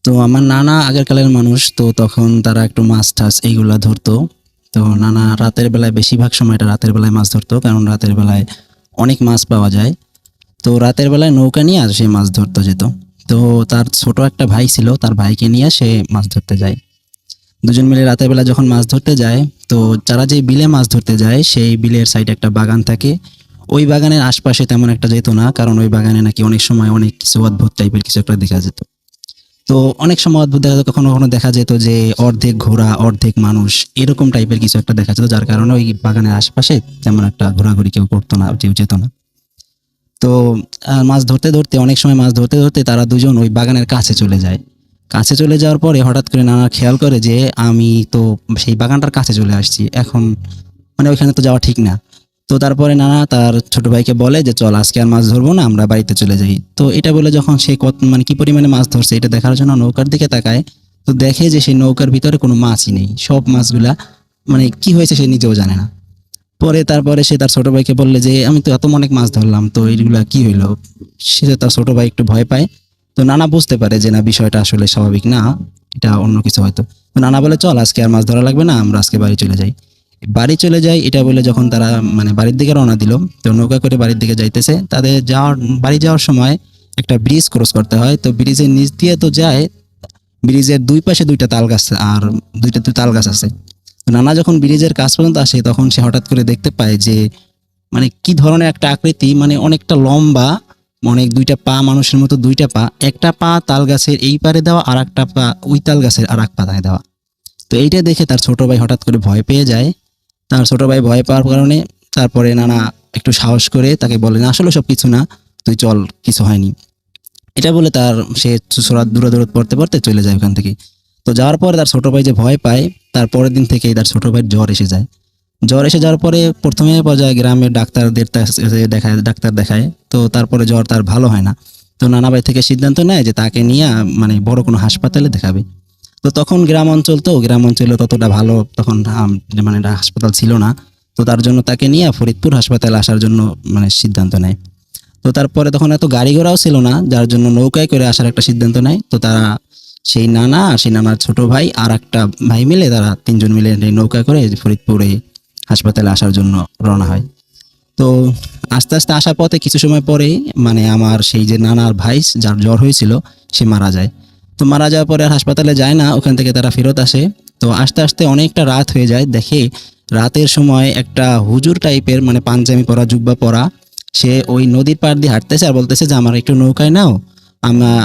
Speaker 6: তো আমার নানা আগেরকালের মানুষ, তো তখন তারা একটু মাছ টাছ এইগুলা ধরতো। তো নানা রাতের বেলায়, বেশিরভাগ সময়টা রাতের বেলায় মাছ ধরতো, কারণ রাতের বেলায় অনেক মাছ পাওয়া যায়। তো রাতের বেলায় নৌকা নিয়ে আর সে মাছ ধরতে যেত। তো তার ছোট একটা ভাই ছিল, তার ভাইকে নিয়ে সে মাছ ধরতে যায়। দুজন মিলে রাতের বেলা যখন মাছ ধরতে যায়, তো যারা যে বিলে মাছ ধরতে যায় সেই বিলের সাইডে একটা বাগান থাকে। ওই বাগানের আশপাশে তেমন একটা যেত না, কারণ ওই বাগানে নাকি অনেক সময় অনেক কিছু অদ্ভুত টাইপের কিছু একটা দেখা যেত। তো অনেক সময় অদ্ভুত দেখা যেত, কখনো কখনো দেখা যেত যে অর্ধেক ঘোড়া অর্ধেক মানুষ এরকম টাইপের কিছু একটা দেখা যেত, যার কারণে ওই বাগানের আশপাশে তেমন একটা ঘোরাঘুরি কেউ করতো না, কেউ যেত না। তো মাছ ধরতে ধরতে, অনেক সময় মাছ ধরতে ধরতে তারা দুজন ওই বাগানের কাছে চলে যায়। কাছে চলে যাওয়ার পরে হঠাৎ করে নানা খেয়াল করে যে আমি তো সেই বাগানটার কাছে চলে আসছি, এখন মানে ওইখানে তো যাওয়া ঠিক না। তো তারপরে নানা তার ছোট ভাইকে বলে যে চল আজকে আর মাছ ধরবো না, আমরা বাড়িতে চলে যাই। তো এটা বলে যখন সে মানে কি পরিমাণে মাছ ধরছে এটা দেখার জন্য নৌকার দিকে তাকায়, তো দেখে যে সেই নৌকার ভিতরে কোনো মাছই নেই, সব মাছগুলা মানে কি হয়েছে সে নিজেও জানে না। তারপরে সে তার ছোট ভাইকে বললে যে আমি তো এত অনেক মাছ ধরলাম, তো এইগুলা কি হইলো? সে তার ছোট ভাই একটু ভয় পায়। তো নানা বুঝতে পারে যে না, বিষয়টা আসলে স্বাভাবিক না, এটা অন্য কিছু হয়তো। তো নানা বলে চল আজকে আর মাছ ধরা লাগবে না, আমরা আজকে বাড়ি চলে যাই। বাড়ি চলে যায় এটা বলে যখন তারা মানে বাড়ির দিকে রওনা দিল, তো নৌকা করে বাড়ির দিকে যাইতেছে, তাদের বাড়ি যাওয়ার সময় একটা ব্রিজ ক্রস করতে হয়। তো ব্রিজের নিচ দিয়ে তো যায়, ব্রিজের দুই পাশে দুইটা তাল গাছ আর দুইটা তাল গাছ আছে। তো নানা যখন ব্রিজের কাছ পর্যন্ত আসে, তখন সে হঠাৎ করে দেখতে পায় যে মানে কি ধরনের একটা আকৃতি, মানে অনেকটা লম্বা, অনেক দুইটা পা, মানুষের মতো দুইটা পা, একটা পা তাল গাছের এই পারে দেওয়া, আর একটা পা ওই তাল গাছের আর এক পাতায় দেওয়া। তো এইটা দেখে তার ছোট ভাই হঠাৎ করে ভয় পেয়ে যায়। তার ছোট ভাই ভয় পাওয়ার কারণে তারপরে নানা একটু সাহস করে তাকে বলে না আসলে সব কিছু না, তুই চল, কিছু হয়নি। এটা বলে তার সে দূরে দূরে পড়তে পড়তে চলে যায় ওখান থেকে। তো যাওয়ার পরে তার ছোট ভাই যে ভয় পায়, তার পরের দিন থেকেই তার ছোট ভাইয়ের জ্বর এসে যায়। জ্বর এসে যাওয়ার পরে প্রথমে পর্যায়ে গ্রামের ডাক্তার দেখায়। তো তারপরে জ্বর তার ভালো হয় না। তো নানা ভাই থেকে সিদ্ধান্ত নেয় যে তাকে নিয়ে মানে বড় কোনো হাসপাতালে দেখাবে। তো তখন গ্রাম অঞ্চলে ততটা ভালো তখন মানে হাসপাতাল ছিল না। তো তার জন্য তাকে নিয়ে ফরিদপুর হাসপাতালে আসার জন্য মানে সিদ্ধান্ত নেয়। তো তারপরে তখন এত গাড়ি ঘোড়াও ছিল না, যার জন্য নৌকায় করে আসার একটা সিদ্ধান্ত নেয়। তো তারা সেই নানা আর সেই নানার ছোট ভাই আর একটা ভাই মিলে তারা তিনজন মিলে এই নৌকা করে ফরিদপুরে হাসপাতালে আসার জন্য রওনা হয়। তো আস্তে আস্তে আসার পথে কিছু সময় পরেই মানে আমার সেই যে নানার ভাই যার জ্বর হয়েছিল সে মারা যায়। তো মারা যাওয়ার পরে আর হাসপাতালে যায় না, ওখান থেকে তারা ফেরত আসে। তো আস্তে আস্তে অনেকটা রাত হয়ে যায়, দেখে রাতের সময় একটা হুজুর টাইপের মানে পাঞ্জাবি পরা জুব্বা পরা সে ওই নদীর পাড় দিয়ে হাঁটতেছে আর বলতেছে যে আমার একটু নৌকায় নাও,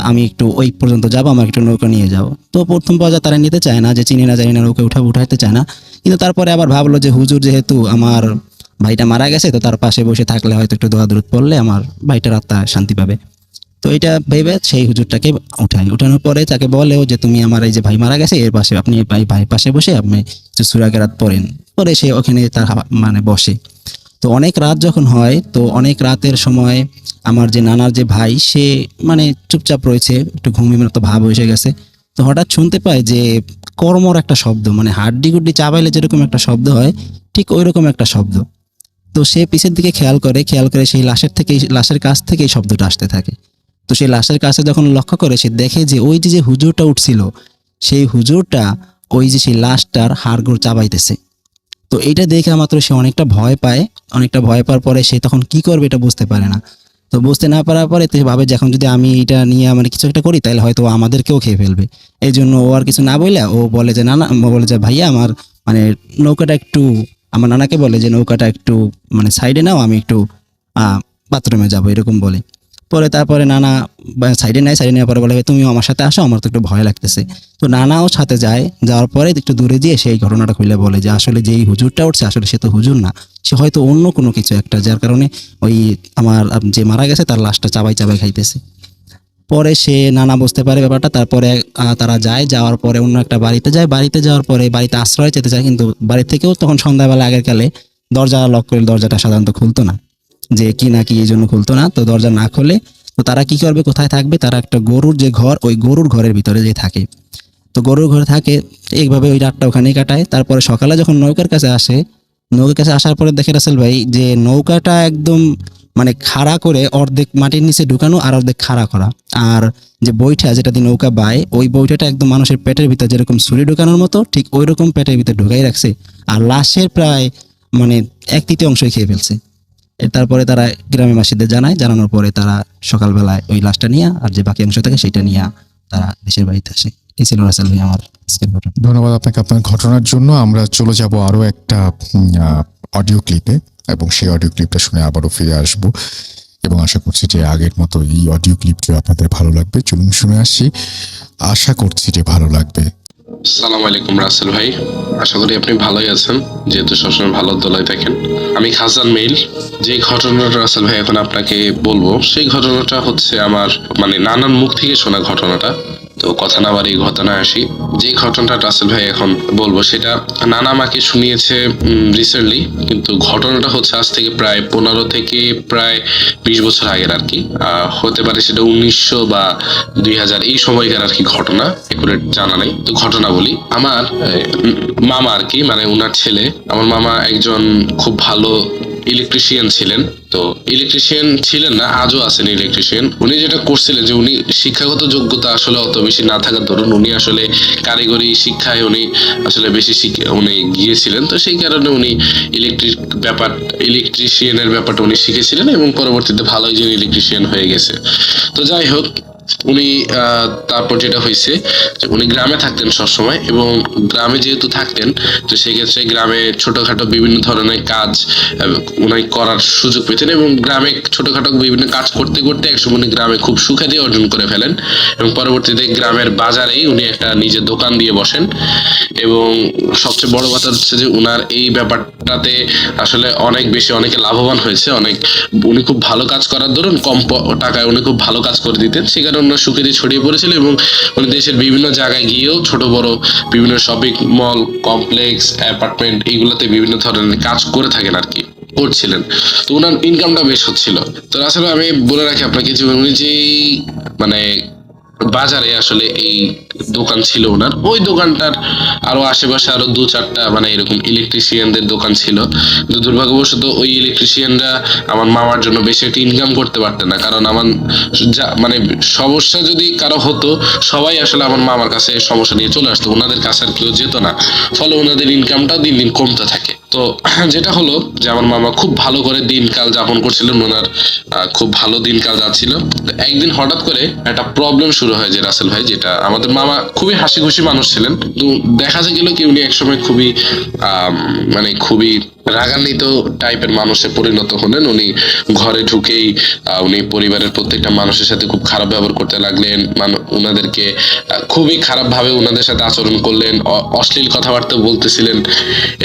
Speaker 6: আমি একটু ওই পর্যন্ত যাবো, আমার একটু নৌকা নিয়ে যাও। তো প্রথম পর্যায়ে তারা নিতে চায় না, যে চিনি না জানি না নৌকা উঠাইতে চায় না। কিন্তু তারপরে আবার ভাবলো যে হুজুর যেহেতু আমার ভাইটা মারা গেছে, তো তার পাশে বসে থাকলে হয়তো একটু দোয়া দরুদ পড়লে আমার ভাইটার আত্মা শান্তি পাবে। তো এটা ভেবে সেই হুজুরটাকে উঠানোর পরে তাকে বলেও যে তুমি আমার এই যে ভাই মারা গেছে এর পাশে আপনি ভাই পাশে বসে আপনি কিছু সূরা কেরাত পড়েন। পরে সে ওখানে তার মানে বসে। তো অনেক রাত যখন হয়, তো অনেক রাতের সময় আমার যে নানার যে ভাই সে মানে চুপচাপ রয়েছে, একটু ঘুমিয়ে মতো ভাব এসে গেছে। তো হঠাৎ শুনতে পায় যে কর্মর একটা শব্দ, মানে হাড্ডি গুড্ডি চাবাইলে যেরকম একটা শব্দ হয় ঠিক ওই রকম একটা শব্দ। তো সে পিছের দিকে খেয়াল করে সেই লাশের কাছ থেকে এই শব্দটা আসতে থাকে। তো সেই লাশের কাছে যখন লক্ষ্য করে সে দেখে যে ওই যে হুজুরটা উঠছিল সেই হুজুরটা ওই যে সেই লাশটার হাড়গোড় চাবাইতেছে। তো এইটা দেখে মাত্র সে অনেকটা ভয় পায়। অনেকটা ভয় পাওয়ার পরে সে তখন কি করবে এটা বুঝতে পারে না। তো বুঝতে না পারার পরে সে ভাবে যে এখন যদি আমি এটা নিয়ে মানে কিছু একটা করি তাহলে হয়তো ও আমাদেরকেও খেয়ে ফেলবে। এই জন্য ও আর কিছু না বলে ও বলে যে বলে যে ভাইয়া আমার মানে নৌকাটা একটু, আমার নানাকে বলে যে নৌকাটা একটু মানে সাইডে নাও, আমি একটু বাথরুমে যাবো এরকম বলে। পরে তারপরে নানা সাইডে নেওয়ার পরে বলে তুমিও আমার সাথে আসো, আমার তো একটু ভয় লাগতেছে। তো নানাও সাথে যায়, যাওয়ার পরে একটু দূরে গিয়ে সেই ঘটনাটা খুলে বলে যে আসলে যেই হুজুরটা উঠছে আসলে সে তো হুজুর না, সে হয়তো অন্য কোনো কিছু একটা, যার কারণে ওই আমার যে মারা গেছে তার লাশটা চাবাই খাইতেছে। পরে সে নানা বুঝতে পারে ব্যাপারটা। তারপরে তারা যাওয়ার পরে অন্য একটা বাড়িতে যায়। বাড়িতে যাওয়ার পরে বাড়িতে আশ্রয় যেতে চায়, কিন্তু বাড়ি থেকেও তখন সন্ধ্যাবেলা আগের কালে দরজা লক করে দরজাটা সাধারণত খুলতো না, যে কি না কি এই জন্য খুলতো না। তো দরজা না খুলে তো তারা কি করবে, কোথায় থাকবে, তারা একটা গরুর যে ঘর ওই গরুর ঘরের ভিতরে যে থাকে। তো গরুর ঘরে থাকে, এইভাবে ওই রাতটা ওখানেই কাটায়। তারপরে সকালে যখন নৌকার কাছে আসার পরে দেখে রাসেল ভাই যে নৌকাটা একদম মানে খাড়া করে অর্ধেক মাটির নিচে ঢুকানো আর অর্ধেক খাড়া করা, আর যে বইটা যেটা দিয়ে নৌকা বায় ওই বইটাটা একদম মানুষের পেটের ভিতর যেরকম ছুরি ঢুকানোর মতো ঠিক ওই রকম পেটের ভিতর ঢুকাই রাখছে, আর লাশের প্রায় মানে 1/3 অংশই খেয়ে ফেলছে। তারপরে তারা গ্রামের বাসীদের জানানোর পরে তারা সকালবেলায় ওই লাশটা নিয়ে আর যে বাকি অংশ থাকে সেটা নিয়ে তারা দেশের বাড়িতে আসে। এই ছিল রাসেল ভাই আমার আজকের ঘটনা।
Speaker 5: ধন্যবাদ আপনাকে আপনার ঘটনার জন্য। আমরা চলে যাব আরো একটা অডিও ক্লিপে এবং সেই অডিও ক্লিপটা শুনে আবারও ফিরে আসব এবং আশা করছি যে আগের মতো এই অডিও ক্লিপটিও আপনাদের ভালো লাগবে। চলুন শুনে আসি, আশা করছি যে ভালো লাগবে।
Speaker 7: সালাম আলাইকুম রাসেল ভাই, আশা করি আপনি ভালোই আছেন, যেহেতু সবসময় ভালো দোলায় থাকেন। আমি খাজান মেইল। যে ঘটনাটা রাসেল ভাই এখন আপনাকে বলবো সেই ঘটনাটা হচ্ছে আমার মানে নানার মুখ থেকে শোনা ঘটনাটা। তো কথা না বাড়ি ঘটনায় আসি। যে ঘটনাটা রাসেল ভাই এখন বলবো সেটা নানা আমাকে শুনিয়েছে রিসেন্টলি, কিন্তু ঘটনাটা হচ্ছে আজ থেকে প্রায় 15 থেকে প্রায় 20 বছর আগের আর কি। হতে পারে সেটা 1900 বা 2000 এই সময়কার আর কি ঘটনা, একুরেট জানা নেই। তো ঘটনা বলি, আমার মামা আর কি মানে উনার ছেলে, আমার মামা একজন খুব ভালো ইলেকট্রিশিয়ান ছিলেন। তো ইলেকট্রিশিয়ান ছিলেন না, আজও আছেন ইলেকট্রিশিয়ান। উনি যেটা করছিলেন যে উনি শিক্ষাগত যোগ্যতা আসলে অত বেশি না থাকার দরুন উনি আসলে কারিগরি শিক্ষায় উনি আসলে বেশি উনি গিয়েছিলেন। তো সেই কারণে উনি ইলেকট্রিশিয়ানের ব্যাপারটা উনি শিখেছিলেন এবং পরবর্তীতে ভালো একজন ইলেকট্রিশিয়ান হয়ে গেছে। তো যাই হোক, উনি তারপর যেটা হয়েছে যে উনি গ্রামে থাকতেন সবসময়, এবং গ্রামে যেহেতু থাকতেন তো সেক্ষেত্রে গ্রামে ছোটখাটো বিভিন্ন ধরনের কাজ উনি করার সুযোগ পেতেন, এবং গ্রামে ছোটখাটো বিভিন্ন কাজ করতে করতে একসময় উনি গ্রামে খুব সুখ্যাতি অর্জন করে ফেলেন, এবং পরবর্তীতে গ্রামের বাজারেই উনি একটা নিজের দোকান দিয়ে বসেন। এবং সবচেয়ে বড় কথা হচ্ছে যে উনার এই ব্যাপারটাতে আসলে অনেকে লাভবান হয়েছে। উনি খুব ভালো কাজ করার দরুন কম টাকায় উনি খুব ভালো কাজ করে দিতেন, সে কারণে ওনার সুখ্যাতি ছড়িয়ে পড়েছিল, এবং উনি দেশের বিভিন্ন জায়গায় গিয়েও ছোট বড় বিভিন্ন শপিং মল, কমপ্লেক্স, অ্যাপার্টমেন্ট এইগুলোতে বিভিন্ন ধরনের কাজ করে থাকেন আর কি, করছিলেন। তো ওনার ইনকামটা বেশ হচ্ছিল। তো আসলে আমি বলে রাখি আপনাকে যে উনি যে মানে বাজারে আসলে এই দোকান ছিল ওনার। ওই দোকানটার আরো আশেপাশে আরো 2-4টা মানে এরকম ইলেকট্রিশিয়ানদের দোকান ছিল, কিন্তু দুর্ভাগ্যবশত ওই ইলেকট্রিশিয়ানরা আমার মামার জন্য বেশি একটা ইনকাম করতে পারতেন না, কারণ আমার মানে সমস্যা যদি কারো হতো সবাই আসলে আমার মামার কাছে সমস্যা নিয়ে চলে আসতো, ওনাদের কাছে আর কেউ যেত না, ফলে ওনাদের ইনকামটা দিন দিন কমতে থাকে। তো যেটা হলো যে আমার মামা খুব ভালো করে দিনকাল যাপন করছিলেন, ওনার খুব ভালো দিনকাল যাচ্ছিল। তো একদিন হঠাৎ করে একটা প্রবলেম শুরু হয় যে রাসেল ভাই, যেটা আমাদের মামা খুবই হাসি খুশি মানুষ ছিলেন, তো দেখা গেল কি উনি একসময় খুবই মানে খুবই রাগান্বিত টাইপের মানুষে পরিণত হলেন। উনি ঘরে ঢুকেই উনি পরিবারের প্রত্যেকটা মানুষের সাথে খুব খারাপ ব্যবহার করতে লাগলেন, ওনাদেরকে খুবই খারাপ ভাবে ওনাদের সাথে আচরণ করলেন, অশ্লীল কথাবার্তা বলতেছিলেন,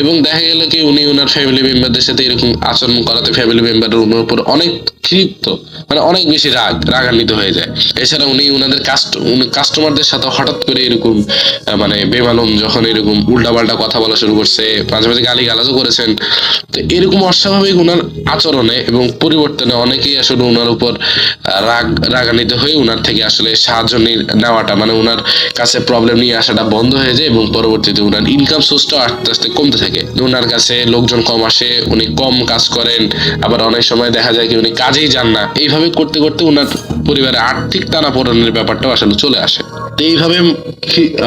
Speaker 7: এবং দেখা গেল কি উনি ওনার ফ্যামিলি মেম্বারদের সাথে এরকম আচরণ করাতে ফ্যামিলি মেম্বারের ওনার উপর অনেক ক্ষিপ্ত, মানে অনেক বেশি রাগান্বিত হয়ে যায়। এছাড়া উনি ওনাদের কাস্টমারদের সাথে হঠাৎ করে এরকম মানে বেমালুম যখন এরকম উল্টাপাল্টা কথা বলা শুরু করছে, মাঝে মাঝে গালি গালাজও করেছেন। তো এরকম অস্বাভাবিক ওনার আচরণে এবং পরিবর্তনে অনেকেই আসলে ওনার উপর রাগান্বিত হয়ে ওনার থেকে আসলে সাহায্য নেওয়াটা, মানে ওনার কাছে প্রবলেম নিয়ে আসাটা বন্ধ হয়ে যায়, এবং পরবর্তীতে ওনার ইনকাম সোর্সটাও আস্তে আস্তে কমতে থাকে। ওনার কাছে লোকজন কম আসে, উনি কম কাজ করেন, আবার অনেক সময় দেখা যায় কি উনি কাজেই যান না। এইভাবে করতে করতে ওনার পরিবারে আর্থিক টানাপোড়েনের ব্যাপারটাও আসলে চলে আসে। তো এইভাবে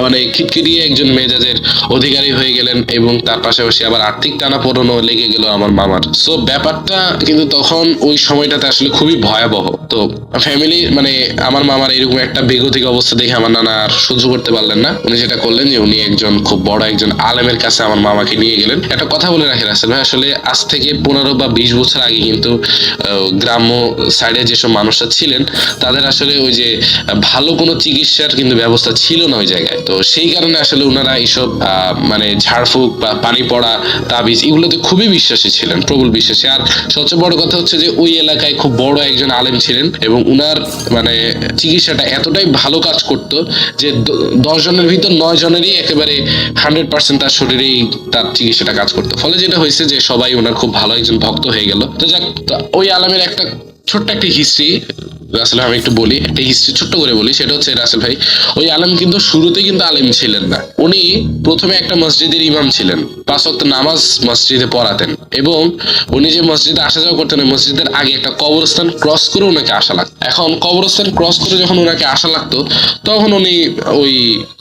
Speaker 7: মানে খিটখিটিয়ে একজন মেজাজের অধিকারী হয়ে গেলেন, এবং তার পাশাপাশি আবার আর্থিক টানাপোড়েনও লেগে গেল আমার মামার। সো ব্যাপারটা কিন্তু তখন ওই সময়টাতে আসলে খুবই ভয়াবহ। তো ফ্যামিলি মানে আমার মামার এরকম একটা বেগতিক অবস্থা দেখে আমার নানা আর সহ্য করতে পারলেন না। উনি যেটা করলেন যে উনি একজন খুব বড় একজন আলেমের কাছে আমার মামাকে নিয়ে গেলেন। একটা কথা বলে রাখি রাসেল ভাই, আসলে আজ থেকে 15 বা 20 বছর আগে কিন্তু গ্রাম্য সাইডে যেসব মানুষরা ছিলেন তাদের আসলে ওই যে ভালো কোনো চিকিৎসার কিন্তু ব্যবস্থা ছিল না ওই জায়গায়। তো সেই কারণে আসলে ওনারা এইসব মানে ঝাড়ফুঁক বা পানি পড়া, তাবিজ, এগুলোতে খুবই বিশ্বাসী ছিলেন, প্রবল বিশ্বাসী। আর সবচেয়ে বড় কথা হচ্ছে যে ওই এলাকায় খুব বড় একজন আলেম ছিলেন, এবং উনার মানে চিকিৎসাটা এতটাই ভালো কাজ করতো যে 10 জনের ভিতর 9 জনেরই একেবারে 100% তার শরীরেই তার চিকিৎসাটা কাজ করতো। ফলে যেটা হয়েছে যে সবাই ওনার খুব ভালো একজন ভক্ত হয়ে গেল। তো যাক, ওই আলেমের একটা ছোট্ট একটা হিস্ট্রি রাসেল ভাই আমি একটু বলি, একটা হিস্ট্রি ছোট্ট করে বলি। সেটা হচ্ছে রাসেল ভাই ওই আলেম কিন্তু শুরুতে কিন্তু আলেম ছিলেন না। উনি প্রথমে একটা মসজিদের ইমাম ছিলেন, 5 ওয়াক্ত নামাজ মসজিদে পড়াতেন, এবং উনি যে মসজিদে আসা যাওয়া করতেন মসজিদের আগে একটা কবরস্থান ক্রস করে ওনাকে আসা লাগতো। এখন কবরস্থান ক্রস করে যখন ওনাকে আসা লাগতো তখন উনি ওই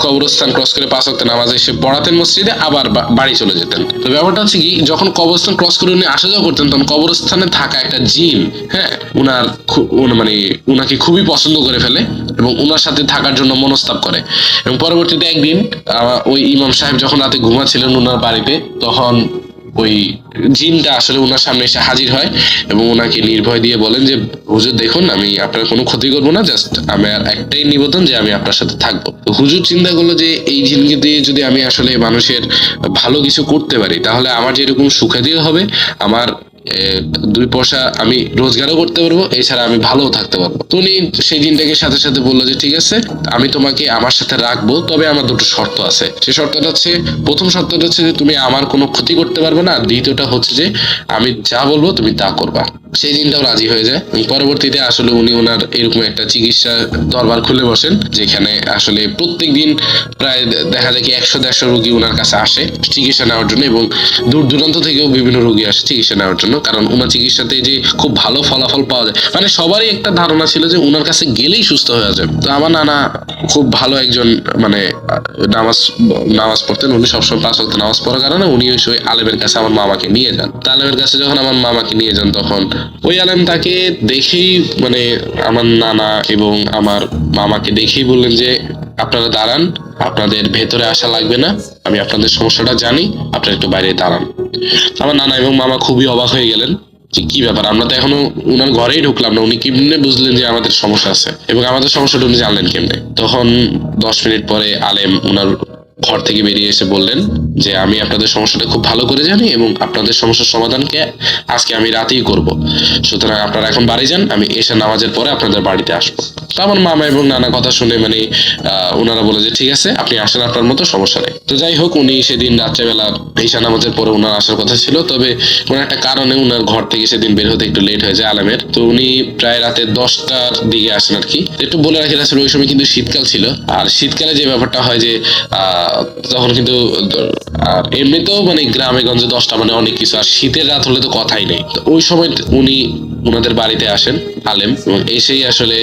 Speaker 7: কবরস্থান ক্রস করে 5 ওয়াক্ত নামাজ এসে পড়াতেন মসজিদে, আবার বাড়ি চলে যেতেন। তো ব্যাপারটা হচ্ছে কি, যখন কবরস্থান ক্রস করে উনি আসা যাওয়া করতেন তখন কবরস্থানে থাকা একটা জিন, হ্যাঁ, মানে উনাকে খুবই পছন্দ করে ফেলে এবং উনার সাথে থাকার জন্য মনস্তাব করে। এবং পরবর্তীতে একদিন ওই ইমাম সাহেব যখন রাতে ঘুমাচ্ছিলেন উনার বাড়িতে, তখন ওই জিনটা আসলে ওনার সামনে এসে হাজির হয় এবং ওনাকে নির্ভয় দিয়ে বলেন যে হুজুর দেখুন, আমি আপনার কোনো ক্ষতি করবো না, জাস্ট আমার একটাই নিবেদন যে আমি আপনার সাথে থাকবো। তো হুজুর চিন্তা করলো যে এই জিনকে দিয়ে যদি আমি আসলে মানুষের ভালো কিছু করতে পারি তাহলে আমার যেরকম সুখ্যাতিও হবে, আমার 2 পয়সা আমি রোজগারও করতে পারবো, এছাড়া আমি ভালোও থাকতে পারবো। তো উনি সেই দিনটাকে সাথে সাথে বললো যে ঠিক আছে, আমি তোমাকে আমার সাথে রাখবো, তবে আমার 2টো শর্ত আছে। সেই শর্তটা হচ্ছে, প্রথম শর্তটা হচ্ছে যে তুমি আমার কোনো ক্ষতি করতে পারবে না, আর দ্বিতীয়টা হচ্ছে যে আমি যা বলবো তুমি তা করবা। সেই দিনটাও রাজি হয়ে যায় এবং পরবর্তীতে আসলে উনি ওনার এরকম একটা চিকিৎসা দরবার খুলে বসেন, যেখানে আসলে প্রত্যেক দিন প্রায় দেখা যায় কি 100-150 রোগী ওনার কাছে আসে চিকিৎসা নেওয়ার জন্য, এবং দূর দূরান্ত থেকেও বিভিন্ন রোগী আসে চিকিৎসা নেওয়ার জন্য, কারণ ওনার চিকিৎসাতে যে খুব ভালো ফলাফল পাওয়া যায়। মানে সবারই একটা ধারণা ছিল যে ওনার কাছে গেলেই সুস্থ হয়ে যাবে। তো আমার নানা খুব ভালো একজন মানে নামাজ পড়তেন, উনি সবসময় 5 ওয়াক্ত নামাজ পড়ার কারণে উনি ওই আলেমের কাছে আমার মামাকে নিয়ে যান। আলেমের কাছে যখন আমার মামাকে নিয়ে যান তখন ওই আলেম তাকে দেখেই মানে আমার নানা এবং আমার মামাকে দেখেই বললেন যে আপনারা দাঁড়ান, আপনাদের ভেতরে আসা লাগবে না, আমি আপনাদের সমস্যাটা জানি, আপনারা একটু বাইরে দাঁড়ান। আমার নানা এবং মামা খুবই অবাক হয়ে গেলেন যে কি ব্যাপার, আমরা তো এখনো উনার ঘরেই ঢুকলাম না, উনি কেমনে বুঝলেন যে আমাদের সমস্যা আছে এবং আমাদের সমস্যাটা উনি জানলেন কেমনে? তখন 10 মিনিট পরে আলেম উনার ঘর থেকে বেরিয়ে এসে বললেন যে আমি আপনাদের সমস্যাটা খুব ভালো করে জানি এবং আপনাদের সমস্যার সমাধানকে আজকে আমি রাতেই করব। সুতরাং আপনারা এখন বাড়ি যান, আমি এশা নামাজের পরে আপনাদের বাড়িতে আসবো। তো আমার মামা এবং নানা কথা শুনে মানে ওনারা বলে যে ঠিক আছে আপনি আসেন, আপনার মতো সমস্যা নেই। তো যাই হোক, উনি সেদিন রাত্রেবেলা এশা নামাজের পরে ওনার আসার কথা ছিল, তবে ওনার একটা কারণে ওনার ঘর থেকে সেদিন বের হতে একটু লেট হয়ে যায় আলেমের। তো উনি প্রায় রাতে 10টার দিকে আসেন আর কি। তো একটু বলে রাখি আসলে ওই সময় কিন্তু শীতকাল ছিল, আর শীতকালে যে ব্যাপারটা হয় যে তখন কিন্তু আর এমনিতেও মানে গ্রামে গঞ্জে 10টা মানে অনেক কিছু, আর শীতের রাত হলে তো কথাই নেই। তো ওই সময় উনি ওনাদের বাড়িতে আসেন আলেম, এবং এসেই আসলে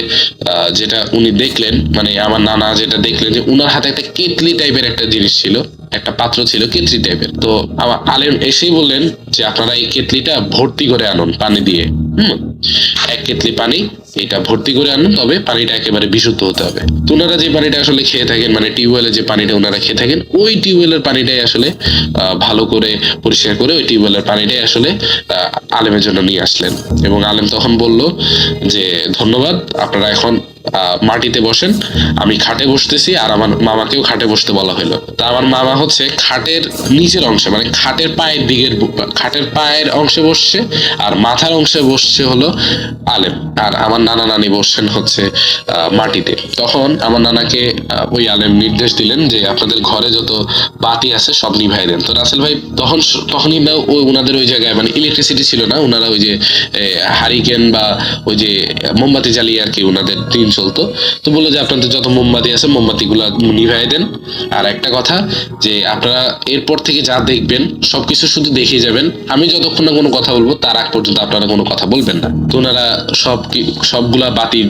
Speaker 7: যেটা উনি দেখলেন, মানে আমার নানা যেটা দেখলেন যে উনার হাতে একটা কেটলি টাইপের একটা জিনিস ছিল, একটা পাত্র ছিল কেটলি টাইপের। তো আমার আলেম এসেই বললেন যে আপনারা এই কেটলিটা ভর্তি করে আনুন পানি দিয়ে। 1 কেটলি পানি এটা ভর্তি করে আনুন, তবে পানিটা একেবারে বিশুদ্ধ হতে হবে। তো ওনারা যে পানিটা আসলে খেয়ে থাকেন, মানে টিউবওয়েলের যে পানিটা ওনারা খেয়ে থাকেন, ওই টিউবওয়েলের পানিটাই আসলে ভালো করে পরিষ্কার করে ওই টিউবওয়েলের পানিটাই আসলে আলেমের জন্য নিয়ে আসলেন। এবং আলেম তখন বলল যে ধন্যবাদ, আপনারা এখন মাটিতে বসেন, আমি খাটে বসতেছি, আর আমার মামাকেও খাটে বসতে বলা হলো। তা আমার মামা হচ্ছে খাটের নিচের অংশে, মানে খাটের পায়ের দিকের, খাটের পায়ের অংশে বসছে, আর মাথার অংশে বসছে হলো আলেম, আর আমার নানা নানি বসছেন হচ্ছে মাটিতে। তখন আমার নানাকে ওই আলেম নির্দেশ দিলেন যে আপনাদের ঘরে যত বাতি আছে সব নিভাই দেন। তো রাসেল ভাই তখনই না ওনাদের ওই জায়গায় মানে ইলেকট্রিসিটি ছিল না, ওনারা ওই যে হারিকেন বা ওই যে মোমবাতি জ্বালিয়ে আর কি ওনাদের দিন চলতো। তো বললো যে আপনাদের যত মোমবাতি আছে মোমবাতিগুলো নিভাই দেন। আর একটা কথা যে আপনারা এরপর থেকে যা দেখবেন সবকিছু শুধু দেখে যাবেন, আমি যতক্ষণ না কোনো কথা বলবো তার আগ পর্যন্ত আপনারা কোনো কথা বলবেন না। তো ওনারা সবগুলা বাতি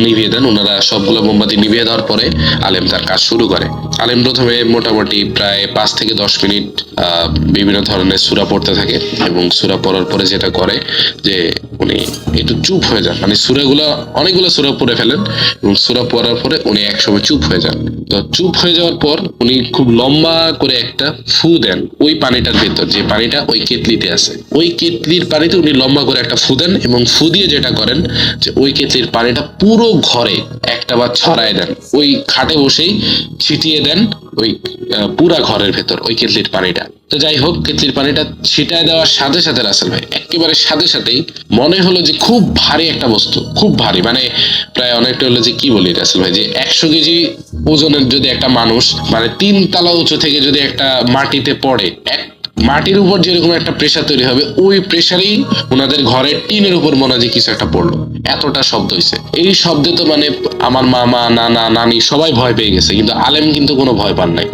Speaker 7: নিভিয়ে দেন। ওনারা সবগুলা মোমবাতি নিভিয়ে দেওয়ার পরে আলেম তার কাজ শুরু করে। আলেম প্রথমে মোটামুটি প্রায় 5 থেকে 10 মিনিট বিভিন্ন ধরনের সূরা পড়তে থাকে, এবং সূরা পড়ার পরে যেটা করে যে উনি একটু চুপ হয়ে যান, মানে অনেকগুলো সূরা পড়ে ফেলেন, এবং সূরা পড়ার পরে উনি একসময় চুপ হয়ে যান। তো চুপ হয়ে যাওয়ার পর উনি খুব লম্বা করে একটা ফু দেন ওই পানিটার ভেতর, যে পানিটা ওই কেতলিতে আছে, ওই কেতলির পানিতে উনি লম্বা করে একটা ফু দেন, এবং ফু দিয়ে যেটা করেন যে ওই কেতলির পানিটা পুরো ঘরে একটা বার ছড়ায় দেন, ওই খাটে বসেই ছিটিয়ে দেন ওই পুরা ঘরের ভেতর ওই কেতলির পানিটা। তো যাই হোক, কেতলির পানিটা ছিটায় দেওয়ার সাথে সাথে রাসেল ভাই একেবারে সাথে সাথেই মনে হলো যে খুব ভারী একটা বস্তু, খুব ভারী, মানে প্রায় অনেকটা হলো যে কি বলি রাসেল ভাই, যে 100 কেজি ওজনের যদি একটা মানুষ মানে 3 তলা উঁচু থেকে যদি একটা মাটিতে পড়ে, মাটির উপর যেরকম একটা প্রেসার তৈরি হবে, ওই প্রেসারেই ওনাদের ঘরের টিনের উপর মনে হয় যে কিছু একটা পড়লো, এতটা শব্দ হয়েছে। এই শব্দে তো মানে আমার মামা নানা নানি সবাই ভয় পেয়ে গেছে, কিন্তু আলেম কিন্তু কোনো ভয় পান নাই।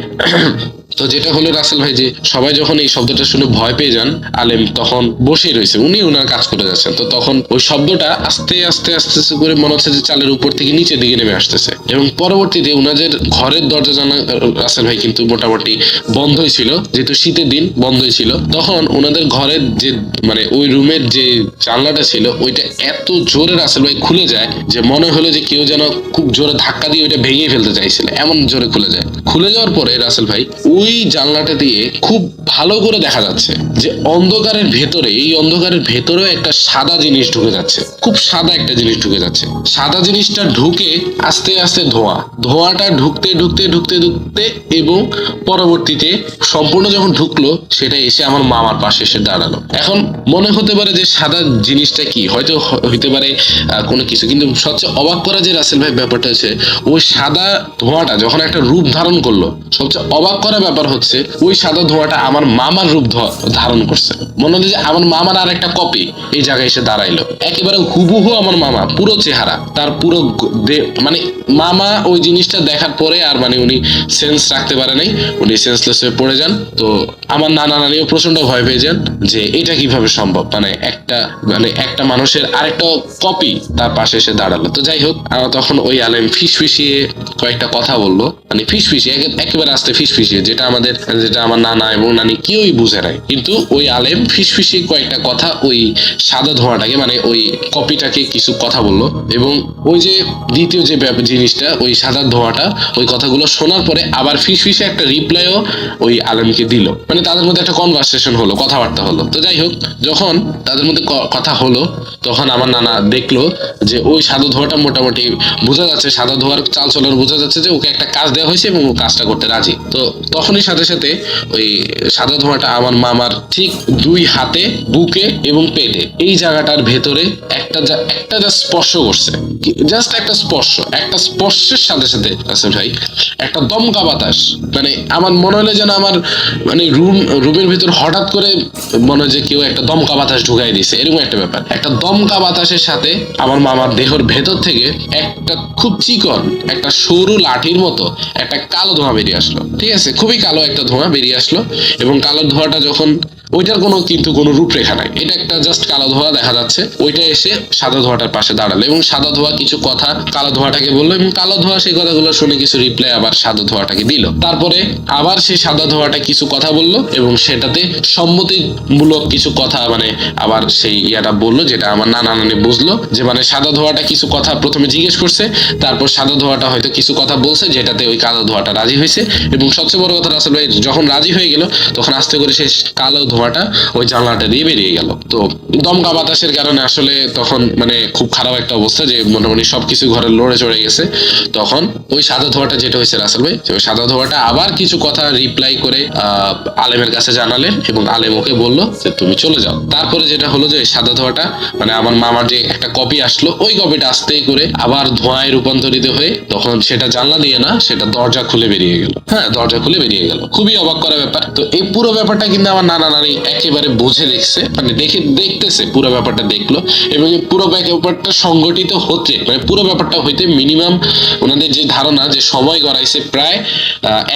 Speaker 7: তো যেটা হলো রাসেল ভাই, যে সবাই যখন এই শব্দটা শুনে ভয় পেয়ে যান, আলেম তখন বসেই রয়েছে, উনি ওনার কাজ করে যাচ্ছেন। তো তখন ওই শব্দটা আস্তে আস্তে আস্তে আস্তে করে মনে হচ্ছে যে চালের উপর থেকে নিচের দিকে নেমে আসতেছে, এবং পরবর্তীতে ওনাদের ঘরের দরজা জানা রাসেল ভাই কিন্তু মোটামুটি বন্ধই ছিল, যেহেতু শীতের দিন বন্ধই ছিল। তখন ওনাদের ঘরের যে মানে ওই রুমের যে জানলাটা ছিল ওইটা এত জোরে রাসেল ভাই খুলে যায় যে মনে হলো যে কেউ যেন খুব জোরে ধাক্কা দিয়ে ওইটা ভেঙে ফেলতে চাইছিল, এমন জোরে খুলে যায়। খুলে যাওয়ার পরে রাসেল ভাই ওই জানলাটা দিয়ে খুব ভালো করে দেখা যাচ্ছে যে অন্ধকারের ভেতরে, এই অন্ধকারের ভেতরেও একটা সাদা জিনিস ঢুকে যাচ্ছে, খুব সাদা একটা জিনিস ঢুকে যাচ্ছে। সাদা জিনিসটা ঢুকে আস্তে আস্তে ধোঁয়াটা ঢুকতে ঢুকতে ঢুকতে ঢুকতে এবং পরবর্তীতে সম্পূর্ণ যখন ঢুকলো সেটা এসে আমার মামার পাশে এসে দাঁড়ালো। এখন মনে হতে পারে যে সাদা জিনিসটা কি, হয়তো হইতে পারে কোনো কিছু, কিন্তু সবচেয়ে অবাক করা যে রাসেল ভাই ব্যাপারটা হচ্ছে ওই সাদা ধোঁয়াটা যখন একটা রূপ ধারণ করলো, সবচেয়ে অবাক করা ব্যাপার হচ্ছে ওই সাদা ধোঁয়াটা আমার মামার রূপ ধারণ করছে। মনে হচ্ছে যে আমার মামার আর একটা কপি এই জায়গায় এসে দাঁড়াইলো, একেবারে হুবহু আমার মামা, পুরো চেহারা তার, পুরো মানে মামা ওই জিনিসটা দেখার পরে আর মানে উনি সেন্স রাখতে পারে নাই, উনি সেন্সলেস হয়ে পড়ে যান। তো আমার নানা নানিও প্রচন্ড ভয় পেয়ে যান যে এটা কিভাবে সম্ভব, মানে একটা মানুষের আরেকটা কপি তার পাশে এসে দাঁড়ালো। তো যাই হোক, তখন ওই আলেম ফিসফিসিয়ে কয়েকটা কথা বললো, মানে ফিসফিসিয়ে একেবারে আস্তে ফিসফিসিয়ে, যেটা আমার নানা এবং নানি কেউই বুঝে নাই, কিন্তু ওই আলেম ফিসফিসিয়ে কয়েকটা কথা ওই সাদা ধোঁয়াটাকে মানে ওই কপিটাকে কিছু কথা বললো, এবং ওই যে দ্বিতীয় যে জিনিসটা ওই সাদা ধোঁয়াটা ওই কথাগুলো শোনার পরে আবার ফিসফিসে একটা রিপ্লাইও ওই আলেমকে দিল, মানে তাদের মধ্যে একটা কনভারসেশন হলো, কথাবার্তা হলো। তো যাই হোক, যখন তাদের মধ্যে কথা হলো তখন আমার নানা দেখলো যে ওই সাদা ধোঁয়াটা মোটামুটি বোঝা যাচ্ছে, সাদা ধোঁয়ার চাল চলন বোঝা যাচ্ছে যে ওকে একটা কাজ দেওয়া হয়েছে এবং ও কাজটা করতে রাজি। তো তখন তখনই সাথে সাথে ওই সাদা ধোঁয়াটা আমার মামার ঠিক 2 হাতে, বুকে এবং পেটে এই জায়গাটার ভেতরে একটা যা স্পর্শ করছে, জাস্ট একটা স্পর্শের সাথে সাথে রাসেল ভাই একটা দমকা বাতাস, মানে আমার মনে হলো যেন আমার মানে রুমের ভিতর হঠাৎ করে মনে হয় যে কেউ একটা দমকা বাতাস ঢুকাই দিছে, এরকম একটা ব্যাপার। একটা দমকা বাতাসের সাথে আমার মামার দেহর ভেতর থেকে একটা খুব চিকন একটা সরু লাঠির মতো একটা কালো ধোঁয়া বেরিয়ে আসলো। ঠিক আছে, খুবই কালো একটা ধোঁয়া বেরিয়ে আসলো, এবং কালো ধোঁয়াটা যখন, ওইটার কিন্তু কোনো রূপরেখা নাই, এটা একটা জাস্ট কালো ধোঁয়া দেখা যাচ্ছে, ওইটা এসে সাদা ধোঁয়াটার পাশে দাঁড়ালো এবং সাদা ধোঁয়া কিছু কথা কালো ধোঁয়াটাকে বললো, এবং কালো ধোঁয়া সেই কথাগুলো শুনে কিছু রিপ্লাই আবার সাদা ধোঁয়াটাকে দিল। তারপরে আবার সেই সাদা ধোঁয়াটা কিছু কথা বললো এবং সেটাতে সম্মতিমূলক কিছু কথা, মানে আবার সেই ইয়াটা বললো, যেটা আমার নানা নানি বুঝলো যে মানে সাদা ধোঁয়াটা কিছু কথা প্রথমে জিজ্ঞেস করছে, তারপর সাদা ধোঁয়াটা হয়তো কিছু কথা বলছে যেটাতে ওই কালো ধোঁয়াটা রাজি হয়েছে, এবং সবচেয়ে বড় কথা রাসেল ভাই যখন রাজি হয়ে গেল তখন আস্তে করে সেই কালো ধোঁয়াটা ওই জানলাটা দিয়ে বেরিয়ে গেল। তো দমকা বাতাসের কারণে আসলে তখন মানে খুব খারাপ একটা অবস্থা, যে মোটামুটি সবকিছু ঘরে লড়ে চড়ে গেছে। তখন ওই সাদা ধোঁয়াটা যেটা হয়েছে রাসেল ভাই, ওই সাদা ধোঁয়াটা আবার কিছু কথা রিপ্লাই করে আলেমের কাছে জানালেন, এবং আলেম ওকে বললো যে তুমি চলে যাও। তারপরে যেটা হলো যে সাদা ধোঁয়াটা মানে আমার মামার যে একটা কপি আসলো, ওই কপিটা আস্তেই করে আবার ধোঁয়ায় রূপান্তরিত হয়ে তখন সেটা জানলা দিয়ে না, সেটা দরজা খুলে বেরিয়ে গেল। হ্যাঁ, দরজা খুলে বেরিয়ে গেল, খুবই অবাক করা ব্যাপার। তো এই পুরো ব্যাপারটা কিন্তু আমার নানা নানি একেবারে বুঝে দেখছে, মানে দেখতেছে পুরো ব্যাপারটা দেখলো, এবং এই পুরো ব্যাপারটা সংগঠিত হতে মানে পুরো ব্যাপারটা হইতে মিনিমাম ওনাদের যে ধারণা যে সময় গড়াইছে প্রায়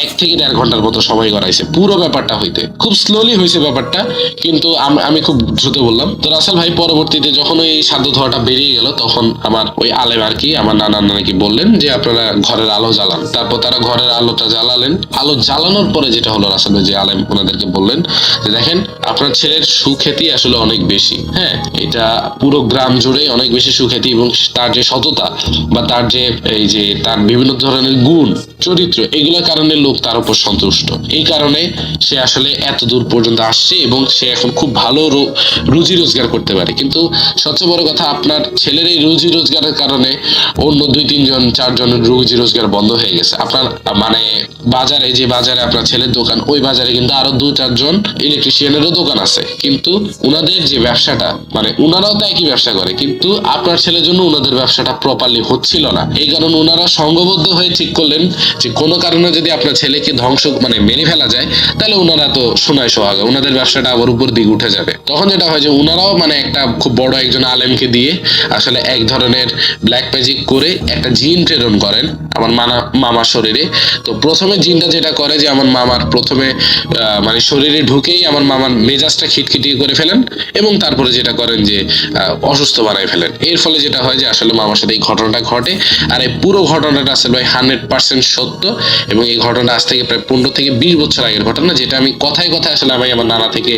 Speaker 7: 1 থেকে 1.5 ঘন্টার মতো সময় গড়াইছে পুরো ব্যাপারটা হইতে। খুব স্লোলি হয়েছে ব্যাপারটা, কিন্তু আমি খুব দ্রুত বললাম। তো রাসেল ভাই পরবর্তীতে যখন ওই সাদা ধোঁয়াটা বেরিয়ে গেল তখন আমার ওই আলেম আর কি আমার নানা নানিকে বললেন যে আপনারা ঘরের আলো জ্বালান। তারপর তারা ঘরের আলোটা জ্বালালেন। আলো জ্বালানোর পরে যেটা হলো রাসেল ভাই, যে আলেম ওনাদেরকে বললেন যে দেখেন আপনার ছেলের সুখ্যাতি আসলে অনেক বেশি, হ্যাঁ এটা পুরো গ্রাম জুড়ে অনেক বেশি সুখ্যাতি, এবং তার যে সততা বা তার যে এই যে তার বিভিন্ন ধরনের গুণ চরিত্র, এগুলোর কারণে লোক তার উপর সন্তুষ্ট। এই কারণে সে আসলে এত দূর পর্যন্ত আসছে এবং সে এখন খুব ভালো রুজি রোজগার করতে পারে। কিন্তু সবচেয়ে বড় কথা, আপনার ছেলের এই রুজি রোজগারের কারণে অন্য 2-3 জন 4 জনের রুজি রোজগার বন্ধ হয়ে গেছে। আপনার মানে বাজারে, যে বাজারে আপনার ছেলের দোকান, ওই বাজারে কিন্তু আরো 2-4 জন ইলেকট্রিশিয়ানেরও দোকান আছে, কিন্তু উনাদের যে ব্যবসাটা মানে উনারাও তো একই ব্যবসা করে, কিন্তু আপনার ছেলের জন্য উনাদের ব্যবসাটা প্রপারলি হচ্ছিল না। এই কারণে উনারা সংঘবদ্ধ হয়ে ঠিক করলেন যে কোনো কারণে যদি আপনার ছেলেকে ধ্বংস মানে মেরে ফেলা যায়, তাহলে উনারা তো সোনায় সোহাগা, উনাদের ব্যবসাটা আবার উপর দিকে উঠে যাবে। তখন যেটা হয় যে উনারাও মানে একটা খুব বড় একজন আলেমকে দিয়ে আসলে এক ধরনের ব্ল্যাক ম্যাজিক করে একটা জিন প্রেরণ করেন আমার মামার শরীরে। তো প্রথমে জিনটা যেটা করে যে আমার মামার প্রথমে মানে শরীরে ঢুকেই আমার মামার মেজাজটা খিটখিটিয়ে করে ফেলেন, এবং তারপরে যেটা করেন যে অসুস্থ বানাই ফেলেন। এর ফলে যেটা হয় যে আসলে মামার সাথে এই ঘটনাটা ঘটে। আর এই পুরো ঘটনাটা আসলে 100% সত্য, এবং এই ঘটনাটা আজ থেকে প্রায় 15 থেকে 20 বছর আগের ঘটনা, যেটা আমি কথায় কথায় আসলে আমি আমার নানা থেকে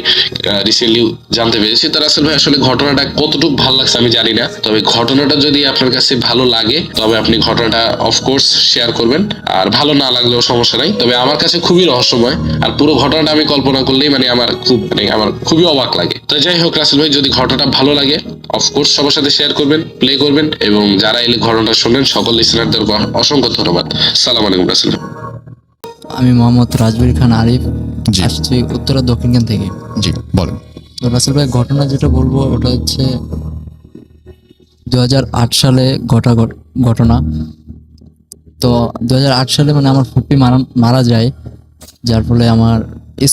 Speaker 7: রিসেন্টলি জানতে পেরেছি। তো রাসেল ভাই আসলে ঘটনাটা কতটুকু ভালো লাগছে আমি জানি না, তবে ঘটনাটা যদি আপনার কাছে ভালো লাগে তবে আপনি ঘটনাটা অফকোর্স শেয়ার করবেন, আর ভালো না লাগলেও সমস্যা নাই। তবে আমার কাছে খুবই রহস্যময়, আর পুরো ঘটনাটা আমি কল্পনা করলেই মানে আমার খুবই অবাক লাগে। তো যাই হোক রাসেল ভাই, যদি ঘটনাটা ভালো লাগে অফকোর্স সবার সাথে শেয়ার করবেন, প্লে করবেন, এবং যারা এই ঘটনাটা শুনলেন সকল লিসেনারদের অসংখ্য ধন্যবাদ। সালাম আলাইকুম রাসেল ভাই।
Speaker 8: আমি মোহাম্মদ রাজবীর খান আরিফ,
Speaker 5: জি।
Speaker 8: আসছি উত্তরা দক্ষিণখান থেকে।
Speaker 5: জি বলেন।
Speaker 8: তো রাসেল ভাই, ঘটনা যেটা বলবো ওটা হচ্ছে 2008 সালে ঘটনা। তো 2008 সালে মানে আমার ফুপি মারা যায়, যার ফলে আমার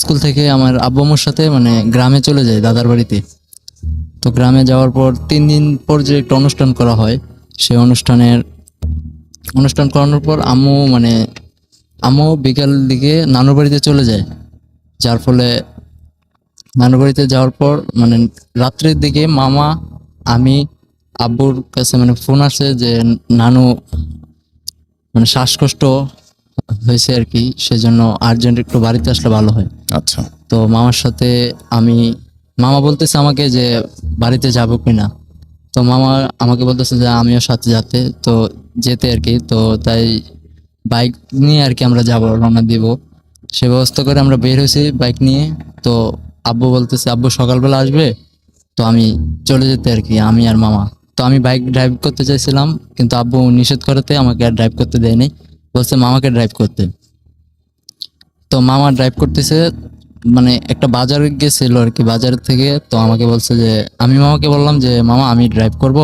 Speaker 8: স্কুল থেকে আমার আব্বু আম্মুর সাথে মানে গ্রামে চলে যায় দাদার বাড়িতে। তো গ্রামে যাওয়ার পর 3 দিন পর যে একটা অনুষ্ঠান করা হয়, সেই অনুষ্ঠান করানোর পর আম্মু বিকাল দিকে নানুর বাড়িতে চলে যায়। যার ফলে নানুর বাড়িতে যাওয়ার পর মানে রাত্রের দিকে মামা, আমি, আব্বুর কাছে মানে ফোন আসে যে নানু মানে শ্বাসকষ্ট হয়েছে আর কি, সেজন্য আর্জেন্ট একটু বাড়িতে আসলে ভালো হয়।
Speaker 5: আচ্ছা।
Speaker 8: তো মামার সাথে মামা বলতেছে আমাকে যে বাড়িতে যাবো কিনা। তো মামা আমাকে বলতেছে যে আমিও সাথে যেতে আর কি। তো তাই বাইক নিয়ে আর কি আমরা যাবো, রওনা দিব সে ব্যবস্থা করে আমরা বের হয়েছি বাইক নিয়ে। তো আব্বু বলতেছে আব্বু সকালবেলা আসবে, তো আমি চলে যেতে আর কি, আমি আর মামা। তো আমি বাইক ড্রাইভ করতে চাইছিলাম, কিন্তু আব্বু নিষেধ করাতে আমাকে আর ড্রাইভ করতে দেয়নি, বলছে মামাকে ড্রাইভ করতে। তো মামা ড্রাইভ করতেছে, মানে একটা বাজারে গেছিল আর কি, বাজার থেকে। তো আমাকে বলছে যে, আমি মামাকে বললাম যে মামা আমি ড্রাইভ করব,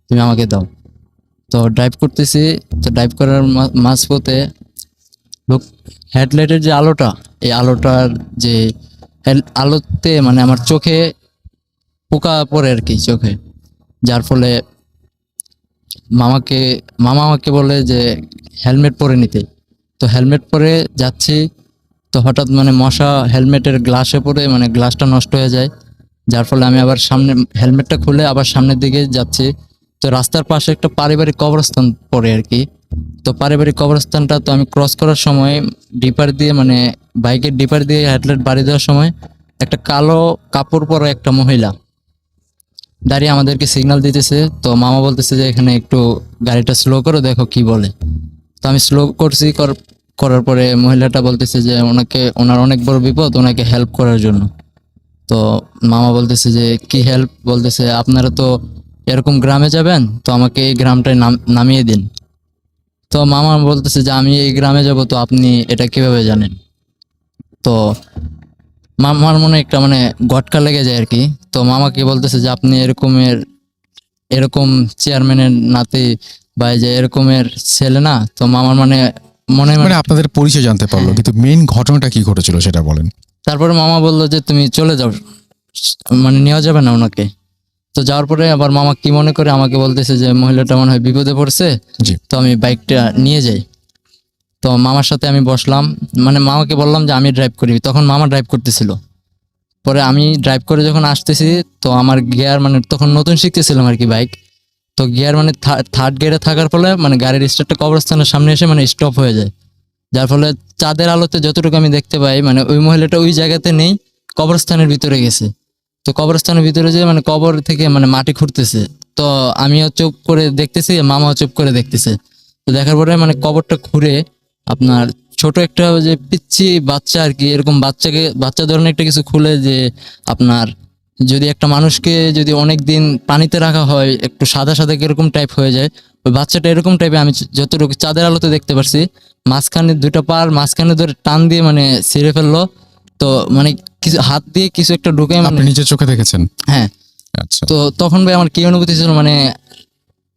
Speaker 8: তুমি আমাকে দাও। তো ড্রাইভ করতেছি, তো ড্রাইভ করার মাঝপথে লোক হেডলাইটের যে আলোটা, এই আলোটার যে আলোতে মানে আমার চোখে পোকা পড়ে আর কি চোখে, যার ফলে মামা আমাকে বলে যে হেলমেট পরে নিতে। তো হেলমেট পরে যাচ্ছি, তো হঠাৎ মানে মশা হেলমেটের গ্লাসে পড়ে মানে গ্লাসটা নষ্ট হয়ে যায়, যার ফলে আমি আবার সামনে হেলমেটটা খুলে আবার সামনের দিকে যাচ্ছি। তো রাস্তার পাশে একটা পারিবারিক কবরস্থান পড়ে আর কি। তো পারিবারিক কবরস্থানটা তো আমি ক্রস করার সময় ডিপার দিয়ে মানে বাইকের ডিপার দিয়ে হেডলাইট বাড়ি দেওয়ার সময় একটা কালো কাপড় পরা একটা মহিলা দাঁড়িয়ে আমাদেরকে সিগন্যাল দিতেছে। তো মামা বলতেছে যে এখানে একটু গাড়িটা স্লো করো, দেখো কি বলে। তো আমি স্লো করছি, করার পরে মহিলাটা বলতেছে যে ওনার অনেক বড় বিপদ, ওনাকে হেল্প করার জন্য। তো মামা বলতেছে যে কি হেল্প, বলতেছে আপনারা তো এরকম গ্রামে যাবেন, তো আমাকে এই গ্রামটায় নামিয়ে দিন। তো মামা বলতেছে যে আমি এই গ্রামে যাব, তো আপনি এটা কিভাবে জানেন? তো মামার মনে একটা মানে গটকা লেগে যায় আর কি। তো মামাকে বলতেছে যে আপনি এরকম চেয়ারম্যানের নাতি বা এই যে এরকমের ছেলে না। তো মামার মানে মনে
Speaker 5: মানে আপনাদের পরিচয় জানতে পারলো, কিন্তু মেইন ঘটনাটা কি ঘটেছিল সেটা বলেন।
Speaker 8: তারপরে মামা বললো যে তুমি চলে যাও, মানে নেওয়া যাবে না ওনাকে। তো যাওয়ার পরে আবার মামা কি মনে করে আমাকে বলতেছে যে মহিলাটা মনে হয় বিপদে পড়ছে,
Speaker 5: জি।
Speaker 8: তো আমি বাইকটা নিয়ে যাই। তো মামার সাথে আমি বসলাম, মানে মামাকে বললাম যে আমি ড্রাইভ করি, তখন মামা ড্রাইভ করতেছিল। পরে আমি ড্রাইভ করে যখন আসতেছি, তো আমার গিয়ার মানে তখন নতুন শিখতেছিলাম আর কি বাইক। তো গিয়ার মানে থার্ড গিয়ারে থাকার ফলে মানে গাড়ির স্টার্টটা কবরস্থানের সামনে এসে মানে স্টপ হয়ে যায়, যার ফলে চাঁদের আলোতে যতটুকু আমি দেখতে পাই মানে ওই মহিলাটা ওই জায়গাতে নেই, কবরস্থানের ভিতরে গেছে। তো কবরস্থানের ভিতরে যে মানে কবর থেকে মানে মাটি খুঁড়তেছে। তো আমিও চুপ করে দেখতেছি, মামাও চুপ করে দেখতেছে। তো দেখার পরে মানে কবরটা খুঁড়ে আপনার ছোট একটা যে পিচ্ছি বাচ্চা আর কি, এরকম বাচ্চা ধরনের একটা কিছু খুলে, যে আপনার যদি একটা মানুষকে যদি অনেক দিন পানিতে রাখা হয় একটু সাদা সাদা কিরকম টাইপ হয়ে যায়, ওই বাচ্চাটা এরকম টাইপে আমি যতটুকু চাঁদের আলোতে দেখতে পারছি, মাঝখানে দুইটা পার মাঝখানে ধরে টান দিয়ে মানে ছিঁড়ে ফেললো। তো মানে কিছু হাত দিয়ে কিছু একটা ঢুকে
Speaker 5: আপনি
Speaker 8: মানে,
Speaker 5: নিজের চোখে দেখেছেন?
Speaker 8: হ্যাঁ।
Speaker 5: আচ্ছা।
Speaker 8: তো তখন ভাই আমার কি অনুভূতি ছিল, মানে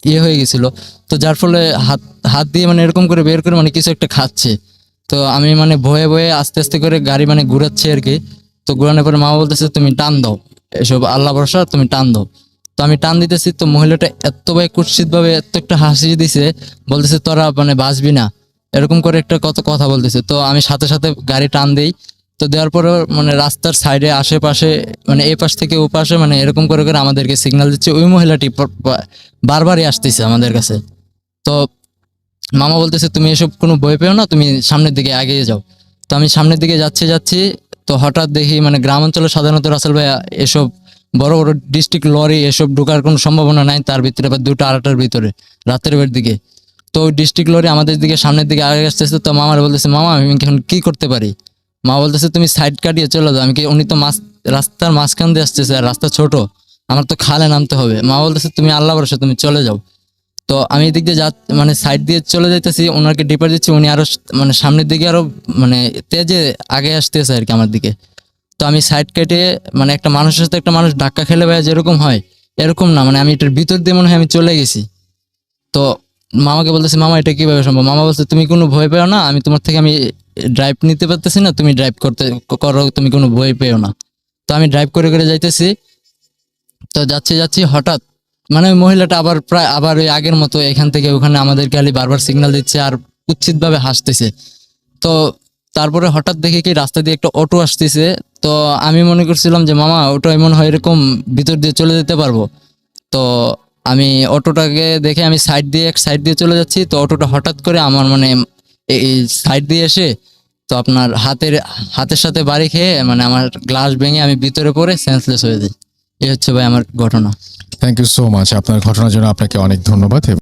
Speaker 8: ইয়ে হয়ে গেছিল। তো যার ফলে হাত দিয়ে মানে এরকম করে বের করে মানে কিছু একটা খাচ্ছে। তো আমি মানে ভয়ে ভয়ে আস্তে আস্তে করে গাড়ি মানে ঘুরাচ্ছি আর কি। তো ঘুরানোর পরে মা বলতেছে তুমি টান দাও, এসব আল্লাহ ভরসা, তুমি টান দাও। তো আমি টান দিতেছি, তো মহিলাটা এত ভাই কুৎসিত ভাবে এত একটা হাসি দিছে, বলতেছে তোরা মানে বাঁচবি না, এরকম করে একটা কত কথা বলতেছে। তো আমি সাথে সাথে গাড়ি টান দিই। তো দেওয়ার পরে মানে রাস্তার সাইডে আশেপাশে মানে এই পাশ থেকে ও পাশে মানে এরকম করে করে আমাদেরকে সিগন্যাল দিচ্ছে। ওই মহিলাটি বারবারই আসতেছে আমাদের কাছে। তো মামা বলতেছে তুমি এসব কোনো ভয় পেও না, তুমি সামনের দিকে এগিয়ে যাও। তো আমি সামনের দিকে যাচ্ছি, তো হঠাৎ দেখি মানে গ্রাম অঞ্চলে সাধারণত রাসেল ভাইয়া এসব বড় বড় ডিস্ট্রিক্ট লরি এসব ঢোকার কোনো সম্ভাবনা নাই, তার ভিতরে বা 2টা 8টার ভিতরে রাতের বের দিকে। তো ওই ডিস্ট্রিক্ট লরি আমাদের দিকে সামনের দিকে আগে আসতেছে। তো মামার বলতেছে মামা আমি এখন কি করতে পারি? মা বলতেছে তুমি সাইড কাটিয়ে চলে যাও। উনি তো রাস্তার মাঝখান দিয়ে আসতেছে, আর রাস্তা ছোট, আমার তো খালে নামতে হবে। মা বলতেছে তুমি আল্লাহ ভরসা, তুমি চলে যাও। তো আমি এদিক দিয়ে মানে সাইড দিয়ে চলে যাইতেছি, ওনাকে ডিপার দিচ্ছি, উনি আরো মানে সামনের দিকে আরো মানে তেজে আগে আসতেছে আর কি আমার দিকে। তো আমি সাইড কেটে মানে একটা মানুষের সাথে একটা মানুষ ধাক্কা খেলে ভাইয়া যেরকম হয় এরকম না, মানে আমি এটার ভিতর দিয়ে মনে হয় আমি চলে গেছি। তো মামাকে বলতেছি মামা এটা কিভাবে সম্ভব? মামা বলছে তুমি কোনো ভয় পেও না, আমি তোমার থেকে আমি ড্রাইভ নিতে পারতেছি না, তুমি ড্রাইভ করো, তুমি কোনো ভয় পেও না। তো আমি ড্রাইভ করে করে যাইতেছি। তো যাচ্ছি হঠাৎ মানে ওই মহিলাটা আবার ওই আগের মতো এখান থেকে ওখানে আমাদের খালি বারবার সিগন্যাল দিচ্ছে আর কুৎসিত ভাবে হাসতেছে। তো তারপরে হঠাৎ দেখি কি রাস্তা দিয়ে একটা অটো আসতেছে। তো আমি মনে করছিলাম যে মামা অটো এমন হয় এরকম ভিতর দিয়ে চলে যেতে পারবো। তো আমি অটোটাকে দেখে আমি এক সাইড দিয়ে চলে যাচ্ছি। তো অটোটা হঠাৎ করে আমার মানে এই সাইড দিয়ে এসে তো আপনার হাতের সাথে বাড়ি খেয়ে মানে আমার গ্লাস ভেঙে আমি ভিতরে পড়ে সেন্সলেস হয়ে যাই। এই হচ্ছে ভাই আমার ঘটনা।
Speaker 5: Thank you so much. আপনার ঘটনার জন্য আপনাকে অনেক ধন্যবাদ।